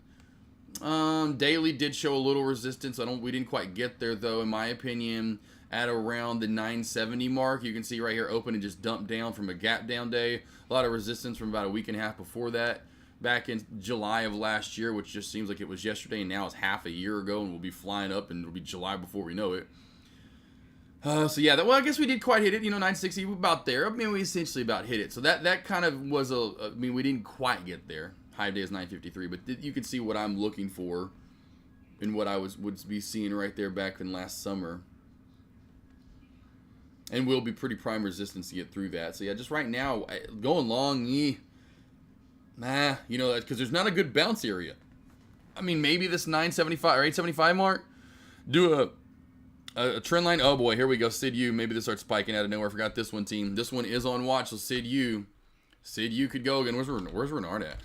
Daily did show a little resistance. We didn't quite get there though, in my opinion, at around the 970 mark. You can see right here open and just dump down from a gap down day. A lot of resistance from about a week and a half before that. Back in July of last year, which just seems like it was yesterday, and now it's half a year ago, and we'll be flying up, and it'll be July before we know it. So yeah, well, I guess we did quite hit it, you know, 960, about there. I mean, we essentially about hit it. So that kind of was I mean, we didn't quite get there. High day is 953, but you can see what I'm looking for and what I would be seeing right there back in last summer. And will be pretty prime resistance to get through that. So yeah, just right now, going long, nah, you know, because there's not a good bounce area. I mean, maybe this 975 or 875 mark, do a trend line. Oh boy, here we go. Sid U. Maybe this starts spiking out of nowhere. I forgot this one, team. This one is on watch. So Sid U could go again. Where's Renard at?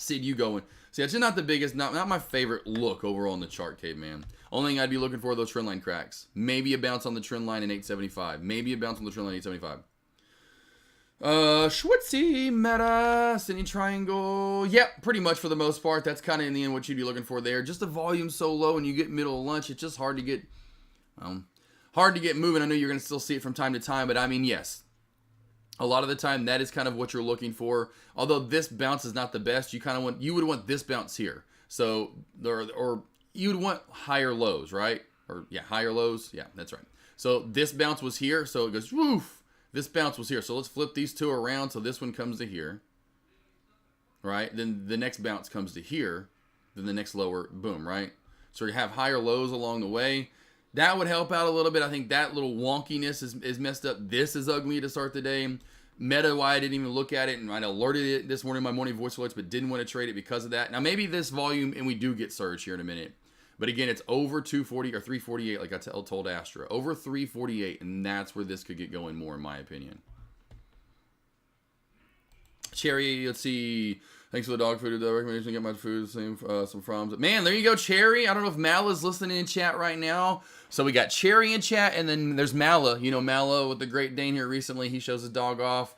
Sid, you going. See, it's just not the biggest, not my favorite look overall on the chart, Caveman. Only thing I'd be looking for are those trend line cracks. Maybe a bounce on the trend line in 875. Maybe a bounce on the trend line in 875. Schwitzy, meta, Sydney triangle. Yep, pretty much for the most part. That's kind of in the end what you'd be looking for there. Just the volume so low and you get middle of lunch, it's just hard to get moving. I know you're going to still see it from time to time, but I mean, yes. A lot of the time, that is kind of what you're looking for. Although this bounce is not the best, you would want this bounce here. So, or you would want higher lows, right? Or yeah, higher lows. Yeah, that's right. So this bounce was here, so it goes woof. This bounce was here. So let's flip these two around. So this one comes to here, right? Then the next bounce comes to here. Then the next lower, boom, right? So you have higher lows along the way. That would help out a little bit. I think that little wonkiness is messed up. This is ugly to start the day. Meta, why I didn't even look at it, and I alerted it this morning in my morning voice alerts, but didn't want to trade it because of that. Now maybe this volume, and we do get surge here in a minute. But again, it's over 240 or 348, like I told Astra. Over 348, and that's where this could get going more, in my opinion. Cherry, let's see. Thanks for the dog food. The recommendation to get my food, some froms. Man, there you go, Cherry. I don't know if Mala's listening in chat right now. So we got Cherry in chat, and then there's Mala. You know, Mala with the Great Dane here recently. He shows his dog off.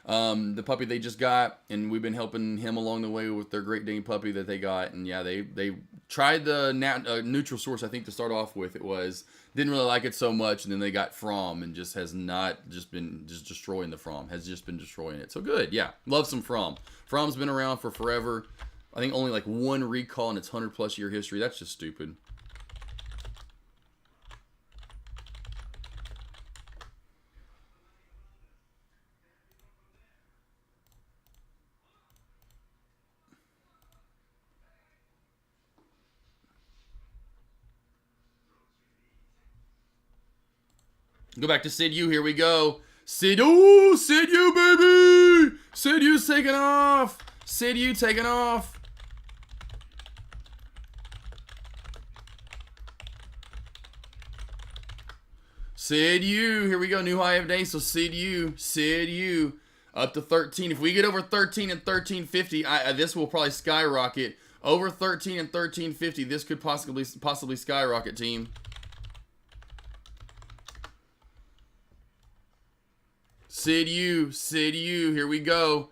The puppy they just got, and we've been helping him along the way with their Great Dane puppy that they got. And yeah, they tried the neutral source, I think, to start off with. It was didn't really like it so much, and then they got From, and just has not been destroying the From, has just been destroying it. So good, yeah, love some From. From's been around for forever. I think only like one recall in its 100+ year history. That's just stupid. Go back to Sid U. Here we go. Sid U, baby. Sid U's taking off. Sid U taking off. Sid U. Here we go. New high of day. So Sid U. Up to 13. If we get over 13 and 1350, this will probably skyrocket. Over 13 and 1350, this could possibly skyrocket, team. Sid U, here we go.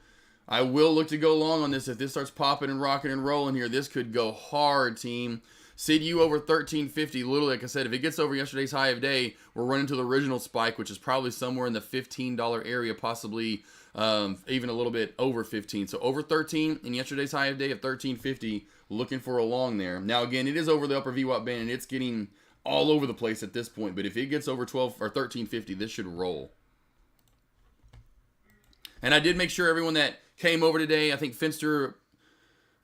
I will look to go long on this. If this starts popping and rocking and rolling here, this could go hard, team. Sid U over 1350. Literally, like I said, if it gets over yesterday's high of day, we're running to the original spike, which is probably somewhere in the $15 area, possibly even a little bit over 15. So over 13 in yesterday's high of day of 1350, looking for a long there. Now, again, it is over the upper VWAP band, and it's getting all over the place at this point. But if it gets over 12 or 1350, this should roll. And I did make sure everyone that came over today, I think Finster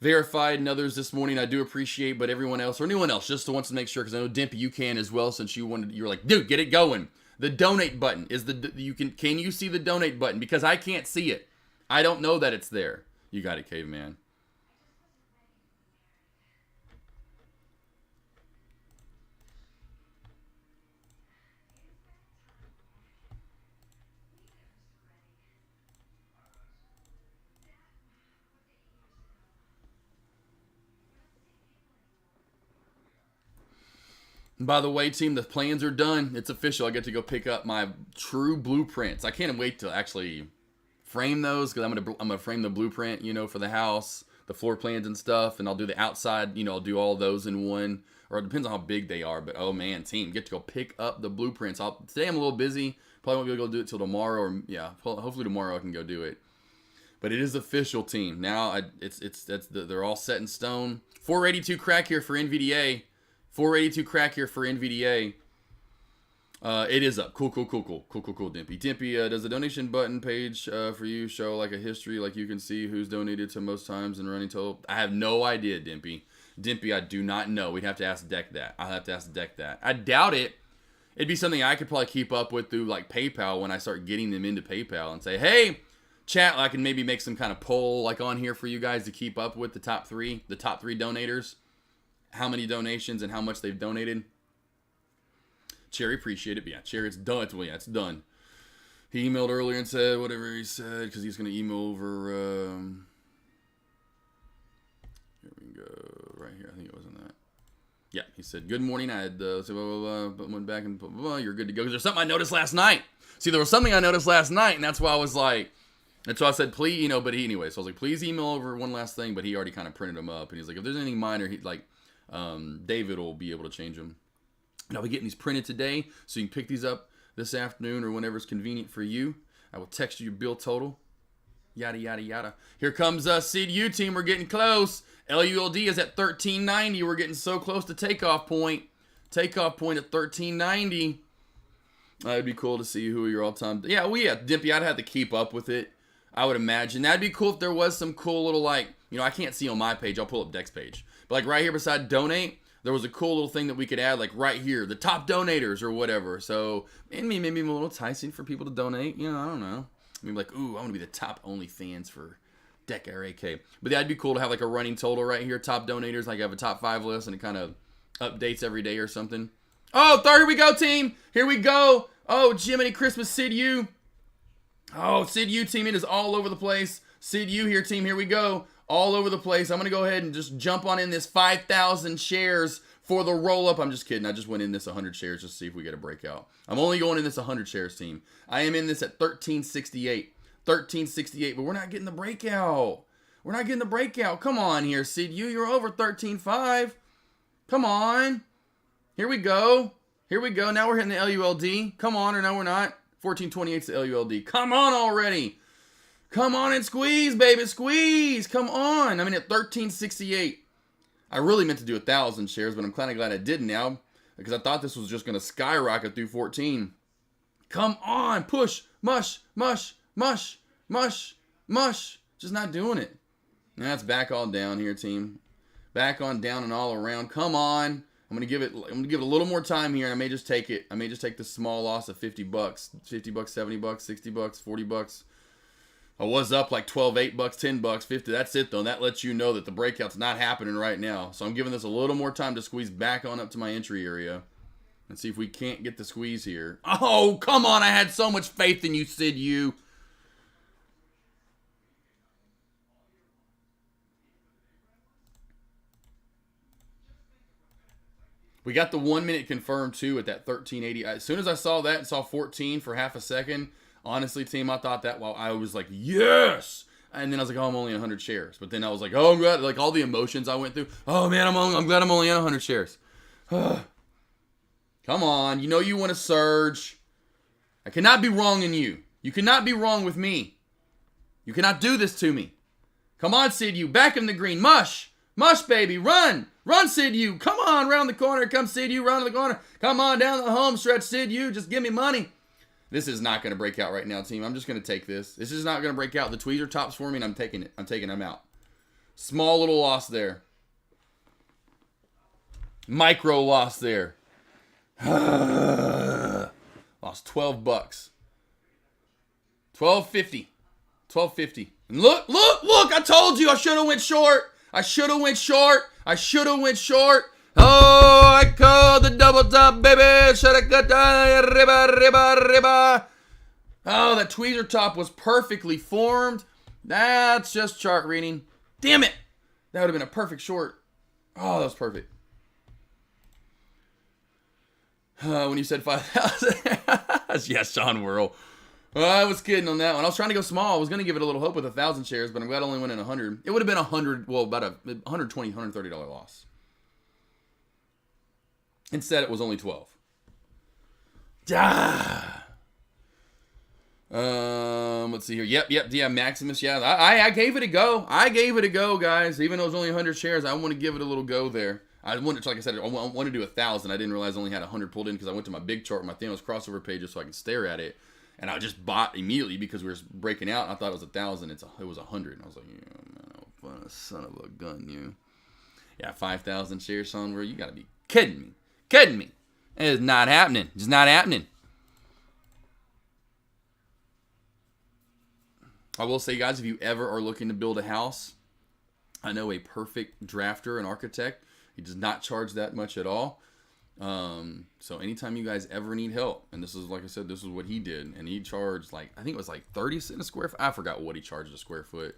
verified and others this morning, I do appreciate, but everyone else, or anyone else, just wants to make sure, because I know Dimpy, you can as well, since you're like, dude, get it going. The donate button is can you see the donate button? Because I can't see it. I don't know that it's there. You got it, Caveman. And by the way, team, the plans are done. It's official. I get to go pick up my true blueprints. I can't wait to actually frame those, because I'm gonna frame the blueprint, for the house, the floor plans and stuff, and I'll do the outside. I'll do all those in one, or it depends on how big they are. But oh man, team, get to go pick up the blueprints. Today I'm a little busy. Probably won't be able to go do it till tomorrow, or yeah, hopefully tomorrow I can go do it. But it is official, team. Now they're all set in stone. 482 crack here for NVDA. 482 crack here for NVDA. It is up. Cool, Dimpy. Dimpy, does the donation button page for you show like a history, like you can see who's donated to most times and running total? I have no idea, Dimpy. Dimpy, I do not know. We'd have to ask Deck that. I'll have to ask Deck that. I doubt it. It'd be something I could probably keep up with through like PayPal when I start getting them into PayPal and say, hey, chat, I can maybe make some kind of poll like on here for you guys to keep up with the top three donators. How many donations and how much they've donated. Cherry, appreciate it. But yeah, Cherry, it's done. It's done. He emailed earlier and said whatever he said, because he's going to email over Here we go. Right here. I think it was in that. Yeah, he said, good morning. I had so blah, blah, blah, but went back and blah, blah, blah. You're good to go. Because there's something I noticed last night. See, there was something I noticed last night, and that's why I was like, and so I said, please, you know, but anyway, so I was like, please email over one last thing, but he already kind of printed them up, and he's like, if there's anything minor, David will be able to change them. And I'll be getting these printed today, so you can pick these up this afternoon or whenever it's convenient for you. I will text you your bill total. Yada, yada, yada. Here comes Sid U team. We're getting close. LULD is at 1390. We're getting so close to takeoff point. Takeoff point at 1390. It'd be cool to see who your all-time... Yeah, Dimpy, I'd have to keep up with it. I would imagine. That'd be cool if there was some cool little, like... You know, I can't see on my page. I'll pull up Deck's page. But, like, right here beside donate, there was a cool little thing that we could add, like, right here. The top donators or whatever. So, maybe a little enticing for people to donate. You know, I don't know. Maybe like, ooh, I want to be the top OnlyFans for Deck AK. But that'd be cool to have, like, a running total right here. Top donators. Like, I have a top 5 list, and it kind of updates every day or something. Oh, here we go, team. Here we go. Oh, Jiminy Christmas, Sid U. Oh, Sid U, team. It is all over the place. Sid U here, team. Here we go. All over the place. I'm going to go ahead and just jump on in this 5,000 shares for the roll-up. I'm just kidding. I just went in this 100 shares just to see if we get a breakout. I'm only going in this 100 shares, team. I am in this at 1368. 1368, but we're not getting the breakout. We're not getting the breakout. Come on here, Sid U. You're over 13.5. Come on. Here we go. Here we go. Now we're hitting the LULD. Come on, or no, we're not. 1428 is the LULD. Come on already. Come on and squeeze, baby. Squeeze. Come on. I'm in at 1368. I really meant to do 1,000 shares, but I'm kind of glad I did now because I thought this was just going to skyrocket through 14. Come on. Push. Mush. Mush. Mush. Mush. Mush. Just not doing it. Now it's back all down here, team. Back on down and all around. Come on. I'm gonna give it a little more time here, and I may just take it. I may just take the small loss of $50, $50, $70, $60, $40. I was up like 12, 8 bucks, 10 bucks, 50. That's it though. That lets you know that the breakout's not happening right now. So I'm giving this a little more time to squeeze back on up to my entry area and see if we can't get the squeeze here. Oh, come on. I had so much faith in you, Sid U. We got the 1 minute confirmed too at that 1380. As soon as I saw that and saw 14 for half a second, honestly, team, I thought that while I was like, yes. And then I was like, oh, I'm only 100 shares. But then I was like, oh, I'm glad, like all the emotions I went through. Oh man, I'm glad I'm only at 100 shares. Come on, you know you want to surge. I cannot be wrong in you. You cannot be wrong with me. You cannot do this to me. Come on, Sid U, back in the green. Mush. Mush, baby, run! Run, Sid U! Come on, round the corner. Come, Sid U, round the corner. Come on, down the home stretch, Sid U. Just give me money. This is not going to break out right now, team. I'm just going to take this. This is not going to break out. The tweezer tops for me, and I'm taking it. I'm out. Small little loss there. Micro loss there. Lost 12 bucks. 12.50. 12.50. And look! I told you I should have went short. I should have went short. Oh, I called the double top, baby. Should have got riba. Oh, that tweezer top was perfectly formed. That's just chart reading. Damn it. That would have been a perfect short. Oh, that was perfect. When you said 5,000. Yes, Sean Whirl. I was kidding on that one. I was trying to go small. I was going to give it a little hope with 1,000 shares, but I'm glad I only went in 100. It would have been 100, well, about a $120, $130 loss. Instead, it was only 12. Let's see here. Yep. Yeah, Maximus. Yeah, I gave it a go. Guys. Even though it was only 100 shares, I want to give it a little go there. I wanted, like I said, I wanted to do 1,000. I didn't realize I only had 100 pulled in because I went to my big chart, my Thanos crossover pages, so I could stare at it. And I just bought immediately because we were breaking out. And I thought it was 1,000. It was 100. And I was like, yeah, man, son of a gun, you. Yeah, 5,000 shares, son. Where you got to be kidding me. It is not happening. It's not happening. I will say, guys, if you ever are looking to build a house, I know a perfect drafter and architect. He does not charge that much at all. So anytime you guys ever need help, and this is, like I said, this is what he did, and he charged like, I think it was like 30 cents a square foot. I forgot what he charged a square foot,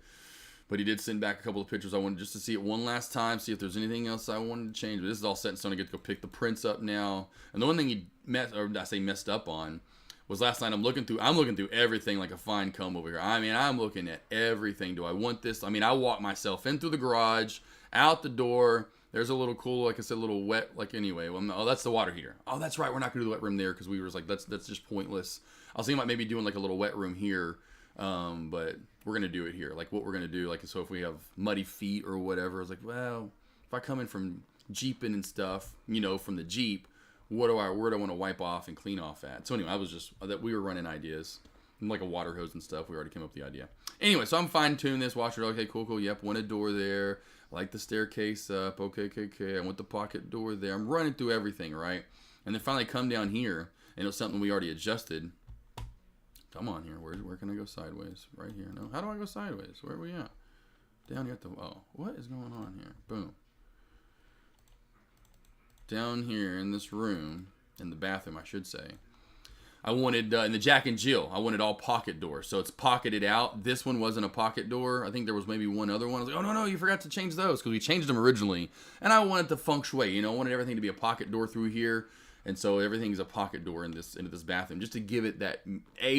But he did send back a couple of pictures. I wanted just to see it one last time, see if there's anything else I wanted to change. But this is all set in stone. I get to go pick the prints up now. And the one thing he messed up on was last night. I'm looking through everything like a fine comb over here. I mean, I'm looking at everything. Do I want this? I mean, I walked myself in through the garage, out the door. There's a little cool, like I said, a little wet, like anyway. Well, oh, that's the water heater. Oh, that's right. We're not going to do the wet room there because we were like, that's just pointless. I was thinking about maybe doing like a little wet room here. But we're going to do it here. Like what we're going to do, like, so if we have muddy feet or whatever, I was like, well, if I come in from Jeeping and stuff, you know, from the Jeep, where do I want to wipe off and clean off at? So anyway, I was just, that we were running ideas. Like a water hose and stuff. We already came up with the idea. Anyway, so I'm fine-tuning this washer. Okay, cool. Yep, want a door there. I like the staircase up. Okay. I want the pocket door there. I'm running through everything, right? And then finally come down here, and it was something we already adjusted. Come on here. Where can I go sideways? Right here. No. How do I go sideways? Where are we at? Down here at the... Oh, what is going on here? Boom. Down here in this room, in the bathroom, I should say. I wanted, in the Jack and Jill, I wanted all pocket doors. So it's pocketed out. This one wasn't a pocket door. I think there was maybe one other one. I was like, oh, no, you forgot to change those. Because we changed them originally. And I wanted the feng shui, you know. I wanted everything to be a pocket door through here. And so everything's a pocket door into this bathroom. Just to give it that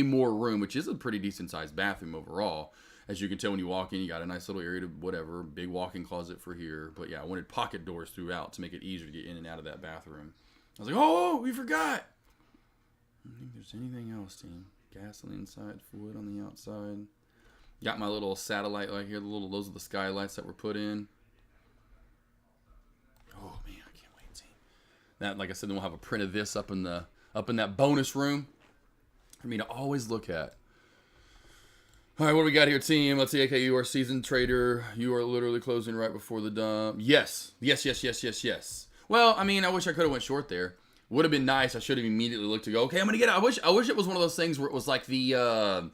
more room, which is a pretty decent sized bathroom overall. As you can tell when you walk in, you got a nice little area to whatever. Big walk-in closet for here. But yeah, I wanted pocket doors throughout to make it easier to get in and out of that bathroom. I was like, oh, we forgot. I don't think there's anything else, team. Gasoline inside, wood on the outside. Got my little satellite light here. Those are the skylights that were put in. Oh man, I can't wait, team. That, like I said, then we'll have a print of this up in that bonus room for me to always look at. All right, what do we got here, team? Let's see. Okay, you are seasoned trader. You are literally closing right before the dump. Yes. Well, I mean, I wish I could have went short there. Would have been nice. I should have immediately looked to go, okay, I'm going to get it. I wish it was one of those things where it was like the, well,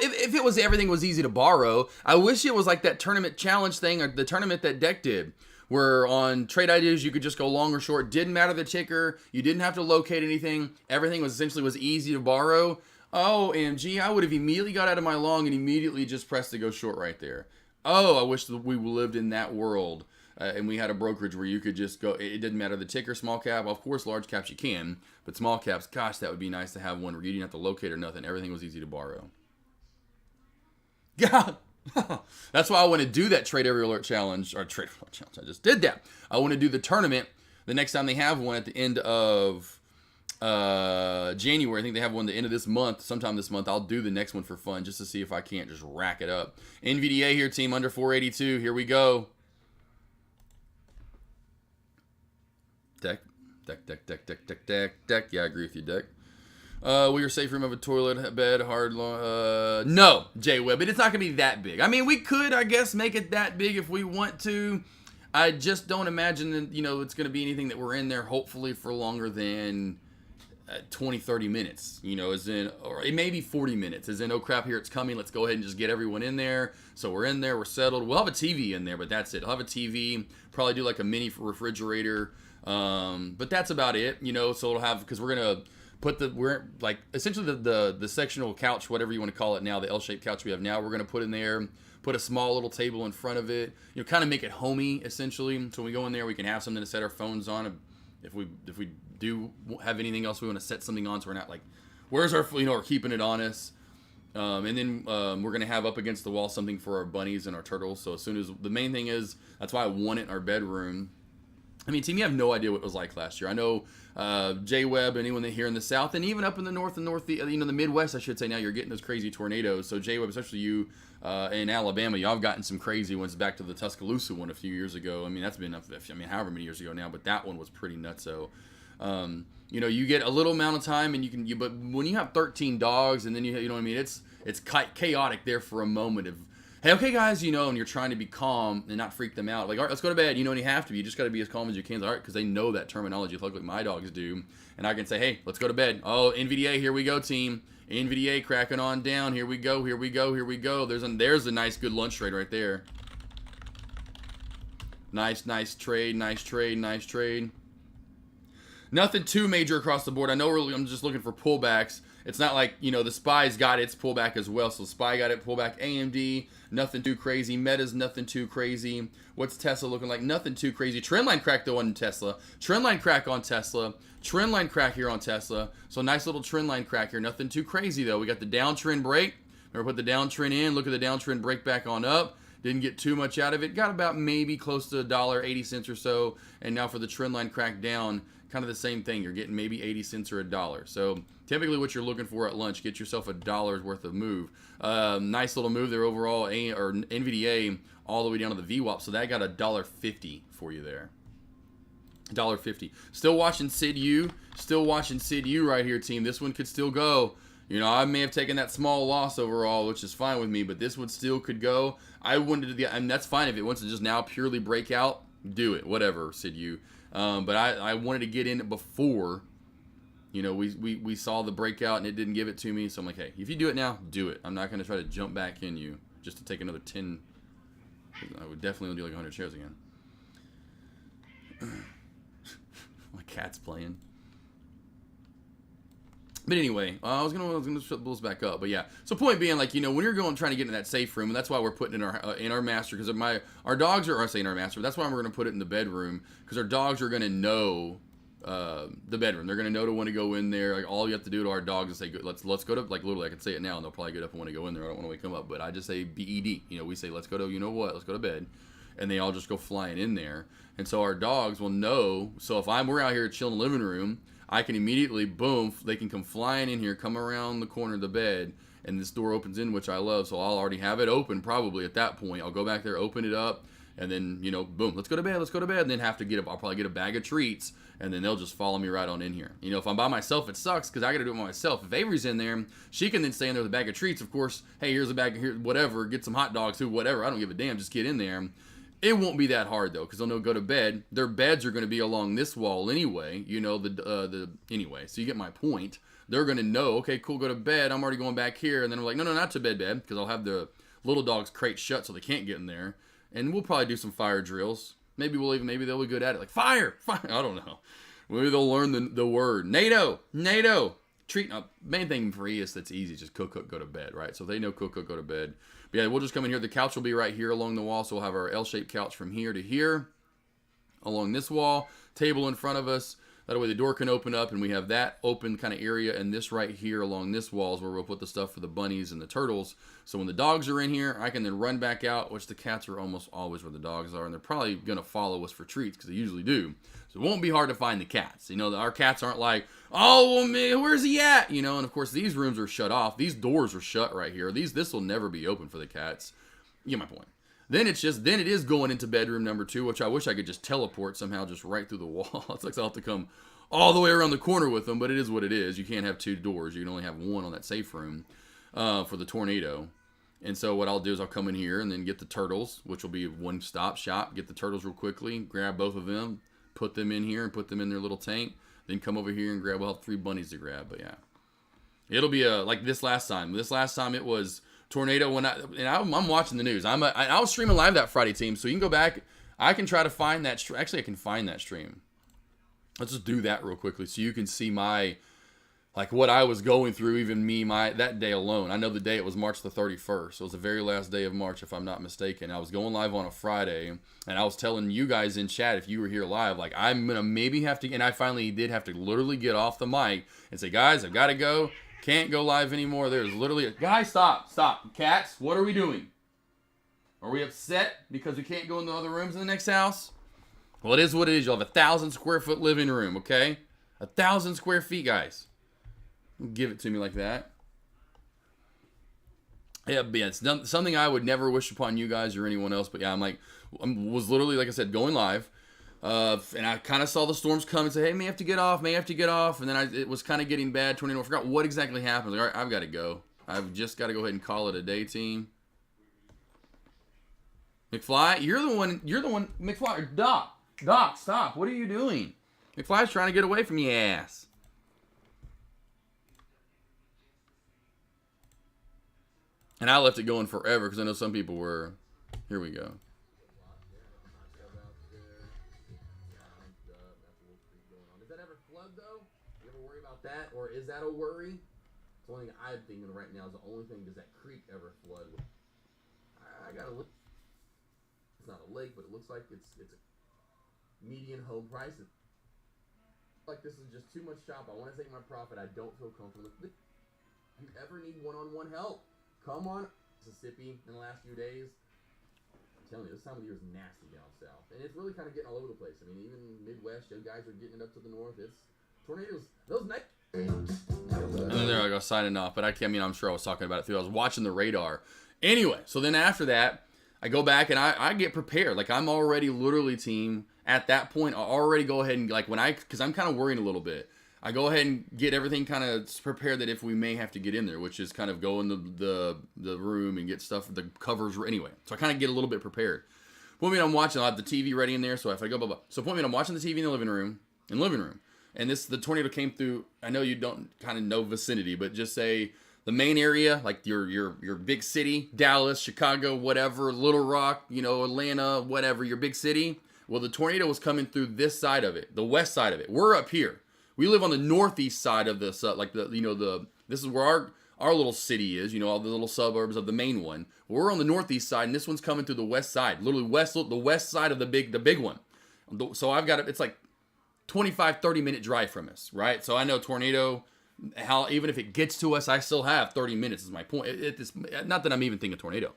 if it was everything was easy to borrow, I wish it was like that tournament challenge thing or the tournament that Deck did, where on trade ideas you could just go long or short. Didn't matter the ticker. You didn't have to locate anything. Everything was easy to borrow. Oh, OMG, I would have immediately got out of my long and immediately just pressed to go short right there. Oh, I wish that we lived in that world. And we had a brokerage where you could just go, it didn't matter the ticker, small cap, well, of course large caps you can, but small caps, gosh, that would be nice to have one where you didn't have to locate or nothing, everything was easy to borrow. Yeah, that's why I want to do that trade every alert challenge, I just did that. I want to do the tournament the next time they have one at the end of January. I think they have one at the end of this month, sometime this month. I'll do the next one for fun just to see if I can't just rack it up. NVDA here, team, under 482, here we go. Deck. Yeah, I agree with you, Deck. Will your safe room have a toilet, bed, hard lawn? No, J-Web, but it's not going to be that big. I mean, we could, I guess, make it that big if we want to. I just don't imagine that, you know, it's going to be anything that we're in there, hopefully, for longer than 20, 30 minutes. You know, as in, or it may be 40 minutes. As in, oh crap, here it's coming. Let's go ahead and just get everyone in there. So we're in there, we're settled. We'll have a TV in there, but that's it. I'll have a TV, probably do like a mini refrigerator. But that's about it, you know. So it'll have, because we're gonna put we're like essentially the sectional couch, whatever you want to call it now, the L-shaped couch we have now, we're gonna put in there, put a small little table in front of it, you know, kind of make it homey essentially. So when we go in there, we can have something to set our phones on. If we do have anything else we want to set something on, so we're not like, where's our, you know, we're keeping it on us. And then we're gonna have up against the wall something for our bunnies and our turtles. So as soon as, the main thing is, that's why I want it in our bedroom. I mean, team, you have no idea what it was like last year. I know J-Web, anyone that here in the South, and even up in the North and Northeast, you know, the Midwest, I should say now, you're getting those crazy tornadoes. So J-Web, especially you in Alabama, y'all have gotten some crazy ones back to the Tuscaloosa one a few years ago. I mean, that's been, however many years ago now, but that one was pretty nutso. You know, you get a little amount of time, and but when you have 13 dogs, and then you know what I mean, it's chaotic there for a moment of, hey, okay, guys, you know, and you're trying to be calm and not freak them out. Like, all right, let's go to bed, you know, and you have to be. You just got to be as calm as you can. All right, because they know that terminology. Luckily, my dogs do. And I can say, hey, let's go to bed. Oh, NVDA, here we go, team. NVDA cracking on down. Here we go. There's a nice, good lunch trade right there. Nice trade. Nothing too major across the board. I know I'm just looking for pullbacks. It's not like, you know, the Spy's got its pullback as well. So Spy got it pullback. AMD, nothing too crazy. Meta's nothing too crazy. What's Tesla looking like? Nothing too crazy. Trendline crack though on Tesla. Trendline crack on Tesla. Trendline crack here on Tesla. So nice little trendline crack here. Nothing too crazy though. We got the downtrend break. Remember, put the downtrend in. Look at the downtrend break back on up. Didn't get too much out of it. Got about maybe close to $1.80 or so. And now for the trend line crack down, kind of the same thing. You're getting maybe 80 cents or $1. So typically what you're looking for at lunch, get yourself $1 worth of move. Nice little move there overall, or NVDA all the way down to the VWAP. So that got $1.50 for you there. $1.50. Still watching Sid U. Still watching Sid U right here, team. This one could still go. You know, I may have taken that small loss overall, which is fine with me, but this one still could go. I wanted to, and that's fine if it wants to just now purely break out, do it, whatever, Sid U. But I wanted to get in before, you know, we saw the breakout and it didn't give it to me. So I'm like, hey, if you do it now, do it. I'm not going to try to jump back in you just to take another 10. I would definitely do like 100 shares again. My cat's playing. But anyway, I was gonna shut those back up. But yeah, so point being, like, you know, when you're trying to get in that safe room, and that's why we're putting it in our master, because our dogs are, I say in our master, that's why we're gonna put it in the bedroom, because our dogs are gonna know the bedroom. They're gonna know to want to go in there. Like, all you have to do to our dogs is say, let's go to, like, literally, I can say it now, and they'll probably get up and want to go in there. I don't want to wake them up, but I just say BED. You know, we say, let's go to, you know what, let's go to bed, and they all just go flying in there. And so our dogs will know. So if we're out here chilling in the living room, I can immediately, boom, they can come flying in here, come around the corner of the bed, and this door opens in, which I love, so I'll already have it open probably at that point. I'll go back there, open it up, and then, you know, boom, let's go to bed, and then have to I'll probably get a bag of treats, and then they'll just follow me right on in here. You know, if I'm by myself, it sucks, because I got to do it by myself. If Avery's in there, she can then stay in there with a bag of treats, of course. Hey, here's a bag, here, whatever, get some hot dogs, whatever, I don't give a damn, just get in there. It won't be that hard though, because they'll know go to bed. Their beds are going to be along this wall anyway. You know anyway. So you get my point. They're going to know. Okay, cool. Go to bed. I'm already going back here, and then we're like, no, not to bed, because I'll have the little dog's crate shut so they can't get in there. And we'll probably do some fire drills. Maybe they'll be good at it. Like fire. I don't know. Maybe they'll learn the word NATO. Treat. Main thing for E is that's easy. Just cook, go to bed, right? So they know cook, go to bed. But yeah, we'll just come in here. The couch will be right here along the wall. So we'll have our L-shaped couch from here to here along this wall. Table in front of us. That way the door can open up, and we have that open kind of area, and this right here along this wall is where we'll put the stuff for the bunnies and the turtles. So when the dogs are in here, I can then run back out, which the cats are almost always where the dogs are, and they're probably going to follow us for treats, because they usually do. So it won't be hard to find the cats. You know, our cats aren't like, oh, well, man, where's he at? You know, and of course these rooms are shut off. These doors are shut right here. This will never be open for the cats. You get my point. Then it is going into bedroom number 2, which I wish I could just teleport somehow just right through the wall. It's like I'll have to come all the way around the corner with them, but it is what it is. You can't have 2 doors. You can only have 1 on that safe room for the tornado. And so what I'll do is I'll come in here and then get the turtles, which will be one-stop shop. Get the turtles real quickly, grab both of them, put them in here and put them in their little tank. Then come over here and grab, we'll have 3 bunnies to grab, but yeah. It'll be like this last time. This last time it was tornado I'm watching the news. I was streaming live that Friday, team, so you can go back. I can try to find that actually I can find that stream. Let's just do that real quickly so you can see like what I was going through, even that day alone. I know the day it was March the 31st. It was the very last day of March, if I'm not mistaken. I was going live on a Friday, and I was telling you guys in chat, if you were here live, like, I'm going to maybe have to, and I finally did have to literally get off the mic and say, guys, I've got to go. Can't go live anymore. There's literally guys, stop. Cats, what are we doing? Are we upset because we can't go in the other rooms in the next house? Well, it is what it is. You'll have 1,000 square foot living room, okay? 1,000 square feet, guys. Give it to me like that. Yeah, but yeah, it's something I would never wish upon you guys or anyone else. But yeah, was literally, like I said, going live. And I kind of saw the storms come and say, hey, may have to get off. And then it was kind of getting bad. Tornado. I forgot what exactly happened. Like, all right, I've got to go. I've just got to go ahead and call it a day, team. McFly, you're the one, McFly, Doc, stop. What are you doing? McFly's trying to get away from your ass. And I left it going forever because I know some people were. Here we go. Does that ever flood, though? You ever worry about that? Or is that a worry? The only thing I'm thinking right now is the only thing, does that creek ever flood? I gotta look. It's not a lake, but it looks like it's a median home price. Like this is just too much shop. I want to take my profit. I don't feel comfortable. If you ever need one-on-one help, come on Mississippi in the last few days. I'm telling you, this time of the year is nasty down south. And it's really kind of getting all over the place. I mean, even Midwest, you guys are getting it up to the north. It's tornadoes. Those night. And then there I go signing off. But I'm sure I was talking about it too. I was watching the radar. Anyway, so then after that, I go back and I get prepared. Like I'm already literally team. At that point, I already go ahead and because I'm kind of worrying a little bit. I go ahead and get everything kind of prepared that if we may have to get in there, which is kind of go in the room and get stuff, the covers, anyway. So I kind of get a little bit prepared. Point me, I'm watching, I'll have the TV ready in there, so if I go, blah, blah. So point me, I'm watching the TV in the living room, and the tornado came through, I know you don't kind of know vicinity, but just say the main area, like your big city, Dallas, Chicago, whatever, Little Rock, Atlanta, whatever, your big city. Well, the tornado was coming through this side of it, the west side of it. We're up here. We live on the northeast side of this, this is where our little city is, all the little suburbs of the main one. We're on the northeast side, and this one's coming through the west side, literally the west side of the big one. So I've got it's like 25, 30-minute drive from us, right? So I know tornado, even if it gets to us, I still have 30 minutes is my point. It's not that I'm even thinking tornado.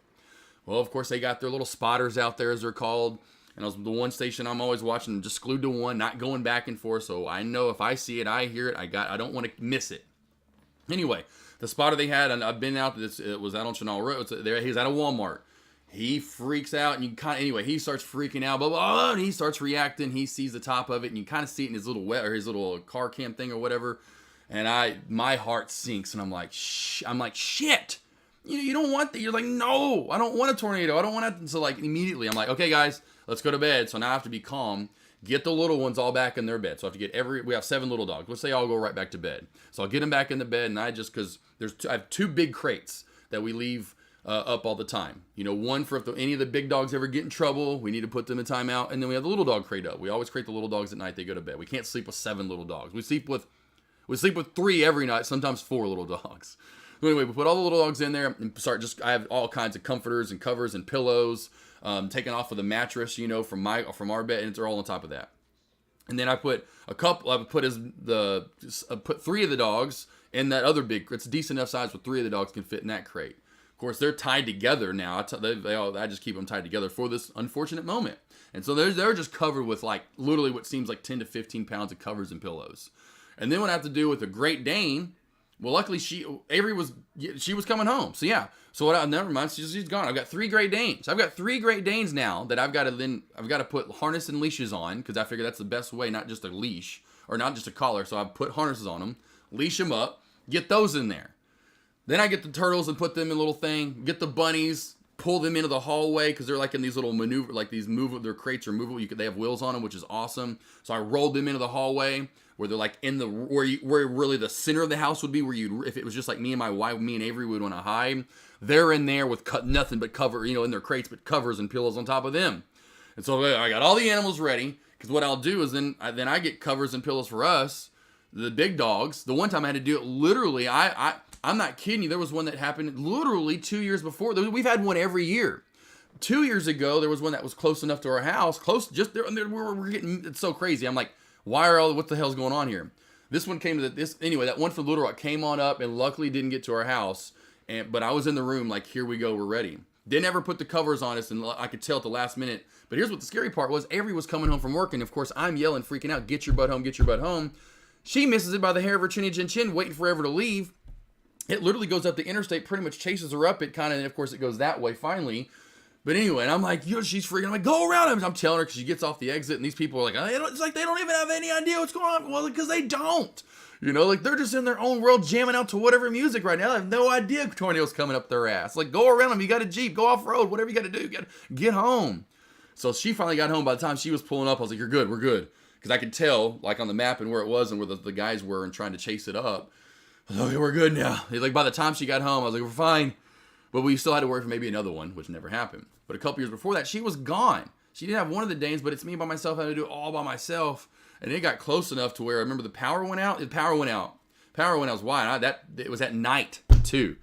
Well, of course, they got their little spotters out there, as they're called. And I was the one station I'm always watching, just glued to one, not going back and forth. So I know if I see it, I hear it, I don't want to miss it. Anyway, the spotter they had, and I've been out, it was out on Chenal Road. He's at a Walmart. He freaks out, and he starts freaking out, blah, blah, blah, and he starts reacting. He sees the top of it, and you kind of see it in his little car cam thing or whatever. And my heart sinks, and I'm like, shit. You don't want that. You're like, no, I don't want a tornado. I don't want it. So like immediately, I'm like, okay, guys, let's go to bed. So now I have to be calm. Get the little ones all back in their bed. So I have to get we have 7 little dogs. Let's say all go right back to bed. So I'll get them back in the bed, and because I have 2 big crates that we leave up all the time. One for if any of the big dogs ever get in trouble, we need to put them in timeout. And then we have the little dog crate up. We always crate the little dogs at night. They go to bed. We can't sleep with 7 little dogs. We sleep with 3 every night, sometimes 4 little dogs. So anyway, we put all the little dogs in there and I have all kinds of comforters and covers and pillows, taken off of the mattress, from our bed, and they're all on top of that. And then I put put 3 of the dogs in that other big, it's a decent enough size where 3 of the dogs can fit in that crate. Of course, they're tied together now. I just keep them tied together for this unfortunate moment. And so they're just covered with like literally what seems like 10 to 15 pounds of covers and pillows. And then what I have to do with a Great Dane, well, luckily Avery was coming home. So yeah. So never mind. She's gone. I've got 3 Great Danes. I've got 3 Great Danes now that I've got to put harness and leashes on, because I figure that's the best way, not just a leash or not just a collar. So I put harnesses on them, leash them up, get those in there. Then I get the turtles and put them in a little thing. Get the bunnies, pull them into the hallway because they're like in these little their crates are movable. They have wheels on them, which is awesome. So I rolled them into the hallway where they're like where really the center of the house would be, where if it was just like me and my wife, me and Avery would want to hide. They're in there with nothing but cover, in their crates, but covers and pillows on top of them. And so I got all the animals ready, because what I'll do is then I get covers and pillows for us, the big dogs. The one time I had to do it literally, I'm not kidding you. There was one that happened literally 2 years before. We've had one every year. 2 years ago, there was one that was close enough to our house, close, just there. We're getting, it's so crazy. I'm like, what the hell's going on here? This one came to that one for Little Rock came on up and luckily didn't get to our house. But I was in the room like, here we go, we're ready. Didn't ever put the covers on us, and I could tell at the last minute. But here's what the scary part was. Avery was coming home from work, and of course I'm yelling, freaking out, get your butt home, get your butt home. She misses it by the hair of her chin, waiting forever to leave. It literally goes up the interstate, pretty much chases her up. It kind of, and of course it goes that way finally. But anyway, and I'm like, she's freaking. I'm like, go around. I'm telling her because she gets off the exit, and these people are like, it's like they don't even have any idea what's going on. Well, because they don't. Like they're just in their own world jamming out to whatever music right now. They have no idea tornadoes coming up their ass. Like, go around them. You got a Jeep. Go off-road. Whatever you got to do. Get home. So she finally got home. By the time she was pulling up, I was like, you're good. We're good. Because I could tell, like, on the map and where it was and where the guys were and trying to chase it up. I was like, okay, we're good now. Like, by the time she got home, I was like, we're fine. But we still had to worry for maybe another one, which never happened. But a couple years before that, she was gone. She didn't have one of the Danes, but it's me by myself. I had to do it all by myself. And it got close enough to where I remember the power went out. The power went out. Power went out was wide. It was at night too.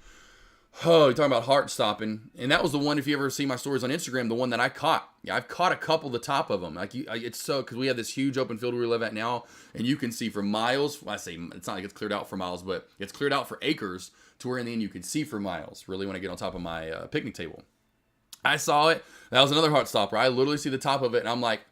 Oh, you're talking about heart stopping, and that was the one. If you ever see my stories on Instagram, the one that I caught. Yeah, I've caught a couple of the top of them. Like it's so because we have this huge open field we live at now, and you can see for miles. I say it's not like it's cleared out for miles, but it's cleared out for acres to where in the end you can see for miles. Really, when I get on top of my picnic table, I saw it. That was another heart stopper. I literally see the top of it, and I'm like,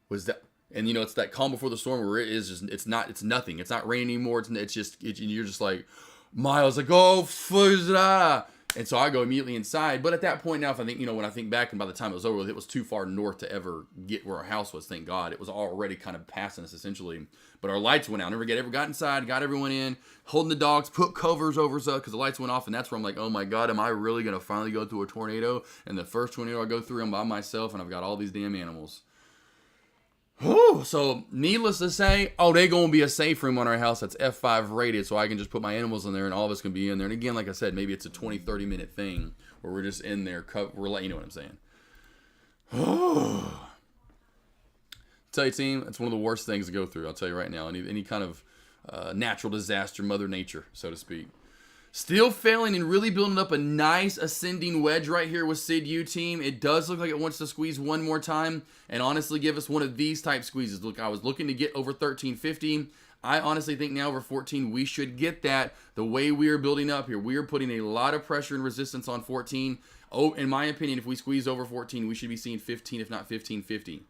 was that? And you know, it's that calm before the storm where it is just it's nothing. It's not raining anymore. It's just you're just like. Miles like, oh, fuzza. And so I go immediately inside. But at that point now, if I think, when I think back and by the time it was over with, it was too far north to ever get where our house was, thank God. It was already kind of passing us essentially. But our lights went out. Never got inside, got everyone in, holding the dogs, put covers over us because the lights went off. And that's where I'm like, oh my God, am I really going to finally go through a tornado? And the first tornado I go through, I'm by myself and I've got all these damn animals. Whew. So, needless to say, they going to be a safe room on our house that's F5 rated, so I can just put my animals in there and all of us can be in there. And again, like I said, maybe it's a 20, 30-minute thing where we're just in there. We're like, you know what I'm saying. Tell you, team, it's one of the worst things to go through. I'll tell you right now. Any kind of natural disaster, Mother Nature, so to speak. Still failing and really building up a nice ascending wedge right here with Sid U, team. It does look like it wants to squeeze one more time and honestly give us one of these type squeezes. Look, I was looking to get over 1350. I honestly think now over 14 we should get that. The way we are building up here, we are putting a lot of pressure and resistance on 14. Oh, in my opinion, if we squeeze over 14, we should be seeing 15, if not 1550.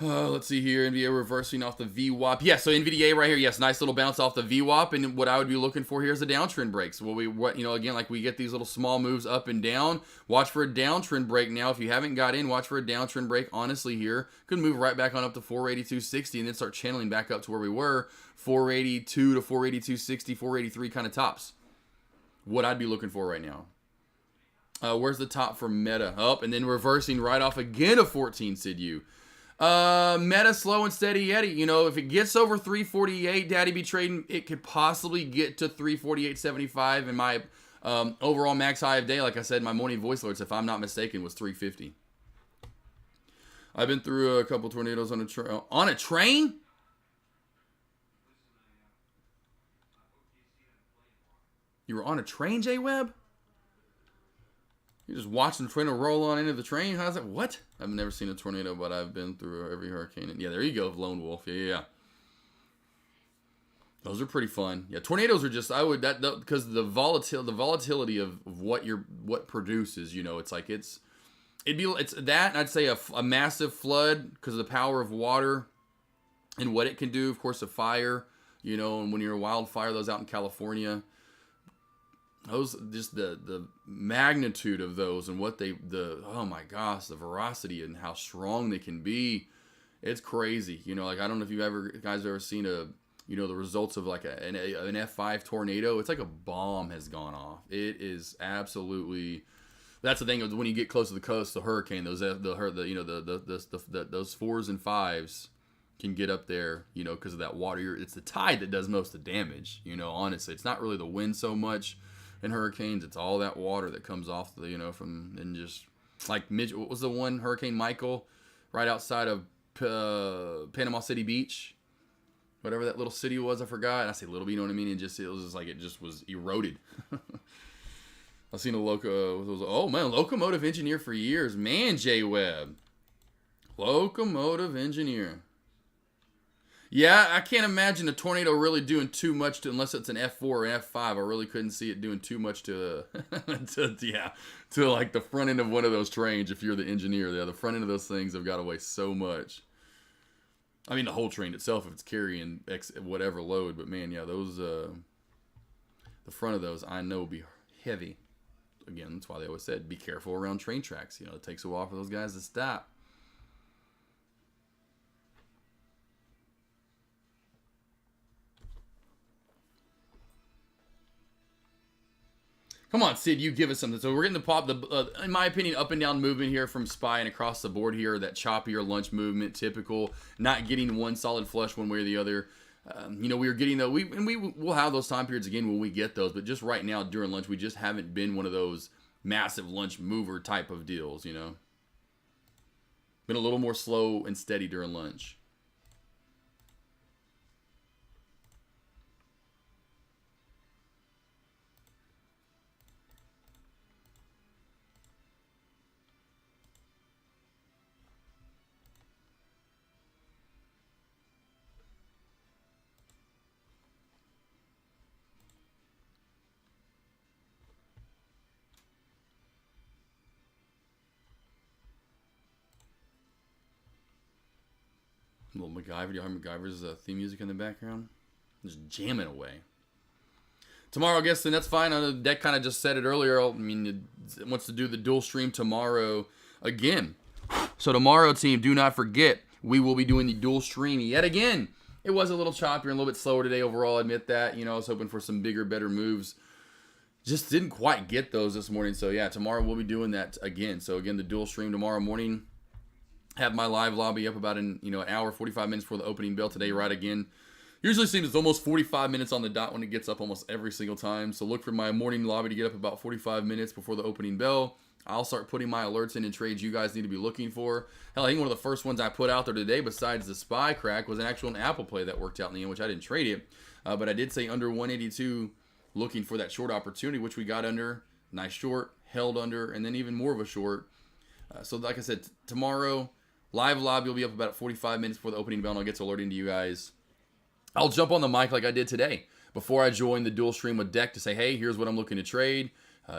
Let's see here. NVDA reversing off the VWAP. Yeah, so NVDA right here. Yes, nice little bounce off the VWAP. And what I would be looking for here is the downtrend breaks. Well, again, like we get these little small moves up and down. Watch for a downtrend break now. If you haven't got in, watch for a downtrend break. Honestly, here could move right back on up to 482.60 and then start channeling back up to where we were, 482 to 482.60, 483 kind of tops. What I'd be looking for right now. Where's the top for Meta? Up and then reversing right off again of 14, Sid U. Meta slow and steady Yeti. If it gets over 348, Daddy be trading. It could possibly get to 348.75. And my overall max high of day, like I said, my morning voice alerts, if I'm not mistaken, was 350. I've been through a couple tornadoes on a train. You were on a train, J Webb? You're just watching the tornado roll on into the train? How's that? What? I've never seen a tornado, but I've been through every hurricane. Yeah, there you go, Lone Wolf. Yeah. Those are pretty fun. Yeah, tornadoes are just, because the volatility of what produces, it's like it's that, and I'd say a massive flood because of the power of water and what it can do. Of course, a fire, and when you're a wildfire, those out in California. Those, just the magnitude of those and what oh my gosh, the veracity and how strong they can be. It's crazy. Like, I don't know if you guys ever seen the results of like an F5 tornado. It's like a bomb has gone off. It is absolutely, that's the thing when you get close to the coast, the hurricane, those fours and fives can get up there, because of that water. It's the tide that does most of the damage. Honestly, it's not really the wind so much. In hurricanes, it's all that water that comes off from, and just like what was the one Hurricane Michael right outside of Panama City Beach, whatever that little city was, I forgot. I say little, you know what I mean? It just was eroded. I've seen a locomotive engineer for years, man. J Webb, locomotive engineer. Yeah, I can't imagine a tornado really doing too much unless it's an F4 or an F5. I really couldn't see it doing too much to like the front end of one of those trains. If you're the engineer, the front end of those things have got to weigh so much. I mean, the whole train itself, if it's carrying whatever load. But man, yeah, those the front of those I know will be heavy. Again, that's why they always said be careful around train tracks. It takes a while for those guys to stop. Come on, Sid, you give us something. So we're getting in my opinion, up and down movement here from SPY and across the board here. That choppier lunch movement, typical. Not getting one solid flush one way or the other. We were getting we'll have those time periods again when we get those. But just right now during lunch, we just haven't been one of those massive lunch mover type of deals, Been a little more slow and steady during lunch. Little MacGyver. Do you hear MacGyver's theme music in the background? Just jamming away. Tomorrow, I guess, and that's fine. I know Deck kind of just said it earlier. I mean, it wants to do the dual stream tomorrow again. So tomorrow, team, do not forget, we will be doing the dual stream yet again. It was a little choppier and a little bit slower today overall. I admit that. You know, I was hoping for some bigger, better moves. Just didn't quite get those this morning. So, yeah, tomorrow we'll be doing that again. So, again, the dual stream tomorrow morning. Have my live lobby up about an hour, 45 minutes before the opening bell today, right again. Usually seems it's almost 45 minutes on the dot when it gets up almost every single time. So look for my morning lobby to get up about 45 minutes before the opening bell. I'll start putting my alerts in and trades you guys need to be looking for. Hell, I think one of the first ones I put out there today, besides the SPY crack, was an actual Apple play that worked out in the end, which I didn't trade it. But I did say under 182, looking for that short opportunity, which we got under. Nice short, held under, and then even more of a short. So like I said, tomorrow, live lobby will be up about 45 minutes before the opening bell, and I'll get to alerting to you guys. I'll jump on the mic like I did today before I join the dual stream with Deck to say, hey, here's what I'm looking to trade.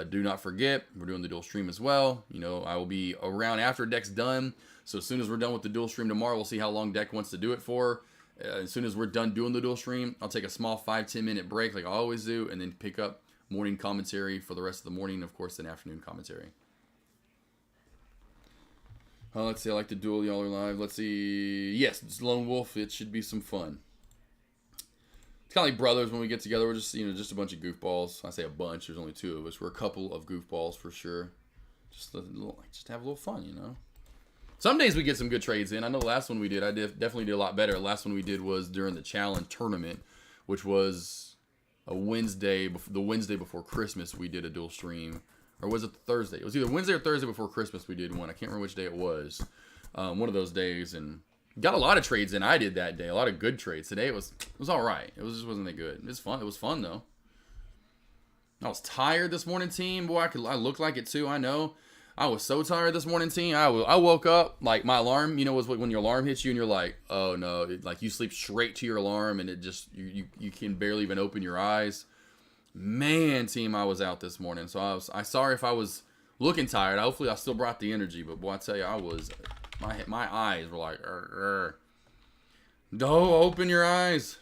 Do not forget, we're doing the dual stream as well. You know, I will be around after Deck's done. So as soon as we're done with the dual stream tomorrow, we'll see how long Deck wants to do it for. As soon as we're done doing the dual stream, I'll take a small 5-10 minute break like I always do, and then pick up morning commentary for the rest of the morning, and of course, then afternoon commentary. Let's see, I like the duel, y'all are live. Let's see. Yes, it's Lone Wolf. It should be some fun. It's kind of like brothers when we get together. We're just, just a bunch of goofballs. I say a bunch. There's only two of us. We're a couple of goofballs for sure. Just have a little fun, Some days we get some good trades in. I know the last one we did, I definitely did a lot better. The last one we did was during the Challenge tournament, which was a Wednesday. The Wednesday before Christmas, we did a dual stream. Or was it Thursday? It was either Wednesday or Thursday before Christmas we did one. I can't remember which day it was. One of those days. And got a lot of trades in I did that day. A lot of good trades. Today it was all right. It just wasn't that good. It was fun. It was fun, though. I was tired this morning, team. Boy, I looked like it, too. I know. I was so tired this morning, team. I woke up, like, my alarm, was when your alarm hits you and you're like, oh, no. Like, you sleep straight to your alarm and it just, you can barely even open your eyes. Man, team, I was out this morning. So I sorry if I was looking tired. Hopefully I still brought the energy. But boy, I tell you, I was, my eyes were like, Don't open your eyes.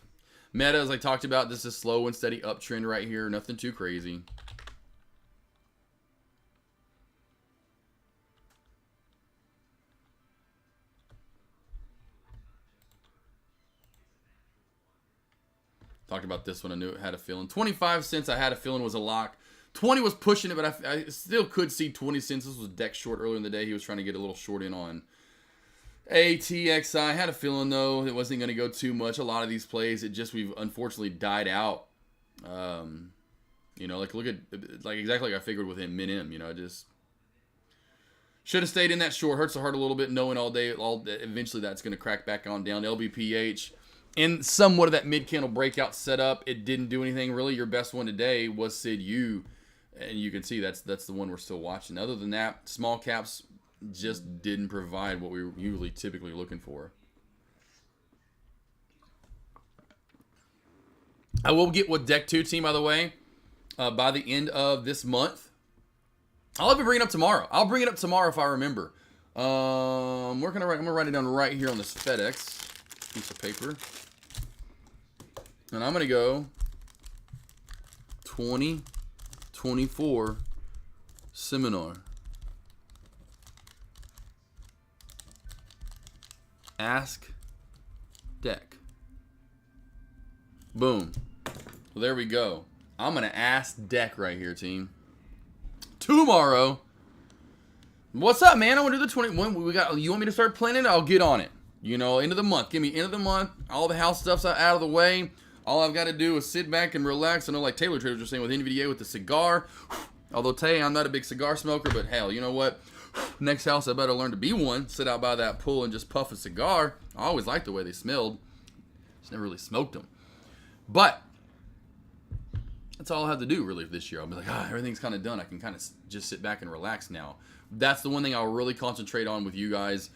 Meta, as I talked about, this is slow and steady uptrend right here. Nothing too crazy. Talked about this one. I knew it had a feeling. 25 cents I had a feeling was a lock. 20 was pushing it, but I still could see 20 cents. This was Deck short earlier in the day. He was trying to get a little short in on ATXI. I had a feeling, though, it wasn't going to go too much. A lot of these plays, we've unfortunately died out. Look at, exactly like I figured with him, Min-M. I just should have stayed in that short. Hurts the heart a little bit knowing eventually that's going to crack back on down. LBPH. And somewhat of that mid-candle breakout setup, it didn't do anything. Really, your best one today was Sid U. And you can see that's the one we're still watching. Other than that, small caps just didn't provide what we were usually typically looking for. I will get with Deck 2 team, by the way, by the end of this month. I'll even bring it up tomorrow. I'll bring it up tomorrow if I remember. I'm going to write it down right here on this FedEx piece of paper. And I'm going to go 2024 seminar. Ask Deck. Boom. Well, there we go. I'm going to ask Deck right here, team. Tomorrow. What's up, man? I want to do the 21. You want me to start planning it? I'll get on it. End of the month. Give me end of the month. All the house stuff's out of the way. All I've got to do is sit back and relax. I know, like Taylor Traders were saying with NVDA with the cigar. Although, Tay, I'm not a big cigar smoker, but hell, you know what? Next house, I better learn to be one. Sit out by that pool and just puff a cigar. I always liked the way they smelled. Just never really smoked them. But that's all I have to do really this year. I'll be like, everything's kind of done. I can kind of just sit back and relax now. That's the one thing I'll really concentrate on with you guys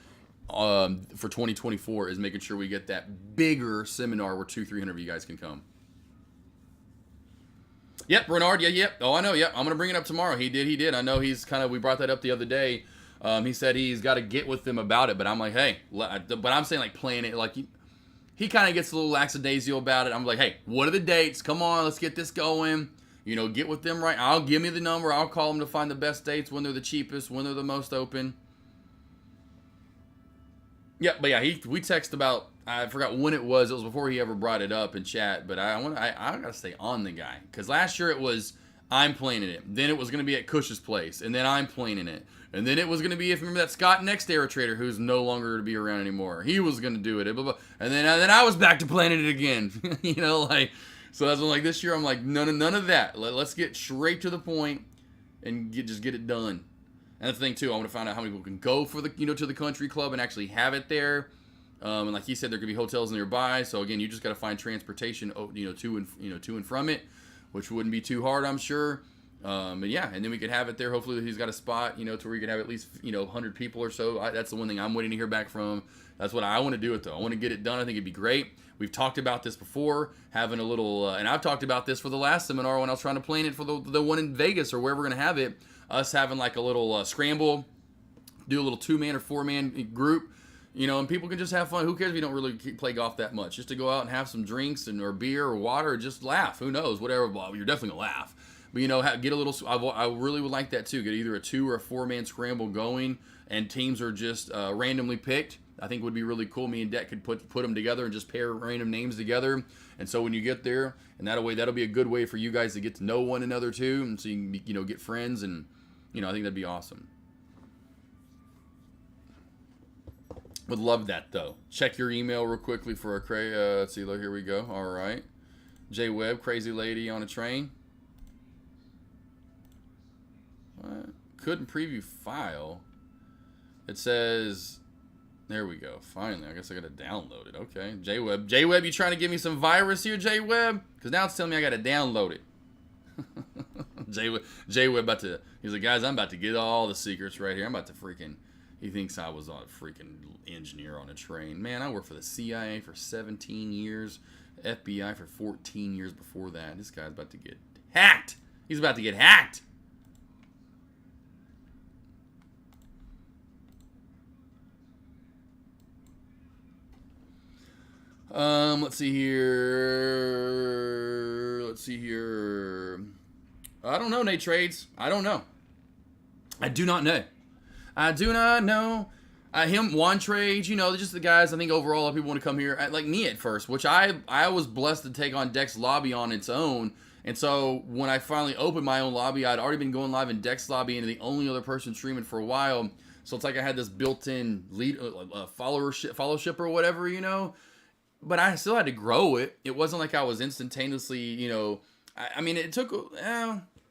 for 2024 is making sure we get that bigger seminar where 200-300 of you guys can come. Yep, Bernard. Yep. Oh, I know. Yep, I'm gonna bring it up tomorrow. He did. I know he's kind of. We brought that up the other day. He said he's got to get with them about it, but I'm like, hey, but I'm saying like plan it. Like he kind of gets a little lackadaisical about it. I'm like, hey, what are the dates? Come on, let's get this going. You know, get with them right. I'll give me the number. I'll call them to find the best dates, when they're the cheapest, when they're the most open. Yeah, but yeah, we texted about. I forgot when it was. It was before he ever brought it up in chat. But I gotta stay on the guy because last year it was I'm planning it. Then it was gonna be at Cush's place, and then I'm planning it, and then it was gonna be remember that Scott Next Era Trader who's no longer to be around anymore. He was gonna do it, and then I was back to planning it again. You know, like so that's when like this year I'm like none of that. Let's get straight to the point and just get it done. And that's the thing too. I want to find out how many people can go for the to the country club and actually have it there. And like he said, there could be hotels nearby. So again, you just got to find transportation, to and from it, which wouldn't be too hard, I'm sure. And yeah, and then we could have it there. Hopefully, he's got a spot, to where you could have at least 100 people or so. That's the one thing I'm waiting to hear back from. That's what I want to do it though. I want to get it done. I think it'd be great. We've talked about this before, having a little, and I've talked about this for the last seminar when I was trying to plan it for the one in Vegas or wherever we're gonna have it. Us having like a little scramble, do a little 2-man or 4-man group. And people can just have fun. Who cares if you don't really play golf that much? Just to go out and have some drinks or beer or water or just laugh. Who knows? Whatever. Well, you're definitely going to laugh. But, get a little... I really would like that, too. Get either a 2 or a 4-man scramble going, and teams are just randomly picked. I think would be really cool. Me and Deck could put them together and just pair random names together. And so when you get there, and that'll be a good way for you guys to get to know one another, too. And so you can, get friends. And, I think that'd be awesome. Would love that though. Check your email real quickly for a let's see. Look, here we go. All right, J Webb, crazy lady on a train. What? Couldn't preview file. It says, there we go. Finally, I guess I gotta download it. Okay, J Webb, you trying to give me some virus here, J Webb? Because now it's telling me I gotta download it. J Webb about to. He's like, guys, I'm about to get all the secrets right here. I'm about to freaking. He thinks I was a freaking engineer on a train. Man, I worked for the CIA for 17 years, FBI for 14 years before that. This guy's about to get hacked. He's about to get hacked. Let's see here. I don't know, Nate Trades. I don't know. I do not know. Juan Trades, just the guys. I think overall, a lot of people want to come here. Like me at first, which I was blessed to take on Deck's lobby on its own. And so when I finally opened my own lobby, I'd already been going live in Deck's lobby and the only other person streaming for a while. So it's like I had this built-in lead, followership or whatever, But I still had to grow it. It wasn't like I was instantaneously, I mean, it took.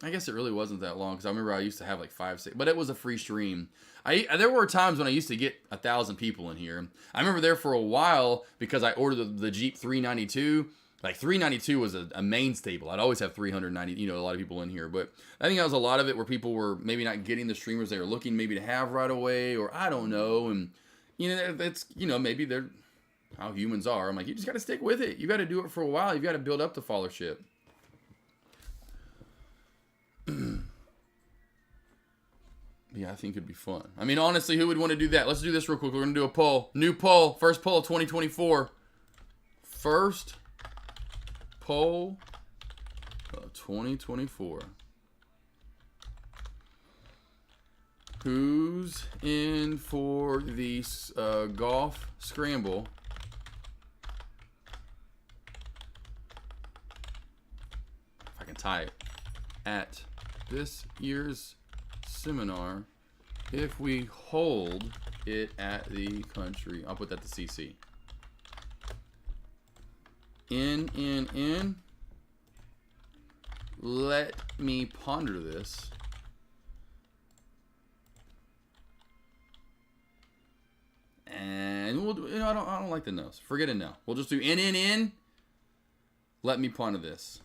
I guess it really wasn't that long because I remember I used to have like 5, 6, but it was a free stream. There were times when I used to get 1,000 people in here. I remember there for a while because I ordered the Jeep 392. Like 392 was a main staple. I'd always have 390, a lot of people in here. But I think that was a lot of it where people were maybe not getting the streamers they were looking maybe to have right away, or I don't know. And that's maybe they're how humans are. I'm like, you just got to stick with it. You got to do it for a while. You got to build up the followership. Yeah, I think it'd be fun. I mean, honestly, who would want to do that? Let's do this real quick. We're going to do a poll. New poll. First poll of 2024. First poll of 2024. Who's in for the golf scramble? If I can tie it. At this year's seminar, if we hold it at the country, I'll put that to CC. In. Let me ponder this. And we'll do, I don't like the no's. Forget a no. We'll just do in. Let me punt of this.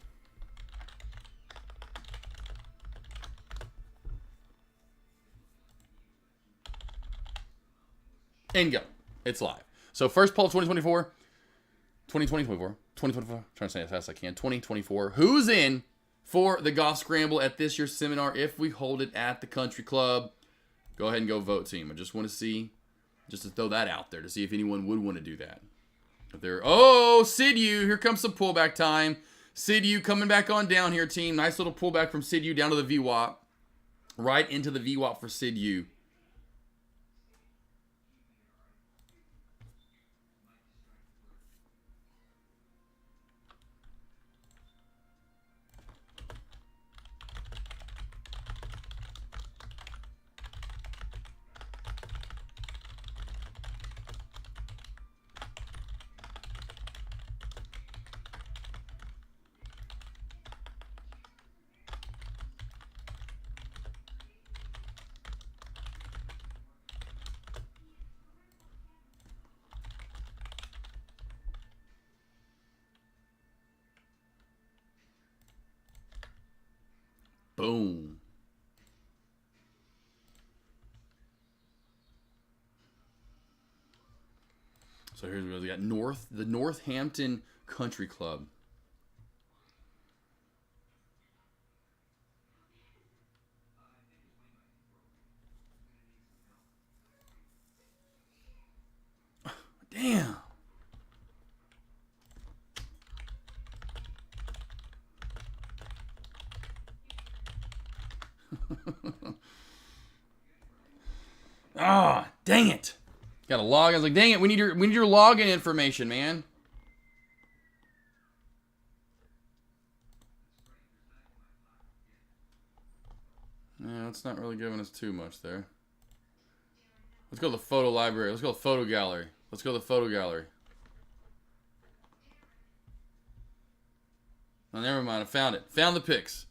And go. It's live. So first poll 2024. 2024. Trying to say as fast as I can. 2024. Who's in for the golf scramble at this year's seminar if we hold it at the country club? Go ahead and go vote, team. I just want to see, just to throw that out there to see if anyone would want to do that. If they're, oh, Sidu, here comes some pullback time. Sidu coming back on down here, team. Nice little pullback from Sidu down to the VWAP. Right into the VWAP for Sidu. Boom. So here's what we got. The Northampton Country Club. Damn. Ah, dang it. Got to log. I was like, dang it, we need your login information, man. Yeah, it's not really giving us too much there. Let's go to the photo library. Let's go to the photo gallery. Let's go to the photo gallery. Oh, never mind. I found it. Found the pics.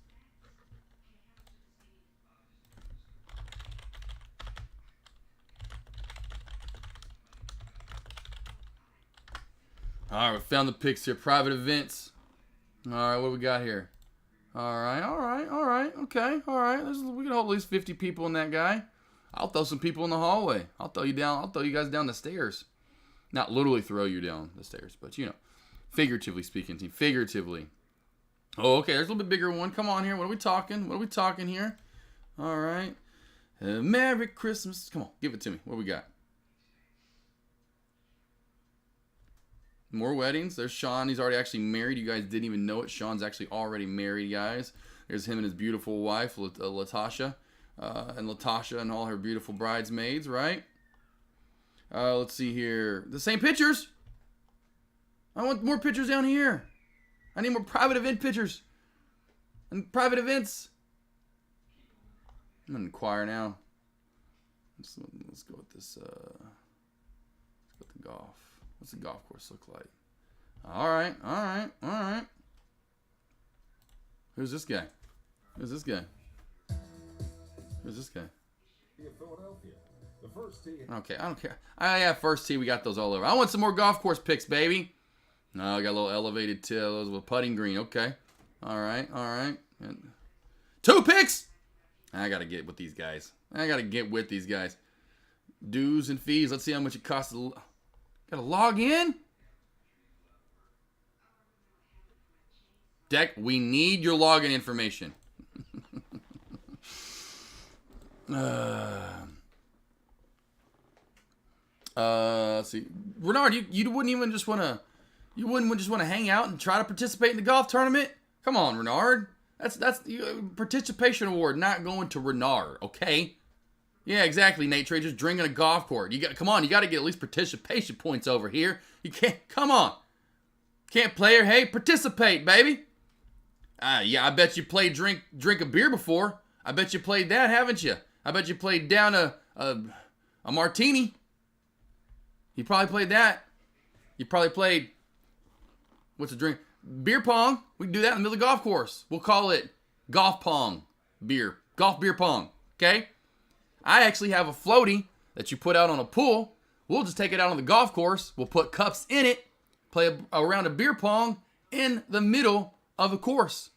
All right, we found the pics here. Private events. All right, what we got here? All right. Okay, all right. We can hold at least 50 people in that guy. I'll throw some people in the hallway. I'll throw you guys down the stairs. Not literally throw you down the stairs, but you know, figuratively speaking, team. Figuratively. Oh, okay. There's a little bit bigger one. Come on here. What are we talking here? All right. Merry Christmas. Come on, give it to me. What we got? More weddings. There's Sean. He's already actually married. You guys didn't even know it. Sean's actually already married, guys. There's him and his beautiful wife, Latasha. And Latasha and all her beautiful bridesmaids, right? Let's see here. The same pictures. I want more pictures down here. I need more private event pictures. And private events. I'm going to inquire now. Let's go with this. Let's go with the golf. What's the golf course look like? All right. Who's this guy? Okay, I don't care. I have first tee. We got those all over. I want some more golf course picks, baby. No, I got a little elevated those with putting green. Okay. All right. And 2 picks. I got to get with these guys. Dues and fees. Let's see how much it costs. Got to log in. Deck, we need your login information. Let's see. Renard, you wouldn't even just want to. You wouldn't just want to hang out and try to participate in the golf tournament? Come on, Renard. That's participation award, not going to Renard. Okay. Yeah, exactly, Nate Trey. Just drinking a golf court. You got to get at least participation points over here. You can't. Come on. Can't play or hey, participate, baby. Yeah, I bet you played drink a beer before. I bet you played that, haven't you? I bet you played down a martini. You probably played that. You probably played, what's a drink? Beer pong. We can do that in the middle of the golf course. We'll call it golf pong beer. Golf beer pong. Okay? I actually have a floaty that you put out on a pool We'll just take it out on the golf course. We'll put cups in it, play a round of beer pong in the middle of the course.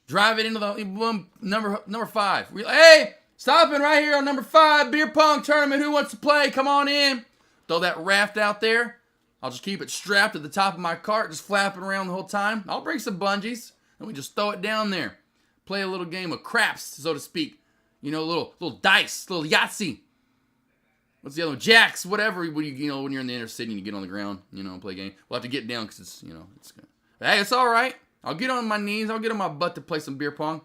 Drive it into the number 5. Hey, stopping right here on number 5, beer pong tournament. Who wants to play? Come on in. Throw that raft out there. I'll just keep it strapped at the top of my cart, just flapping around the whole time. I'll bring some bungees, and we just throw it down there. Play a little game of craps, so to speak. You know, little dice, little Yahtzee. What's the other one? Jacks, whatever. When you're in the inner city and you get on the ground, and play a game. We'll have to get down because it's good. Hey, it's all right. I'll get on my knees. I'll get on my butt to play some beer pong.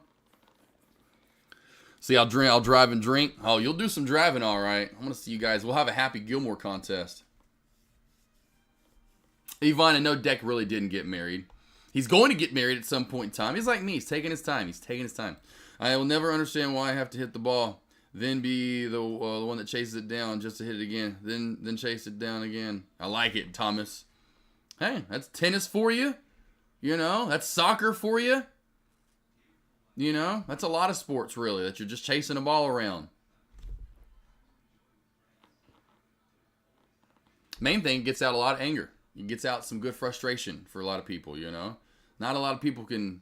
See, I'll drive and drink. Oh, you'll do some driving, all right. I'm going to see you guys. We'll have a Happy Gilmore contest. Yvonne, I know Deck really didn't get married. He's going to get married at some point in time. He's like me. He's taking his time. I will never understand why I have to hit the ball, then be the one that chases it down just to hit it again, then chase it down again. I like it, Thomas. Hey, that's tennis for you. That's soccer for you. That's a lot of sports, really, that you're just chasing a ball around. Main thing, it gets out a lot of anger. It gets out some good frustration for a lot of people, Not a lot of people can,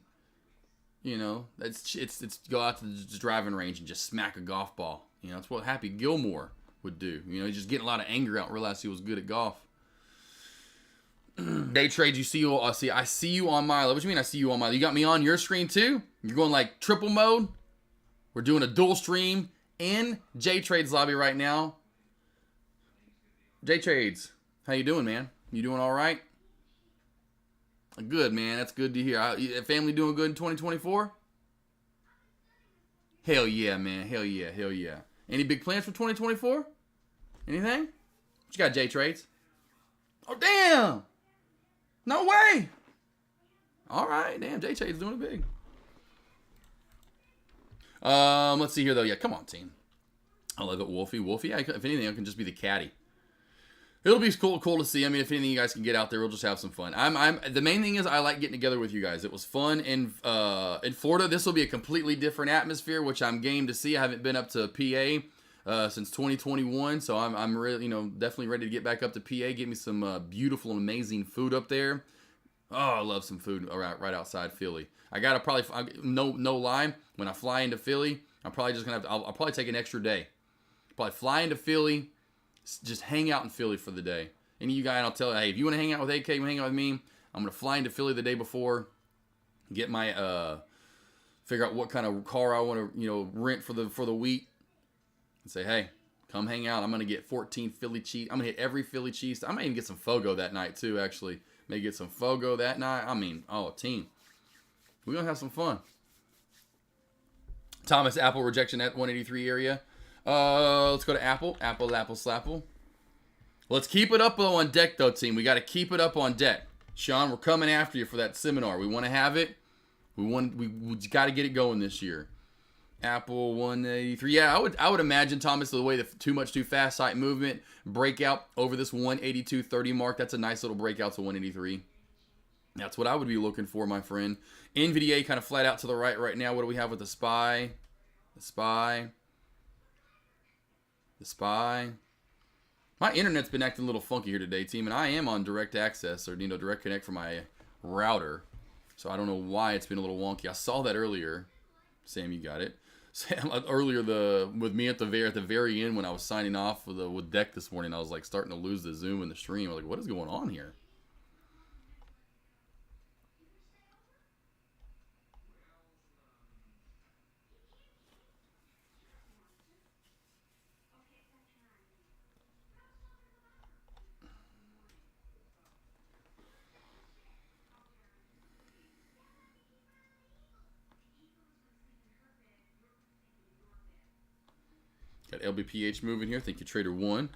it's go out to the driving range and just smack a golf ball. That's what Happy Gilmore would do. He's just getting a lot of anger out and realize he was good at golf. Day trades, I see you on my, what do you mean I see you on my, you got me on your screen too? You're going like triple mode? We're doing a dual stream in J Trades lobby right now. J Trades, how you doing, man? You doing all right? Good, man. That's good to hear. Family doing good in 2024? Hell yeah, man. Hell yeah. Any big plans for 2024? Anything? What you got, J Trades? Oh, damn. No way. All right, damn. J Trades doing it big. Let's see here though. Yeah, come on, team. I love it, Wolfie. Yeah, if anything, I can just be the caddy. It'll be cool to see. I mean, if anything you guys can get out there, we'll just have some fun. The main thing is I like getting together with you guys. It was fun in Florida. This will be a completely different atmosphere, which I'm game to see. I haven't been up to PA since 2021, so I'm really, definitely ready to get back up to PA. Get me some beautiful and amazing food up there. Oh, I love some food right outside Philly. I gotta probably no lie. When I fly into Philly, I'm probably just gonna I'll probably take an extra day. Probably fly into Philly. Just hang out in Philly for the day. Any of you guys, I'll tell you, hey, if you want to hang out with AK, you hang out with me. I'm going to fly into Philly the day before, get my, figure out what kind of car I want to, rent for the week. And say, hey, come hang out. I'm going to get 14 Philly cheese. I'm going to hit every Philly cheese. I might even get some Fogo that night, too, actually. Maybe get some Fogo that night. Team. We're going to have some fun. Thomas, Apple rejection at 183 area. Let's go to Apple. Apple, Slapple. Let's keep it up on deck, though, team. We got to keep it up on deck. Sean, we're coming after you for that seminar. We want to have it. We got to get it going this year. Apple 183. Yeah, I would imagine, Thomas, the way the too much too fast site movement breakout over this 182.30 mark. That's a nice little breakout to 183. That's what I would be looking for, my friend. NVDA kind of flat out to the right now. What do we have with the SPY? The SPY. My internet's been acting a little funky here today, team, and I am on direct access or direct connect for my router. So I don't know why it's been a little wonky. I saw that earlier. Sam, you got it. Sam, earlier with me at the very end when I was signing off with Deck this morning, I was like starting to lose the zoom in the stream. I was like, what is going on here? Got LBPH moving here. Thank you, Trader One.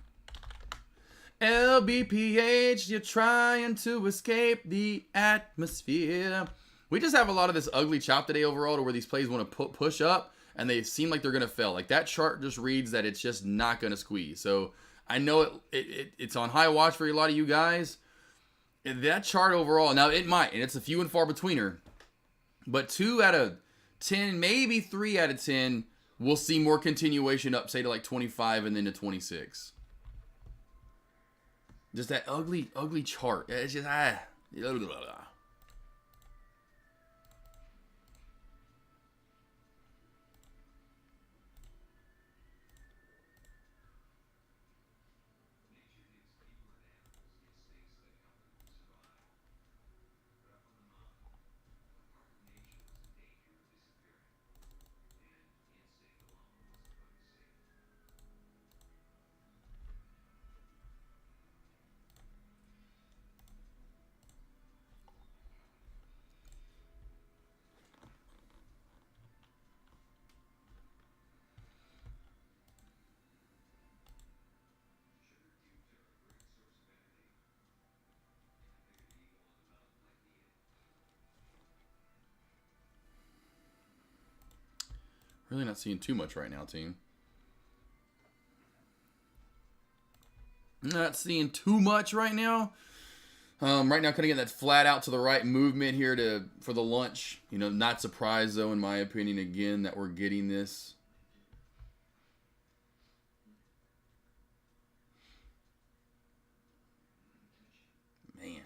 LBPH, you're trying to escape the atmosphere. We just have a lot of this ugly chop today overall to where these plays want to push up and they seem like they're going to fail. Like that chart just reads that it's just not going to squeeze. So I know it's on high watch for a lot of you guys. That chart overall, now it might, and it's a few and far betweener, but 2 out of 10, maybe 3 out of 10, we'll see more continuation up, say to like 25 and then to 26. Just that ugly, ugly chart. It's just blah, blah, blah. Really not seeing too much right now, team. Not seeing too much right now. Right now, kind of getting that flat out to the right movement here for the lunch. You know, not surprised though, in my opinion, again that we're getting this. Man,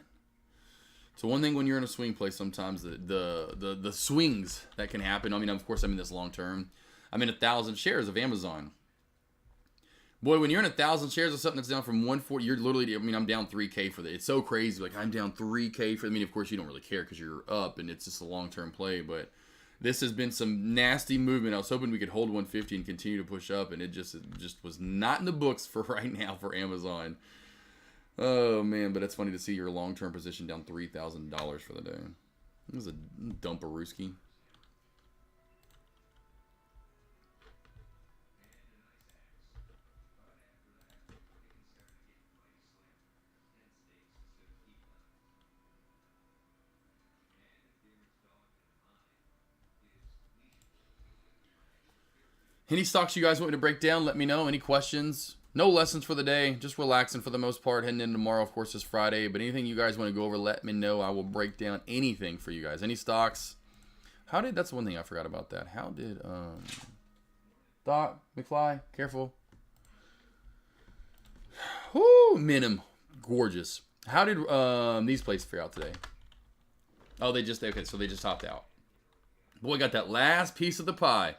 so one thing when you're in a swing play, sometimes the swings that can happen. I mean, of course, I'm in this long term. I'm in 1,000 shares of Amazon. Boy, when you're in 1,000 shares of something that's down from 140, you're literally, I mean, I'm down 3K for that. It's so crazy. Like, I'm down 3K for, I mean, of course, you don't really care because you're up and it's just a long-term play. But this has been some nasty movement. I was hoping we could hold 150 and continue to push up, and it just was not in the books for right now for Amazon. Oh, man, but it's funny to see your long-term position down $3,000 for the day. It was a dumperooski. Any stocks you guys want me to break down, let me know. Any questions? No lessons for the day. Just relaxing for the most part. Heading in tomorrow, of course, is Friday. But anything you guys want to go over, let me know. I will break down anything for you guys. Any stocks? That's one thing I forgot about that. How did, Doc, McFly, careful. Whoo, Minim. Gorgeous. How did, these plays fare out today? Oh, okay, so they just topped out. Boy, got that last piece of the pie.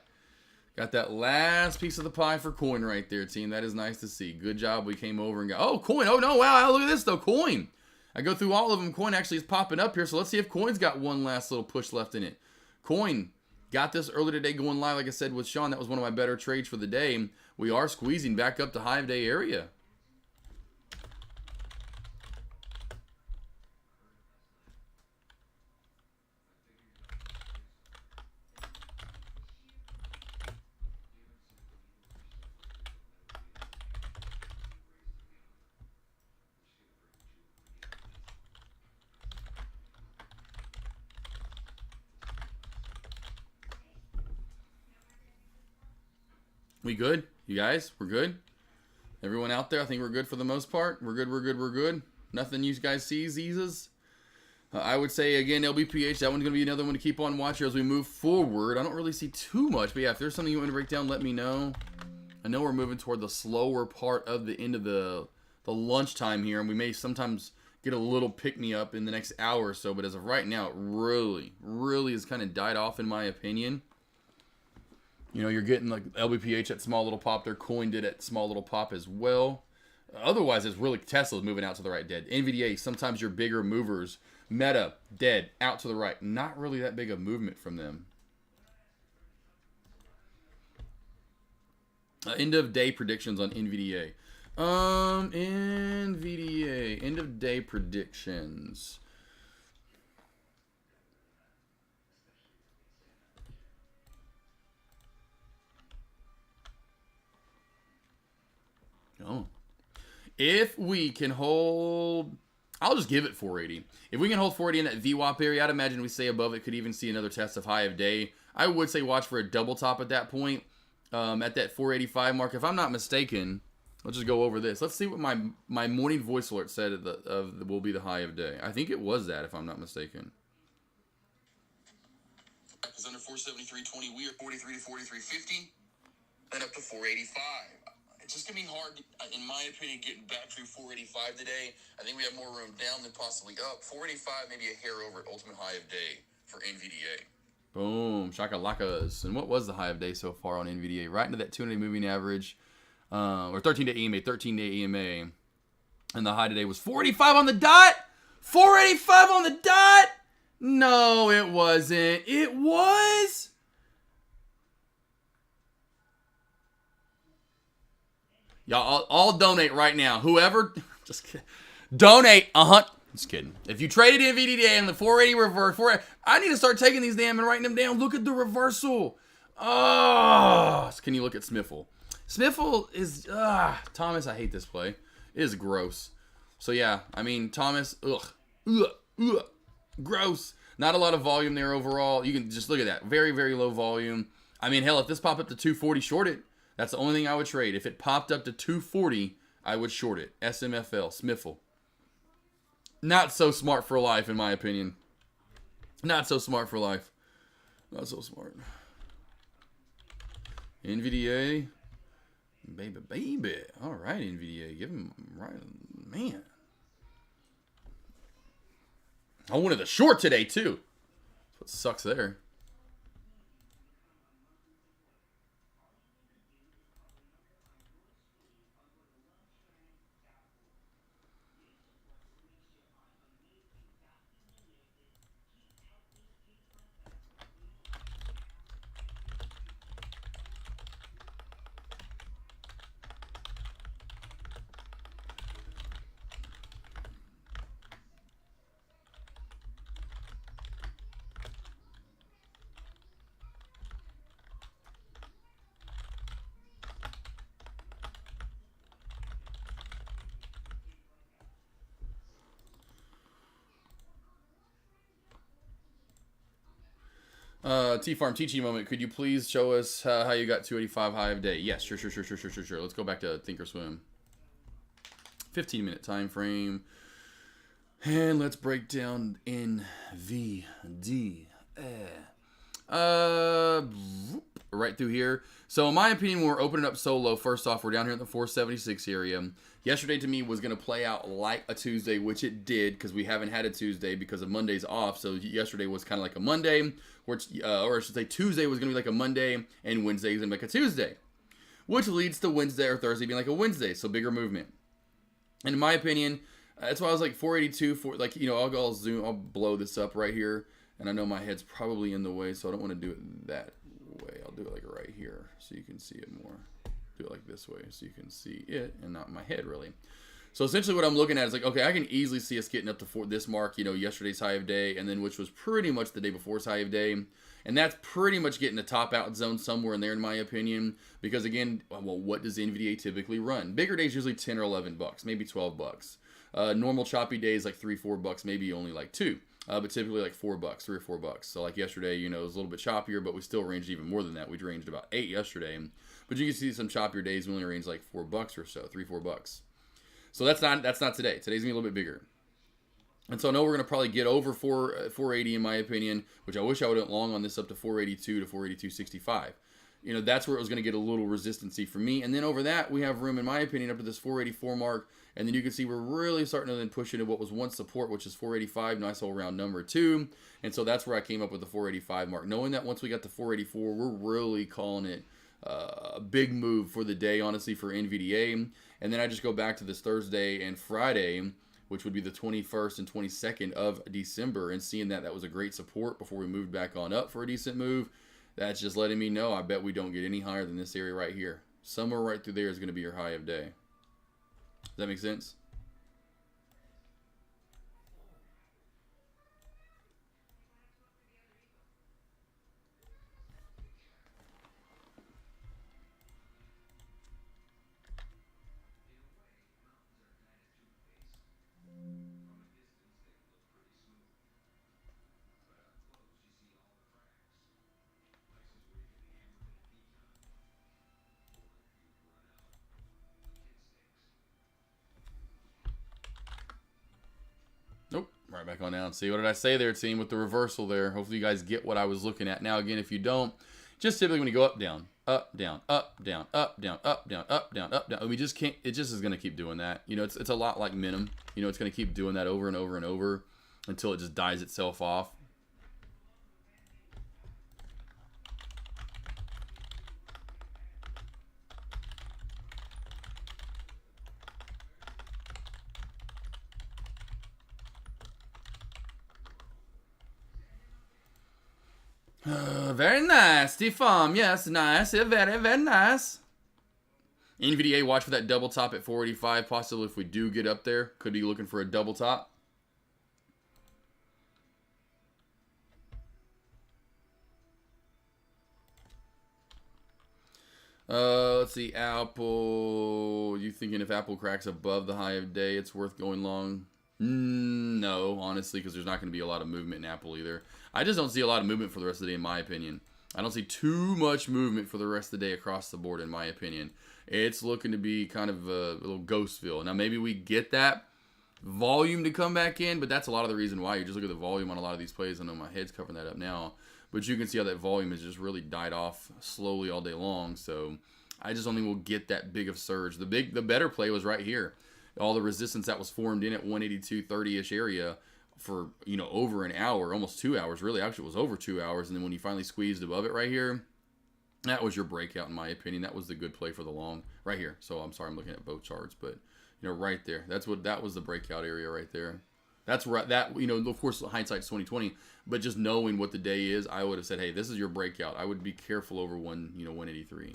Got that last piece of the pie for Coin right there, team. That is nice to see. Good job. We came over and got... Oh, Coin. Oh, no. Wow. Look at this, though. Coin. I go through all of them. Coin actually is popping up here. So let's see if Coin's got one last little push left in it. Coin got this earlier today going live, like I said, with Sean. That was one of my better trades for the day. We are squeezing back up to high of day area. We good? You guys? We're good? Everyone out there, I think we're good for the most part. We're good. Nothing you guys see, Zezas. I would say, again, LBPH, that one's going to be another one to keep on watching as we move forward. I don't really see too much, but yeah, if there's something you want to break down, let me know. I know we're moving toward the slower part of the end of the lunchtime here, and we may sometimes get a little pick-me-up in the next hour or so, but as of right now, it really has kind of died off in my opinion. You know, you're getting like LBPH at small little pop there. Coin did at small little pop as well. Otherwise, it's really Tesla's moving out to the right dead. NVDA, sometimes your bigger movers. Meta, dead, out to the right. Not really that big of movement from them. End of day predictions on NVDA. NVDA, end of day predictions. Oh. If we can hold... I'll just give it 480. If we can hold 480 in that VWAP area, I'd imagine we stay above it. Could even see another test of high of day. I would say watch for a double top at that point. At that 485 mark. If I'm not mistaken, let's just go over this. Let's see what my morning voice alert said will be the high of day. I think it was that, if I'm not mistaken. It's under 473.20. We are 43 to 43.50. Then up to 485. It's just going to be hard, in my opinion, getting back through 485 today. I think we have more room down than possibly up. 485, maybe a hair over at ultimate high of day for NVDA. Boom. Shakalakas. And what was the high of day so far on NVDA? Right into that 200-day moving average. Or 13-day EMA. 13-day EMA. And the high today was 485 on the dot. 485 on the dot. No, it wasn't. It was. Y'all all donate right now. Whoever, just kidding. Donate just kidding. If you traded NVDA and the 480 reverse, I need to start taking these damn and writing them down. Look at the reversal. Oh, can you look at Smiffle? Smiffle is, Thomas, I hate this play. It is gross. So yeah, I mean, Thomas, gross. Not a lot of volume there overall. You can just look at that. Very, very low volume. I mean, hell, if this popped up to 240, short it. That's the only thing I would trade. If it popped up to 240, I would short it. SMFL, Smiffle. Not so smart for life, in my opinion. Not so smart for life. Not so smart. NVDA. Baby. All right, NVDA. Give him, right, man. I wanted the short today, too. That's what sucks there. T-Farm teaching moment. Could you please show us how you got 285 high of day? Yes, sure. Let's go back to Thinkorswim. 15-minute time frame. And let's break down NVDA. Right through here. So in my opinion, when we're opening up so low, first off, we're down here in the 476 area. Yesterday to me was going to play out like a Tuesday, which it did because we haven't had a Tuesday because of Monday's off. So yesterday was kind of like a Monday, or I should say Tuesday was going to be like a Monday and Wednesday is going to be like a Tuesday, which leads to Wednesday or Thursday being like a Wednesday. So bigger movement. And in my opinion, that's why I was like 482, I'll blow this up right here. And I know my head's probably in the way, so I don't want to do it that way. I'll do it like right here so you can see it more. Do it like this way so you can see it and not my head really. So essentially what I'm looking at is like, okay, I can easily see us getting up to this mark, yesterday's high of day, and then which was pretty much the day before's high of day. And that's pretty much getting the top out zone somewhere in there in my opinion. Because again, well, what does NVDA typically run? Bigger days usually 10 or 11 bucks, maybe 12 bucks. Normal choppy days like 3-4 bucks, maybe only like 2. But typically like 4 bucks, 3 or 4 bucks. So like yesterday, it was a little bit choppier, but we still ranged even more than that. We ranged about 8 yesterday. But you can see some choppier days we only ranged like 4 bucks or so, 3-4 bucks. So that's not today. Today's gonna be a little bit bigger. And so I know we're gonna probably get over 480 in my opinion, which I wish I would have long on this up to 482 to 482.65. That's where it was going to get a little resistancy for me. And then over that, we have room, in my opinion, up to this 484 mark. And then you can see we're really starting to then push into what was once support, which is 485. Nice little round number 2. And so that's where I came up with the 485 mark. Knowing that once we got to 484, we're really calling it a big move for the day, honestly, for NVDA. And then I just go back to this Thursday and Friday, which would be the 21st and 22nd of December. And seeing that was a great support before we moved back on up for a decent move. That's just letting me know I bet we don't get any higher than this area right here. Somewhere right through there is going to be your high of day. Does that make sense? Nope. Right back on down. See, what did I say there, team, with the reversal there? Hopefully you guys get what I was looking at. Now, again, if you don't, Just typically when you go up, down, up, down, up, down, up, down, up, down, up, down, up, down. We just can't, it just is going to keep doing that. You know, it's a lot like Minim. You know, it's going to keep doing that over and over and over until it just dies itself off. Very nice, Stefan. Yes, nice. Very, very nice. NVDA, watch for that double top at 485. Possibly if we do get up there. Could be looking for a double top. Let's see. Apple. You thinking if Apple cracks above the high of day, it's worth going long? No, honestly, because there's not going to be a lot of movement in Apple either. I just don't see a lot of movement for the rest of the day, in my opinion. I don't see too much movement for the rest of the day across the board, in my opinion. It's looking to be kind of a little ghostville. Now, maybe we get that volume to come back in, but that's a lot of the reason why. You just look at the volume on a lot of these plays. I know my head's covering that up now, but you can see how that volume has just really died off slowly all day long. So I just don't think we'll get that big of surge. The better play was right here. All the resistance that was formed in at 182.30-ish area for, you know, over an hour, almost 2 hours. Really, actually, it was over 2 hours. And then when you finally squeezed above it right here, that was your breakout, in my opinion. That was the good play for the long right here. So I'm sorry, I'm looking at both charts, but you know, right there, that was the breakout area right there. That's right. That, you know, of course, hindsight's 2020, but just knowing what the day is, I would have said, hey, this is your breakout. I would be careful over 183.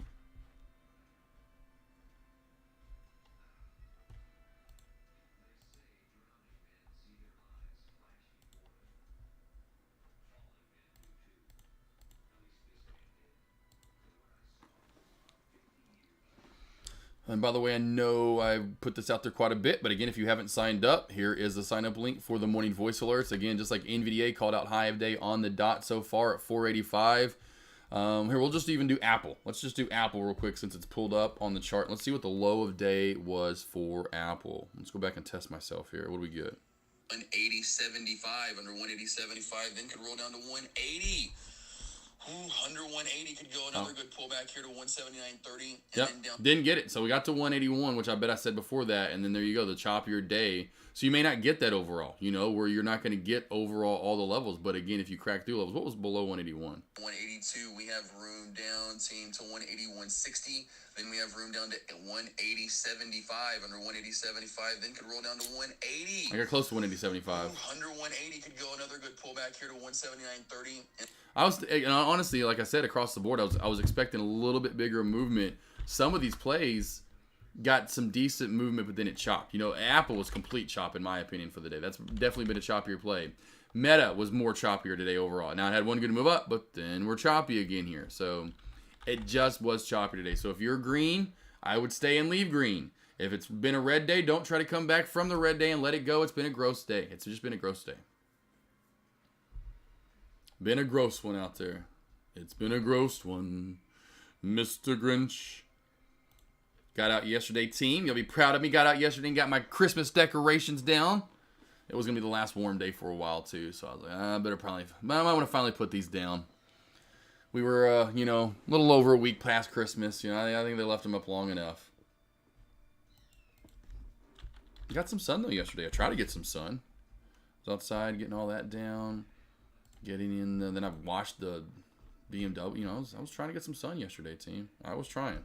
And by the way, I know I put this out there quite a bit, but again, if you haven't signed up, here is the sign up link for the morning voice alerts. Again, just like NVDA called out high of day on the dot so far at 485. Here, we'll just even do Apple. Let's just do Apple real quick since it's pulled up on the chart. Let's see what the low of day was for Apple. Let's go back and test myself here. What do we get? 180.75 under 180.75, then could roll down to 180. Under 180 could go another good pullback here to 179.30. Yep, then down. didn't get it. So we got to 181, which I bet I said before that, and then there you go, the choppier day. So you may not get that overall, you know, where you're not going to get overall all the levels. But again, if you crack through levels, what was below 181? 182, we have room down, team, to 181.60. Then we have room down to 180.75 under 180.75. Then could roll down to 180. I got close to 180.75. Under 180 could go another good pullback here to 179.30. And honestly, like I said, across the board, I was expecting a little bit bigger movement. Some of these plays got some decent movement, but then it chopped. You know, Apple was complete chop, in my opinion, for the day. That's definitely been a choppier play. Meta was more choppier today overall. Now, it had one good move up, but then we're choppy again here. So it just was choppy today. So if you're green, I would stay and leave green. If it's been a red day, don't try to come back from the red day and let it go. It's been a gross day. It's just been a gross day. Been a gross one out there. It's been a gross one. Mr. Grinch. Got out yesterday, team. You'll be proud of me. Got out yesterday and got my Christmas decorations down. It was going to be the last warm day for a while, too. So I was like, I might want to finally put these down. We were, you know, a little over a week past Christmas. You know, I think they left them up long enough. Got some sun, though, yesterday. I tried to get some sun. I was outside getting all that down. Getting in, then I washed the BMW. You know, I was trying to get some sun yesterday, team. I was trying.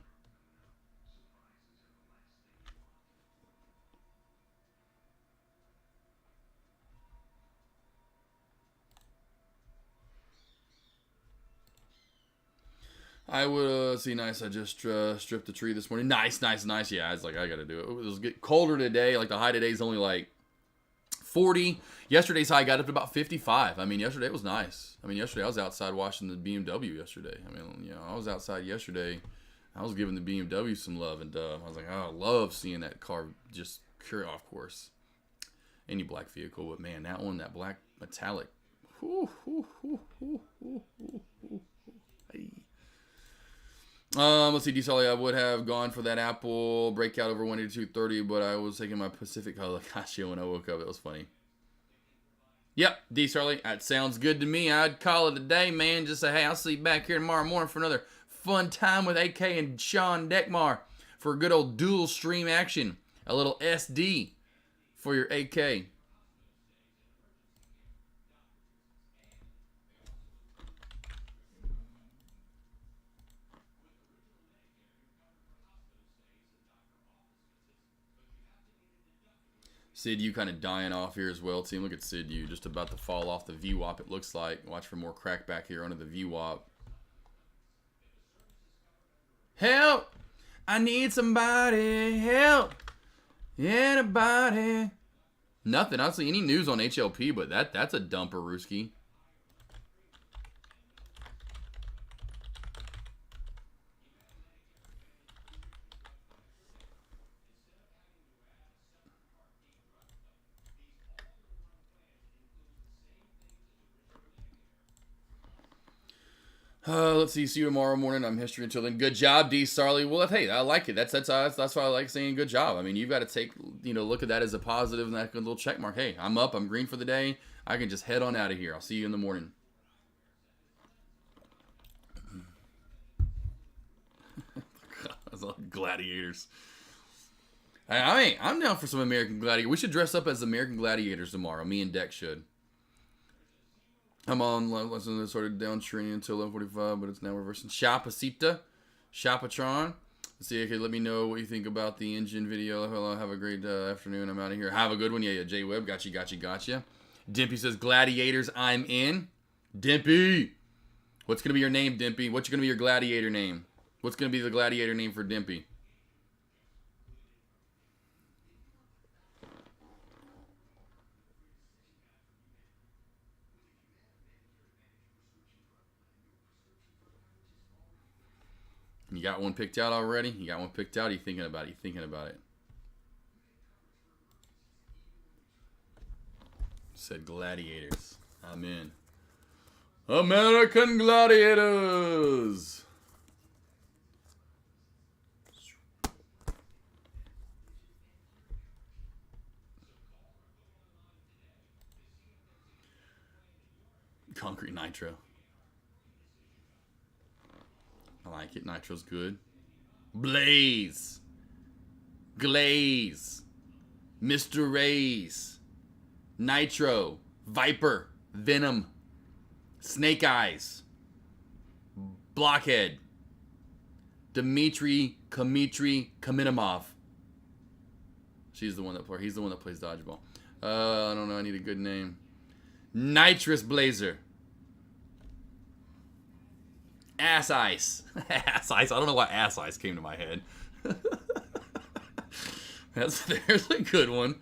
I would see. Nice. I just stripped the tree this morning. Nice. Yeah, I was like, I gotta do it. It was getting colder today. Like the high today is only like 40. Yesterday's high got up to about 55. I mean, yesterday was nice. I mean, yesterday I was outside washing the BMW yesterday. I mean, you know, I was outside yesterday. I was giving the BMW some love, and I was like, oh, I love seeing that car just cure off course. Any black vehicle, but man, that one, that black metallic. Hey. Let's see, D-Solly, I would have gone for that Apple breakout over 182.30, but I was taking my Pacific Color Casio when I woke up. It was funny. Yep, D. Starley, that sounds good to me. I'd call it a day, man. Just say, hey, I'll see you back here tomorrow morning for another fun time with AK and Sean Deckmar for a good old dual stream action. A little SD for your AK. Sid, you kind of dying off here as well, team. Look at Sid, you just about to fall off the VWAP, it looks like. Watch for more crack back here under the VWAP. Help! I need somebody. Help! Anybody? Nothing. I don't see any news on HLP, but that's a dumper, Rooski. Let's see you tomorrow morning. I'm history until then. Good job, D. Sarley. Well, hey, I like it. That's why I like saying good job. I mean, you've got to take, look at that as a positive and that good little check mark. Hey, I'm up. I'm green for the day. I can just head on out of here. I'll see you in the morning. Those all gladiators. I'm down for some American Gladiators. We should dress up as American Gladiators tomorrow. Me and Deck should. I'm on lesson that started downstream until 11:45, but it's now reversing. Shapacita, Shapatron. Let's see, okay, let me know what you think about the engine video. Hello, have a great afternoon. I'm out of here. Have a good one. Yeah, J Web. Gotcha. Dimpy says, Gladiators, I'm in. Dimpy. What's going to be your name, Dimpy? What's going to be your gladiator name? What's going to be the gladiator name for Dimpy? You got one picked out already? You got one picked out? Are you thinking about it? Said Gladiators. I'm in. American Gladiators! Concrete Nitro. I like it. Nitro's good. Blaze. Glaze. Mr. Rays. Nitro. Viper. Venom. Snake Eyes. Blockhead. Dmitry Kaminamov. He's the one that plays dodgeball. I don't know. I need a good name. Nitrous Blazer. Ass Ice. Ass Ice. I don't know why Ass Ice came to my head. There's a good one.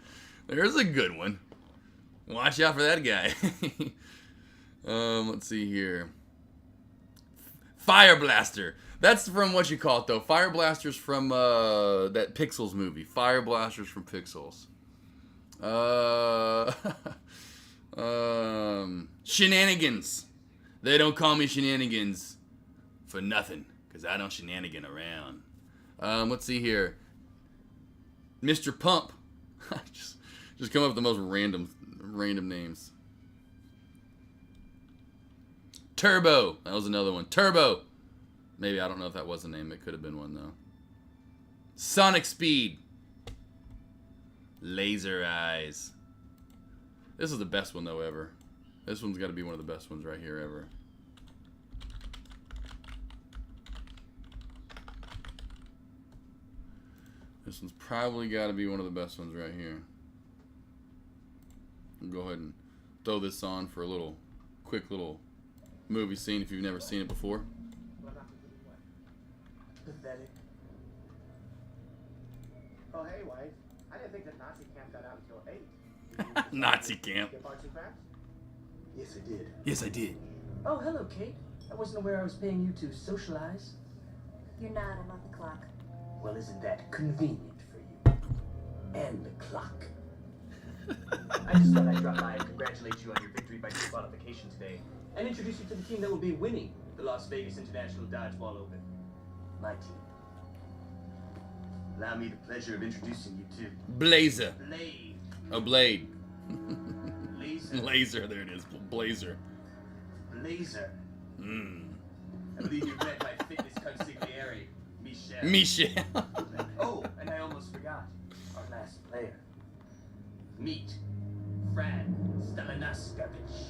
Watch out for that guy. Let's see here. Fire Blaster. That's from what you call it, though. Fire Blaster's from that Pixels movie. Fire Blaster's from Pixels. Shenanigans. They don't call me Shenanigans for nothing, because I don't shenanigan around. Let's see here. Mr. Pump. just come up with the most random names. Turbo. That was another one. Turbo. Maybe, I don't know if that was a name. It could have been one, though. Sonic Speed. Laser Eyes. This is the best one, though, ever. This one's got to be one of the best ones right here ever. This one's probably got to be one of the best ones right here. I'll go ahead and throw this on for a quick little movie scene if you've never seen it before. Pathetic. Oh, hey, wife. I didn't think that Nazi camp got out until 8. Nazi camp. Get parts and crafts? Yes, I did. Yes, I did. Oh, hello, Kate. I wasn't aware I was paying you to socialize. You're not. I'm on the clock. Well, isn't that convenient for you? And the clock. I just thought I'd drop by and congratulate you on your victory by disqualification today, and introduce you to the team that will be winning the Las Vegas International Dodgeball Open. My team. Allow me the pleasure of introducing you to Blazer. Blade. Oh, Blade. Laser Laser, there it is. Blazer. Blazer. Mm. I believe you read my fitness consigliere, Michelle. Michelle. Oh, and I almost forgot. Our last player. Meet Fran Stalinaskavich.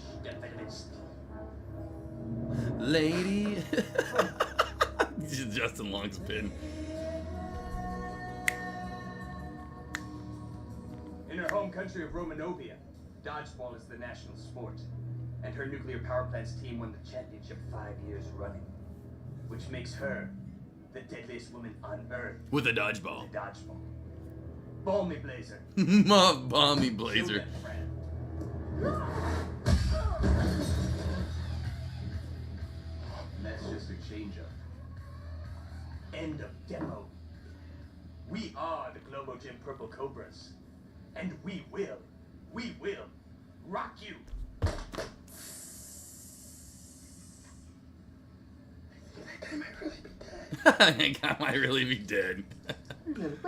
Lady. Justin Long's pin. In her home country of Romanovia, dodgeball is the national sport. And her nuclear power plant's team won the championship 5 years running. Which makes her the deadliest woman on Earth. With a dodgeball. The dodgeball. Ball me, Blazer. Balmy Kill Blazer. them, Fran. That's just a change-up. End of demo. We are the Globo Gym Purple Cobras. And we will rock you. That guy might really be dead. Wait a minute.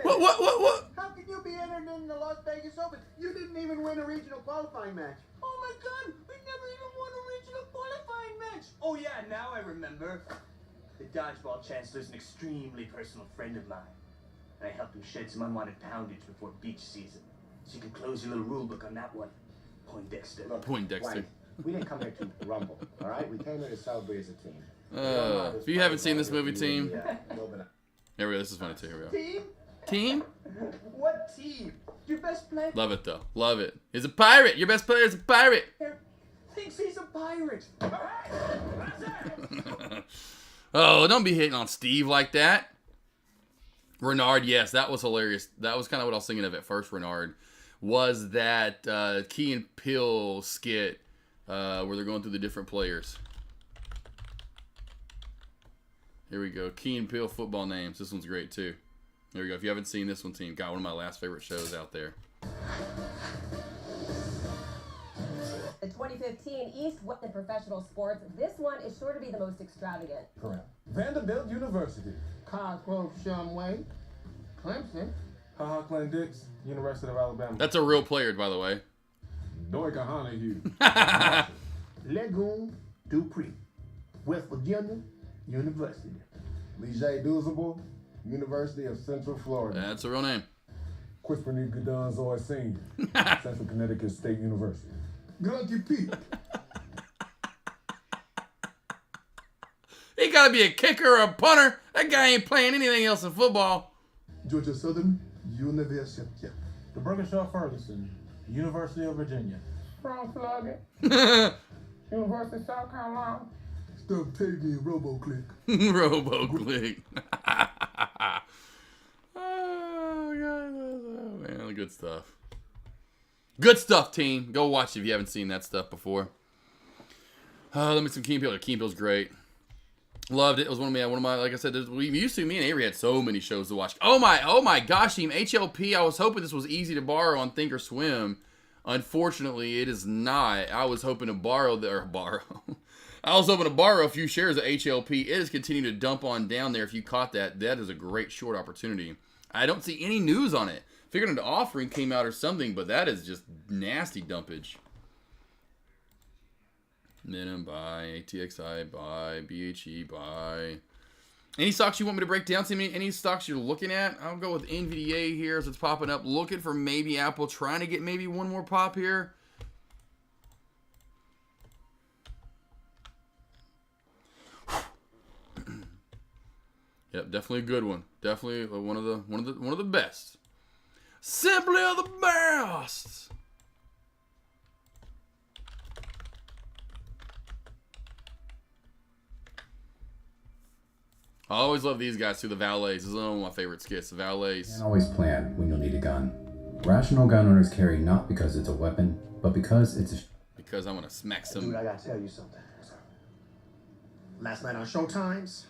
What? How can you be entered in the Las Vegas Open? You didn't even win a regional qualifying match. Oh my god, we never even won a regional qualifying match. Oh yeah, now I remember. The dodgeball chancellor's an extremely personal friend of mine. And I helped him shed some unwanted poundage before beach season. So you can close your little rule book on that one. Poindexter. Poindexter. White, we didn't come here to rumble, all right? We came here to celebrate as a team. If you haven't seen this movie, team. Yeah, a little bit of- Here we go. This is funny too. Here we go. Team? Team? What team? Your best player Love it though. Love it. He's a pirate. Your best player is a pirate. thinks he's a pirate. Alright, that's it. Oh, don't be hitting on Steve like that. Renard, yes, that was hilarious. That was kind of what I was thinking of at first, Renard. Was that Key and Peele skit where they're going through the different players. Here we go. Key and Peele football names. This one's great too. There we go. If you haven't seen this one, team, got one of my last favorite shows out there. The 2015 East-West in professional sports. This one is sure to be the most extravagant. Correct. Vanderbilt University. Cosgrove Shumway. Clemson. Ha Glenn Dix, University of Alabama. That's a real player, by the way. Doika Hugh. Legume Dupree. West Virginia University. Lijay Douzable, University of Central Florida. That's a real name. Quisperney Godonzoy Sr., Central Connecticut State University. Grunty Pete. He gotta be a kicker or a punter. That guy ain't playing anything else in football. Georgia Southern University. The Bergershaw Ferguson, University of Virginia. From Florida. University of South Carolina. Stuff Tavian RoboClick. RoboClick. Oh, God. Oh, man, good stuff. Good stuff, team. Go watch it if you haven't seen that stuff before. Let me some Keen Peele. Keen Peele's great. Loved it. It was one of my, like I said, me and Avery had so many shows to watch. Oh my gosh, team HLP. I was hoping this was easy to borrow on Thinkorswim. Unfortunately, it is not. I was hoping to borrow I was hoping to borrow a few shares of HLP. It is continuing to dump on down there. If you caught that, that is a great short opportunity. I don't see any news on it. Figured an offering came out or something, but that is just nasty dumpage. Minim buy, ATXI buy, BHE buy. Any stocks you want me to break down to me? Any stocks you're looking at? I'll go with NVDA here as it's popping up. Looking for maybe Apple. Trying to get maybe one more pop here. Yep, definitely a good one. Definitely one of the best. Simply the best. I always love these guys too, the valets. This is one of my favorite skits, the valets. And always plan when you'll need a gun. Rational gun owners carry not because it's a weapon, but because it's a... Because I'm gonna smack some... Dude, I gotta tell you something. Last night on Showtimes,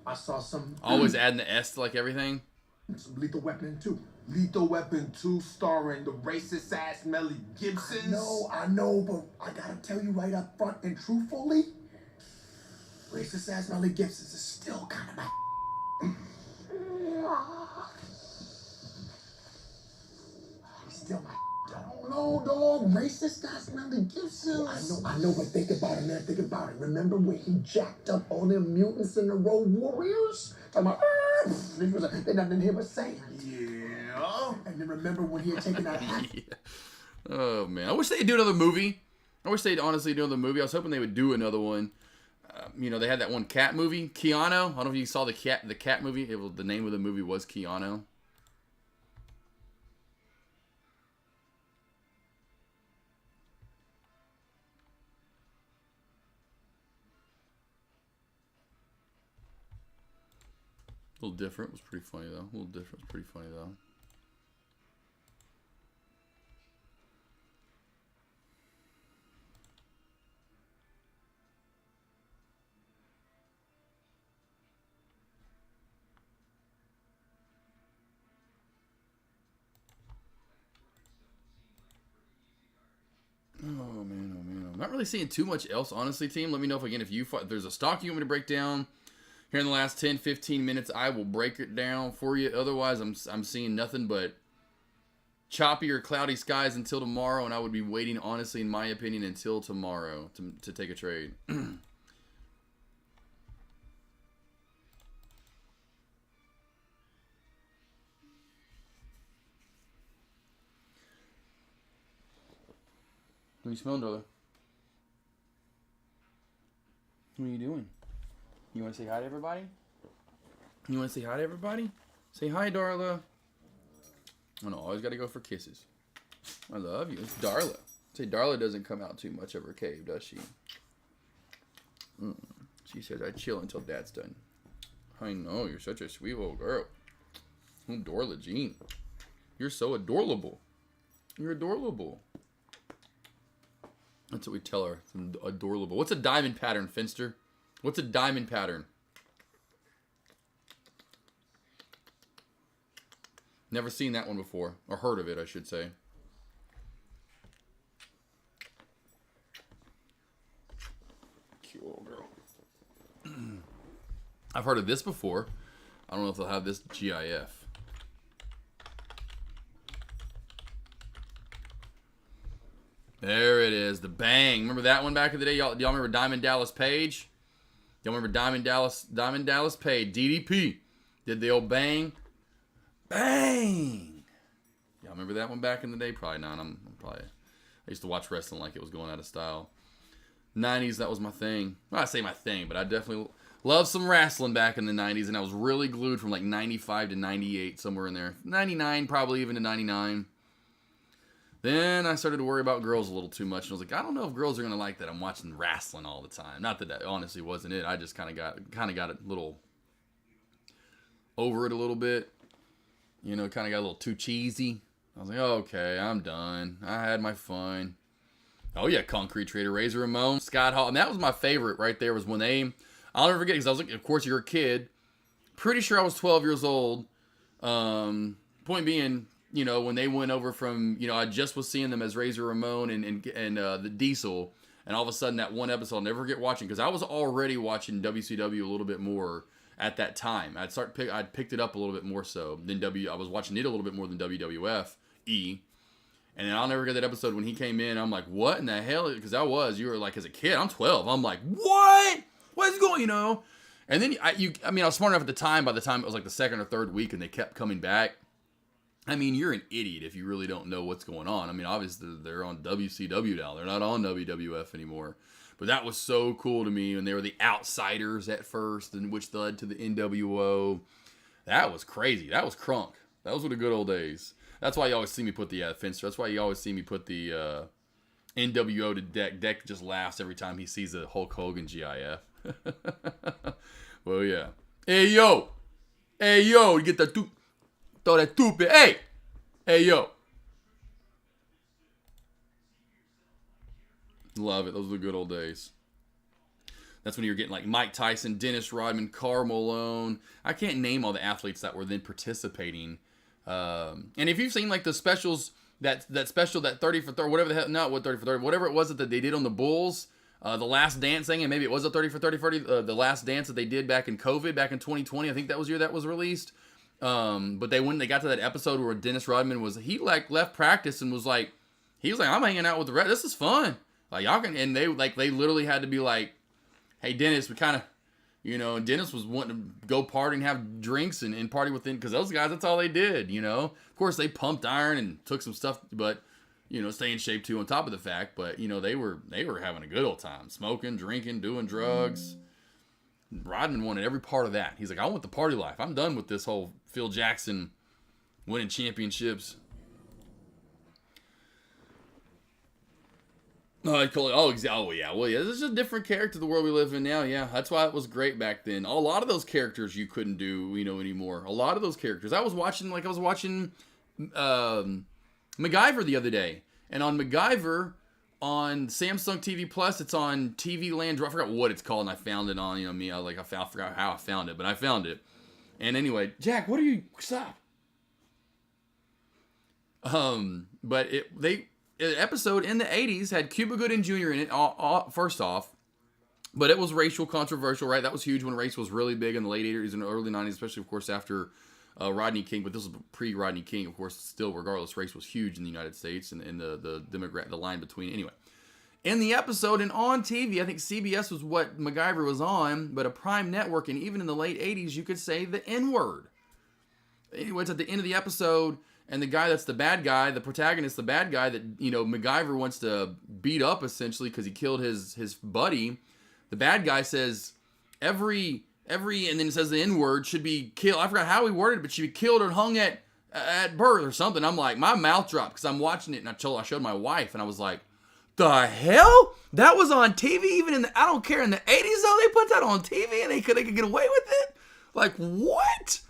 I saw some... Always adding the S to like everything. Some Lethal Weapon 2. Lethal Weapon 2 starring the racist ass Melly Gibson. I know, but I gotta tell you right up front and truthfully, racist ass Melly Gibson is still kind of my... He's still my... I don't No, dog. Racist guys, Melly Gibson. I know, but think about it, man. Think about it. Remember when he jacked up all them mutants in the Road Warriors? Talking about, they nothing to him but saying, yeah. And then remember when he had taken that hat? Yeah. Oh, man. I wish they'd do another movie. I wish they'd honestly do another movie. I was hoping they would do another one. You know, they had that one cat movie, Keanu. I don't know if you saw the cat movie. The name of the movie was Keanu. A little different. It was pretty funny, though. A little different. It was pretty funny, though. Oh, man, oh, man. I'm not really seeing too much else, honestly, team. Let me know if there's a stock you want me to break down here in the last 10, 15 minutes. I will break it down for you. Otherwise, I'm seeing nothing but choppy or cloudy skies until tomorrow, and I would be waiting, honestly, in my opinion, until tomorrow to take a trade. What are you smelling, Darla? What are you doing? You want to say hi to everybody? You want to say hi to everybody? Say hi, Darla. Oh, no, always got to go for kisses. I love you. It's Darla. Say Darla doesn't come out too much of her cave, does she? She says, I chill until Dad's done. I know, you're such a sweet little girl. Darla Jean. You're so adorable. You're adorable. That's what we tell her. It's adorable. What's a diamond pattern, Finster? What's a diamond pattern? Never seen that one before. Or heard of it, I should say. Cute little girl. I've heard of this before. I don't know if they'll have this GIF. There it is. The bang. Remember that one back in the day? Y'all remember Diamond Dallas Page? Y'all remember Diamond Dallas Page? DDP. Did the old bang? Bang! Y'all remember that one back in the day? Probably not. I used to watch wrestling like it was going out of style. 90s, that was my thing. Well, I say my thing, but I definitely loved some wrestling back in the 90s, and I was really glued from like 95 to 98, somewhere in there. 99, probably even to 99. Then I started to worry about girls a little too much, and I was like, I don't know if girls are gonna like that I'm watching wrestling all the time. Not that honestly wasn't it. I just kind of got a little over it a little bit. You know, kind of got a little too cheesy. I was like, oh, okay, I'm done. I had my fun. Oh yeah, Concrete Trader, Razor Ramon, Scott Hall, and that was my favorite right there. Was when I'll never forget, because I was like, of course you're a kid. Pretty sure I was 12 years old. Point being, you know, when they went over from, you know, I just was seeing them as Razor Ramon and the Diesel, and all of a sudden that one episode I'll never forget watching, because I was already watching WCW a little bit more at that time. I'd picked it up a little bit more so than I was watching it a little bit more than WWF and then I'll never get that episode when he came in. I'm like, what in the hell? Because you were like, as a kid, I'm 12. I'm like, what? What is going, you know? And then I was smart enough at the time. By the time it was like the second or third week and they kept coming back. I mean, you're an idiot if you really don't know what's going on. I mean, obviously they're on WCW now. They're not on WWF anymore. But that was so cool to me when they were the Outsiders at first, and which led to the NWO. That was crazy. That was crunk. That was the good old days. That's why you always see me put the Finster. That's why you always see me put the NWO to Deck. Deck just laughs every time he sees a Hulk Hogan GIF. Well, yeah. Hey, yo. You get that throw that stupid. Hey, yo. Love it. Those were the good old days. That's when you were getting like Mike Tyson, Dennis Rodman, Karl Malone. I can't name all the athletes that were then participating. And if you've seen like the specials, that special, that 30 for 30, whatever the hell, not what 30 for 30, whatever it was that they did on the Bulls, the Last Dance thing, and maybe it was a 30 for 30, the Last Dance that they did back in COVID, back in 2020. I think that was the year that was released. But when they got to that episode where Dennis Rodman he like left practice and was like, He was like, I'm hanging out with the rest. This is fun. Like, y'all can, and they literally had to be like, hey, Dennis, we kind of, and Dennis was wanting to go party and have drinks and party with them, because those guys, that's all they did, Of course, they pumped iron and took some stuff, but, stay in shape too on top of the fact, but, they were having a good old time. Smoking, drinking, doing drugs. Rodman wanted every part of that. He's like, I want the party life. I'm done with this whole Phil Jackson winning championships. Yeah. Well, yeah, this is a different character, the world we live in now. Yeah, that's why it was great back then. A lot of those characters you couldn't do, anymore. A lot of those characters. I was watching MacGyver the other day, and on MacGyver on Samsung TV Plus, it's on TV Land. I forgot what it's called, and I found it on me. I forgot how I found it, but I found it. And anyway, Jack, what are you? Stop. But an episode in the 80s had Cuba Gooding Jr. in it, first off. But it was racial controversial, right? That was huge when race was really big in the late 80s and early 90s, especially, of course, after Rodney King. But this was pre-Rodney King, of course. Still, regardless, race was huge in the United States and the line between. Anyway, in the episode and on TV, I think CBS was what MacGyver was on, but a prime network, and even in the late 80s, you could say the N-word. Anyway, it's at the end of the episode, and the guy that's the bad guy, the protagonist, the bad guy that, MacGyver wants to beat up, essentially, because he killed his buddy. The bad guy says, every, and then it says the N-word should be killed. I forgot how he worded it, but should be killed or hung at birth or something. I'm like, my mouth dropped, because I'm watching it, and I showed my wife, and I was like, the hell? That was on TV even I don't care, in the 80s, though, they put that on TV, and they could get away with it? Like, what?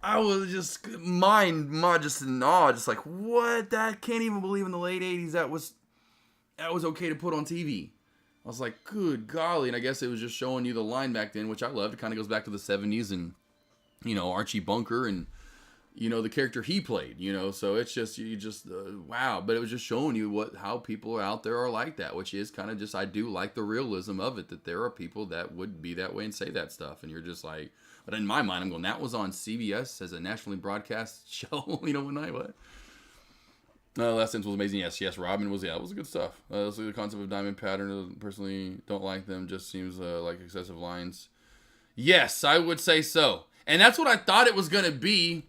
I was just just in awe, just like, what? That can't even believe in the late 80s that was okay to put on TV. I was like, good golly. And I guess it was just showing you the line back then, which I loved. It kind of goes back to the 70s and, Archie Bunker and, the character he played, so it's just, wow. But it was just showing you how people out there are like that, which is kind of just, I do like the realism of it, that there are people that would be that way and say that stuff. And you're just like, but in my mind, I'm going, that was on CBS as a nationally broadcast show, one night, what? Last Sentence was amazing. Yes, Robin was, it was good stuff. Also, the concept of diamond pattern, personally don't like them, just seems like excessive lines. Yes, I would say so. And that's what I thought it was going to be,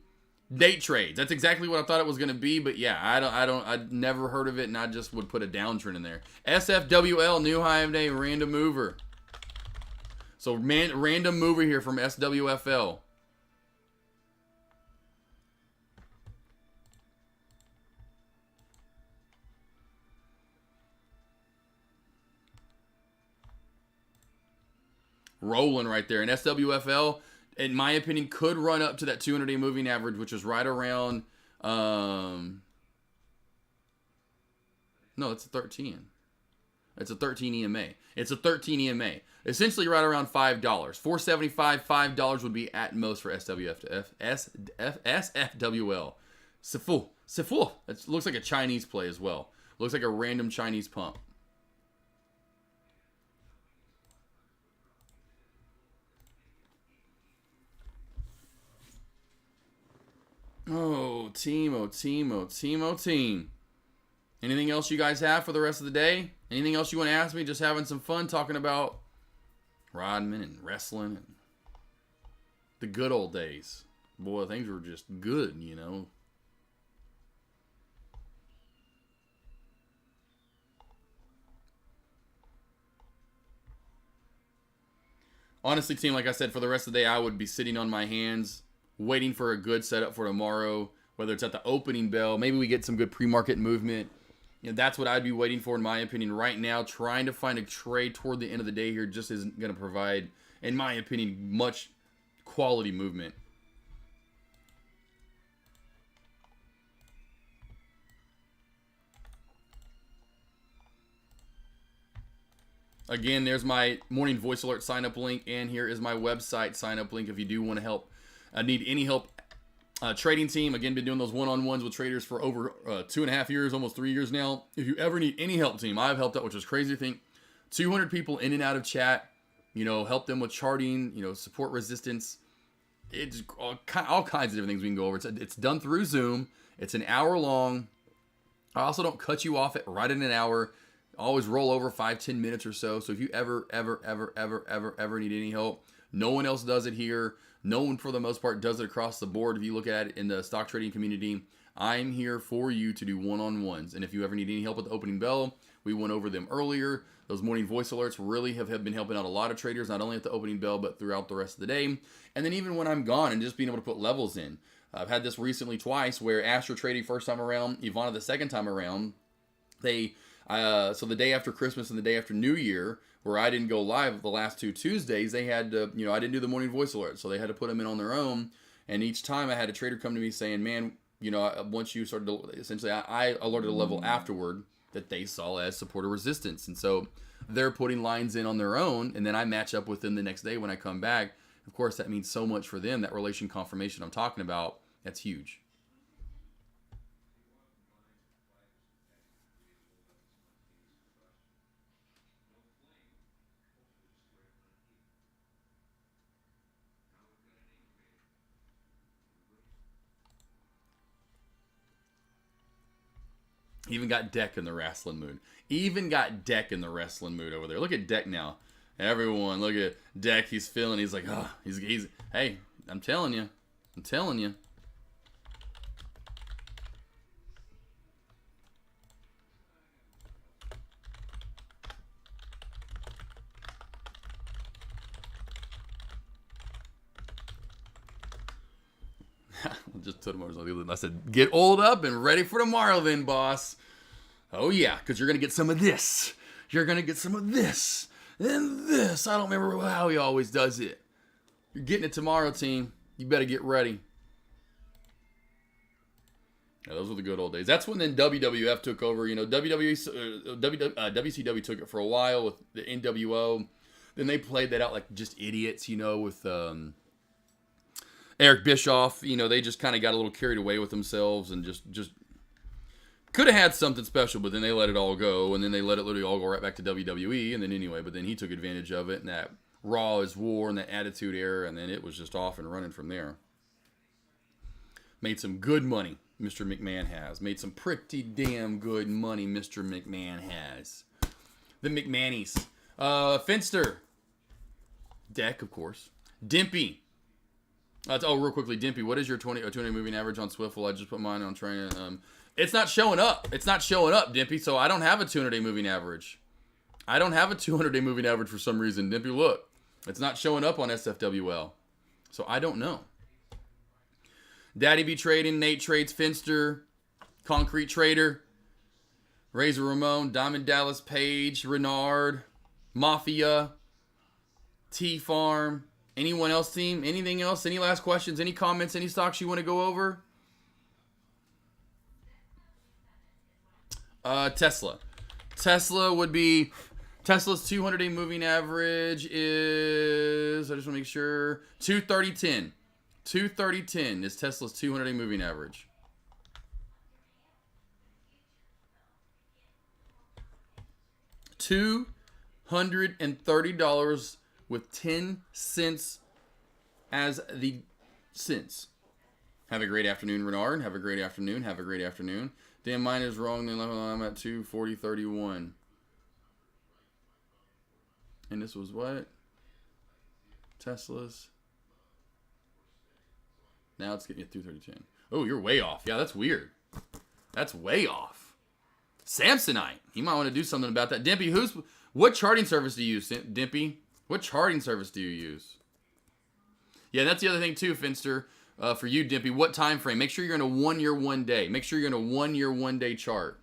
date trades. That's exactly what I thought it was going to be, but yeah, I'd never heard of it, and I just would put a downtrend in there. SFWL, new high of day, random mover. So, random mover here from SWFL. Rolling right there. And SWFL, in my opinion, could run up to that 200-day moving average, which is right around... no, it's a 13. It's a 13 EMA. It's a 13 EMA. Essentially right around $5. $4.75, $5 would be at most for SFWL. Sifu. It looks like a Chinese play as well. Looks like a random Chinese pump. Oh, team. Anything else you guys have for the rest of the day? Anything else you want to ask me? Just having some fun talking about Rodman and wrestling and the good old days. Boy, things were just good, Honestly, team, like I said, for the rest of the day, I would be sitting on my hands, waiting for a good setup for tomorrow, whether it's at the opening bell. Maybe we get some good pre-market movement. That's what I'd be waiting for, in my opinion, right now. Trying to find a trade toward the end of the day here just isn't going to provide, in my opinion, much quality movement. Again, there's my morning voice alert sign-up link, and here is my website sign-up link if you do want to help. Need any help trading team. Again, been doing those one-on-ones with traders for over 2.5 years, almost 3 years now. If you ever need any help, team, I've helped out, which is crazy to think. 200 people in and out of chat, help them with charting, support resistance. It's all kinds of different things we can go over. It's done through Zoom. It's an hour long. I also don't cut you off at right in an hour. Always roll over 5-10 minutes or so. So if you ever need any help, no one else does it here. No one, for the most part, does it across the board. If you look at it in the stock trading community, I'm here for you to do one-on-ones. And if you ever need any help with the opening bell, we went over them earlier. Those morning voice alerts really have been helping out a lot of traders, not only at the opening bell, but throughout the rest of the day. And then even when I'm gone and just being able to put levels in. I've had this recently twice where Astro Trading first time around, Ivana the second time around, so the day after Christmas and the day after New Year, where I didn't go live the last 2 Tuesdays, they had to, I didn't do the morning voice alert, so they had to put them in on their own. And each time I had a trader come to me saying, man, once you started to, essentially, I alerted a level afterward that they saw as support or resistance. And so they're putting lines in on their own, and then I match up with them the next day when I come back. Of course, that means so much for them. That relation confirmation I'm talking about, that's huge. Even got Deck in the wrestling mood. Even got Deck in the wrestling mood over there. Look at Deck now. Everyone, look at Deck. He's feeling. He's like, oh, he's. Hey, I'm telling you. I'm telling you. Just told him, I said, get oiled up and ready for tomorrow then, boss. Oh, yeah, because you're going to get some of this. You're going to get some of this. And this. I don't remember how he always does it. You're getting it tomorrow, team. You better get ready. Yeah, those were the good old days. That's when then WWF took over. WCW took it for a while with the NWO. Then they played that out like just idiots, with Eric Bischoff. They just kind of got a little carried away with themselves and just could have had something special, but then they let it all go, and then they let it literally all go right back to WWE, and then anyway, but then he took advantage of it, and that Raw is War, and that Attitude Era, and then it was just off and running from there. Made some good money, Mr. McMahon has. Made some pretty damn good money, Mr. McMahon has. The McMahonies. Finster. Deck, of course. Dimpy. Real quickly, Dimpy, what is your 200 moving average on Swiffle? I just put mine on training. It's not showing up. It's not showing up, Dimpy, so I don't have a 200-day moving average. I don't have a 200-day moving average for some reason. Dimpy, look. It's not showing up on SFWL. So I don't know. Daddy be trading, Nate trades, Finster, Concrete Trader, Razor Ramon, Diamond Dallas Page, Renard, Mafia, T-Farm. Anyone else, team? Anything else? Any last questions? Any comments? Any stocks you want to go over? Tesla. Tesla would be... Tesla's 200-day moving average is... I just want to make sure... 230.10. 230.10 is Tesla's 200-day moving average. $230 with 10 cents as the cents. Have a great afternoon, Renard. Have a great afternoon. Have a great afternoon. Damn, mine is wrong. Then I'm at 240.31. And this was what? Tesla's. Now it's getting at 230.10. Oh, you're way off. Yeah, that's weird. That's way off. Samsonite. You might want to do something about that. Dimpy, what charting service do you use, Dimpy? What charting service do you use? Yeah, that's the other thing too, Finster. For you, Dimpy, what time frame? Make sure you're in a 1 year, 1 day. Make sure you're in a 1 year, 1 day chart.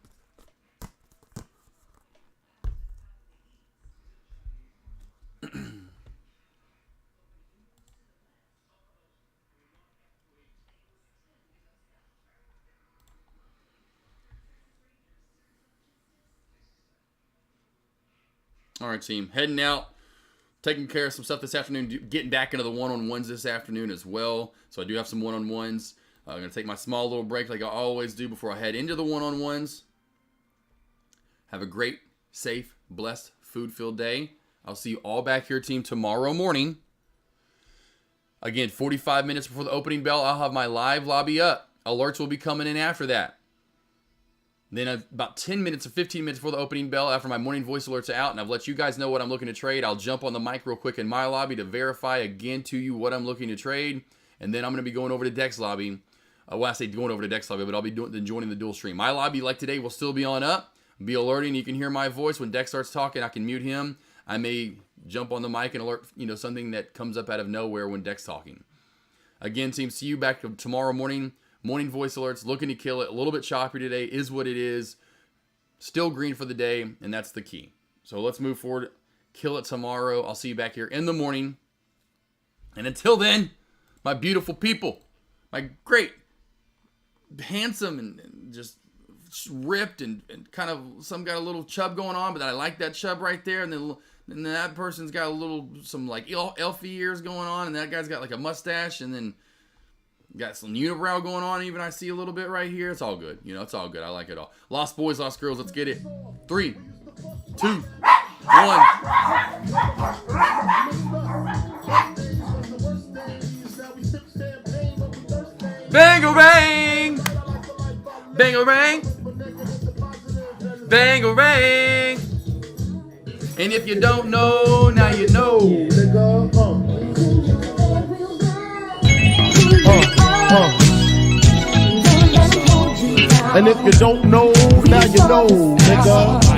All right, team. Heading out. Taking care of some stuff this afternoon. Getting back into the one-on-ones this afternoon as well. So I do have some one-on-ones. I'm going to take my small little break like I always do before I head into the one-on-ones. Have a great, safe, blessed, food-filled day. I'll see you all back here, team, tomorrow morning. Again, 45 minutes before the opening bell, I'll have my live lobby up. Alerts will be coming in after that. Then about 10 minutes or 15 minutes before the opening bell, after my morning voice alerts are out, and I've let you guys know what I'm looking to trade, I'll jump on the mic real quick in my lobby to verify again to you what I'm looking to trade. And then I'm going to be going over to Dex lobby. Well, I say going over to Dex lobby, but I'll be joining the dual stream. My lobby, like today, will still be on up. Be alerting. You can hear my voice when Dex starts talking. I can mute him. I may jump on the mic and alert, something that comes up out of nowhere when Dex talking. Again, team, see you back tomorrow morning. Morning voice alerts, looking to kill it. A little bit choppy today, is what it is. Still green for the day, and that's the key. So let's move forward. Kill it tomorrow. I'll see you back here in the morning. And until then, my beautiful people, my great, handsome, and just ripped, and kind of, some got a little chub going on, but I like that chub right there. And then that person's got some like elfy ears going on, and that guy's got like a mustache, and then got some unibrow going on. Even I see a little bit right here. It's all good. It's all good. I like it all. Lost boys, lost girls. Let's get it. 3, 2, 1. Bang-a-rang! Bang-a-rang! Bang-a-rang! And if you don't know, now you know. And if you don't know, now you know, nigga.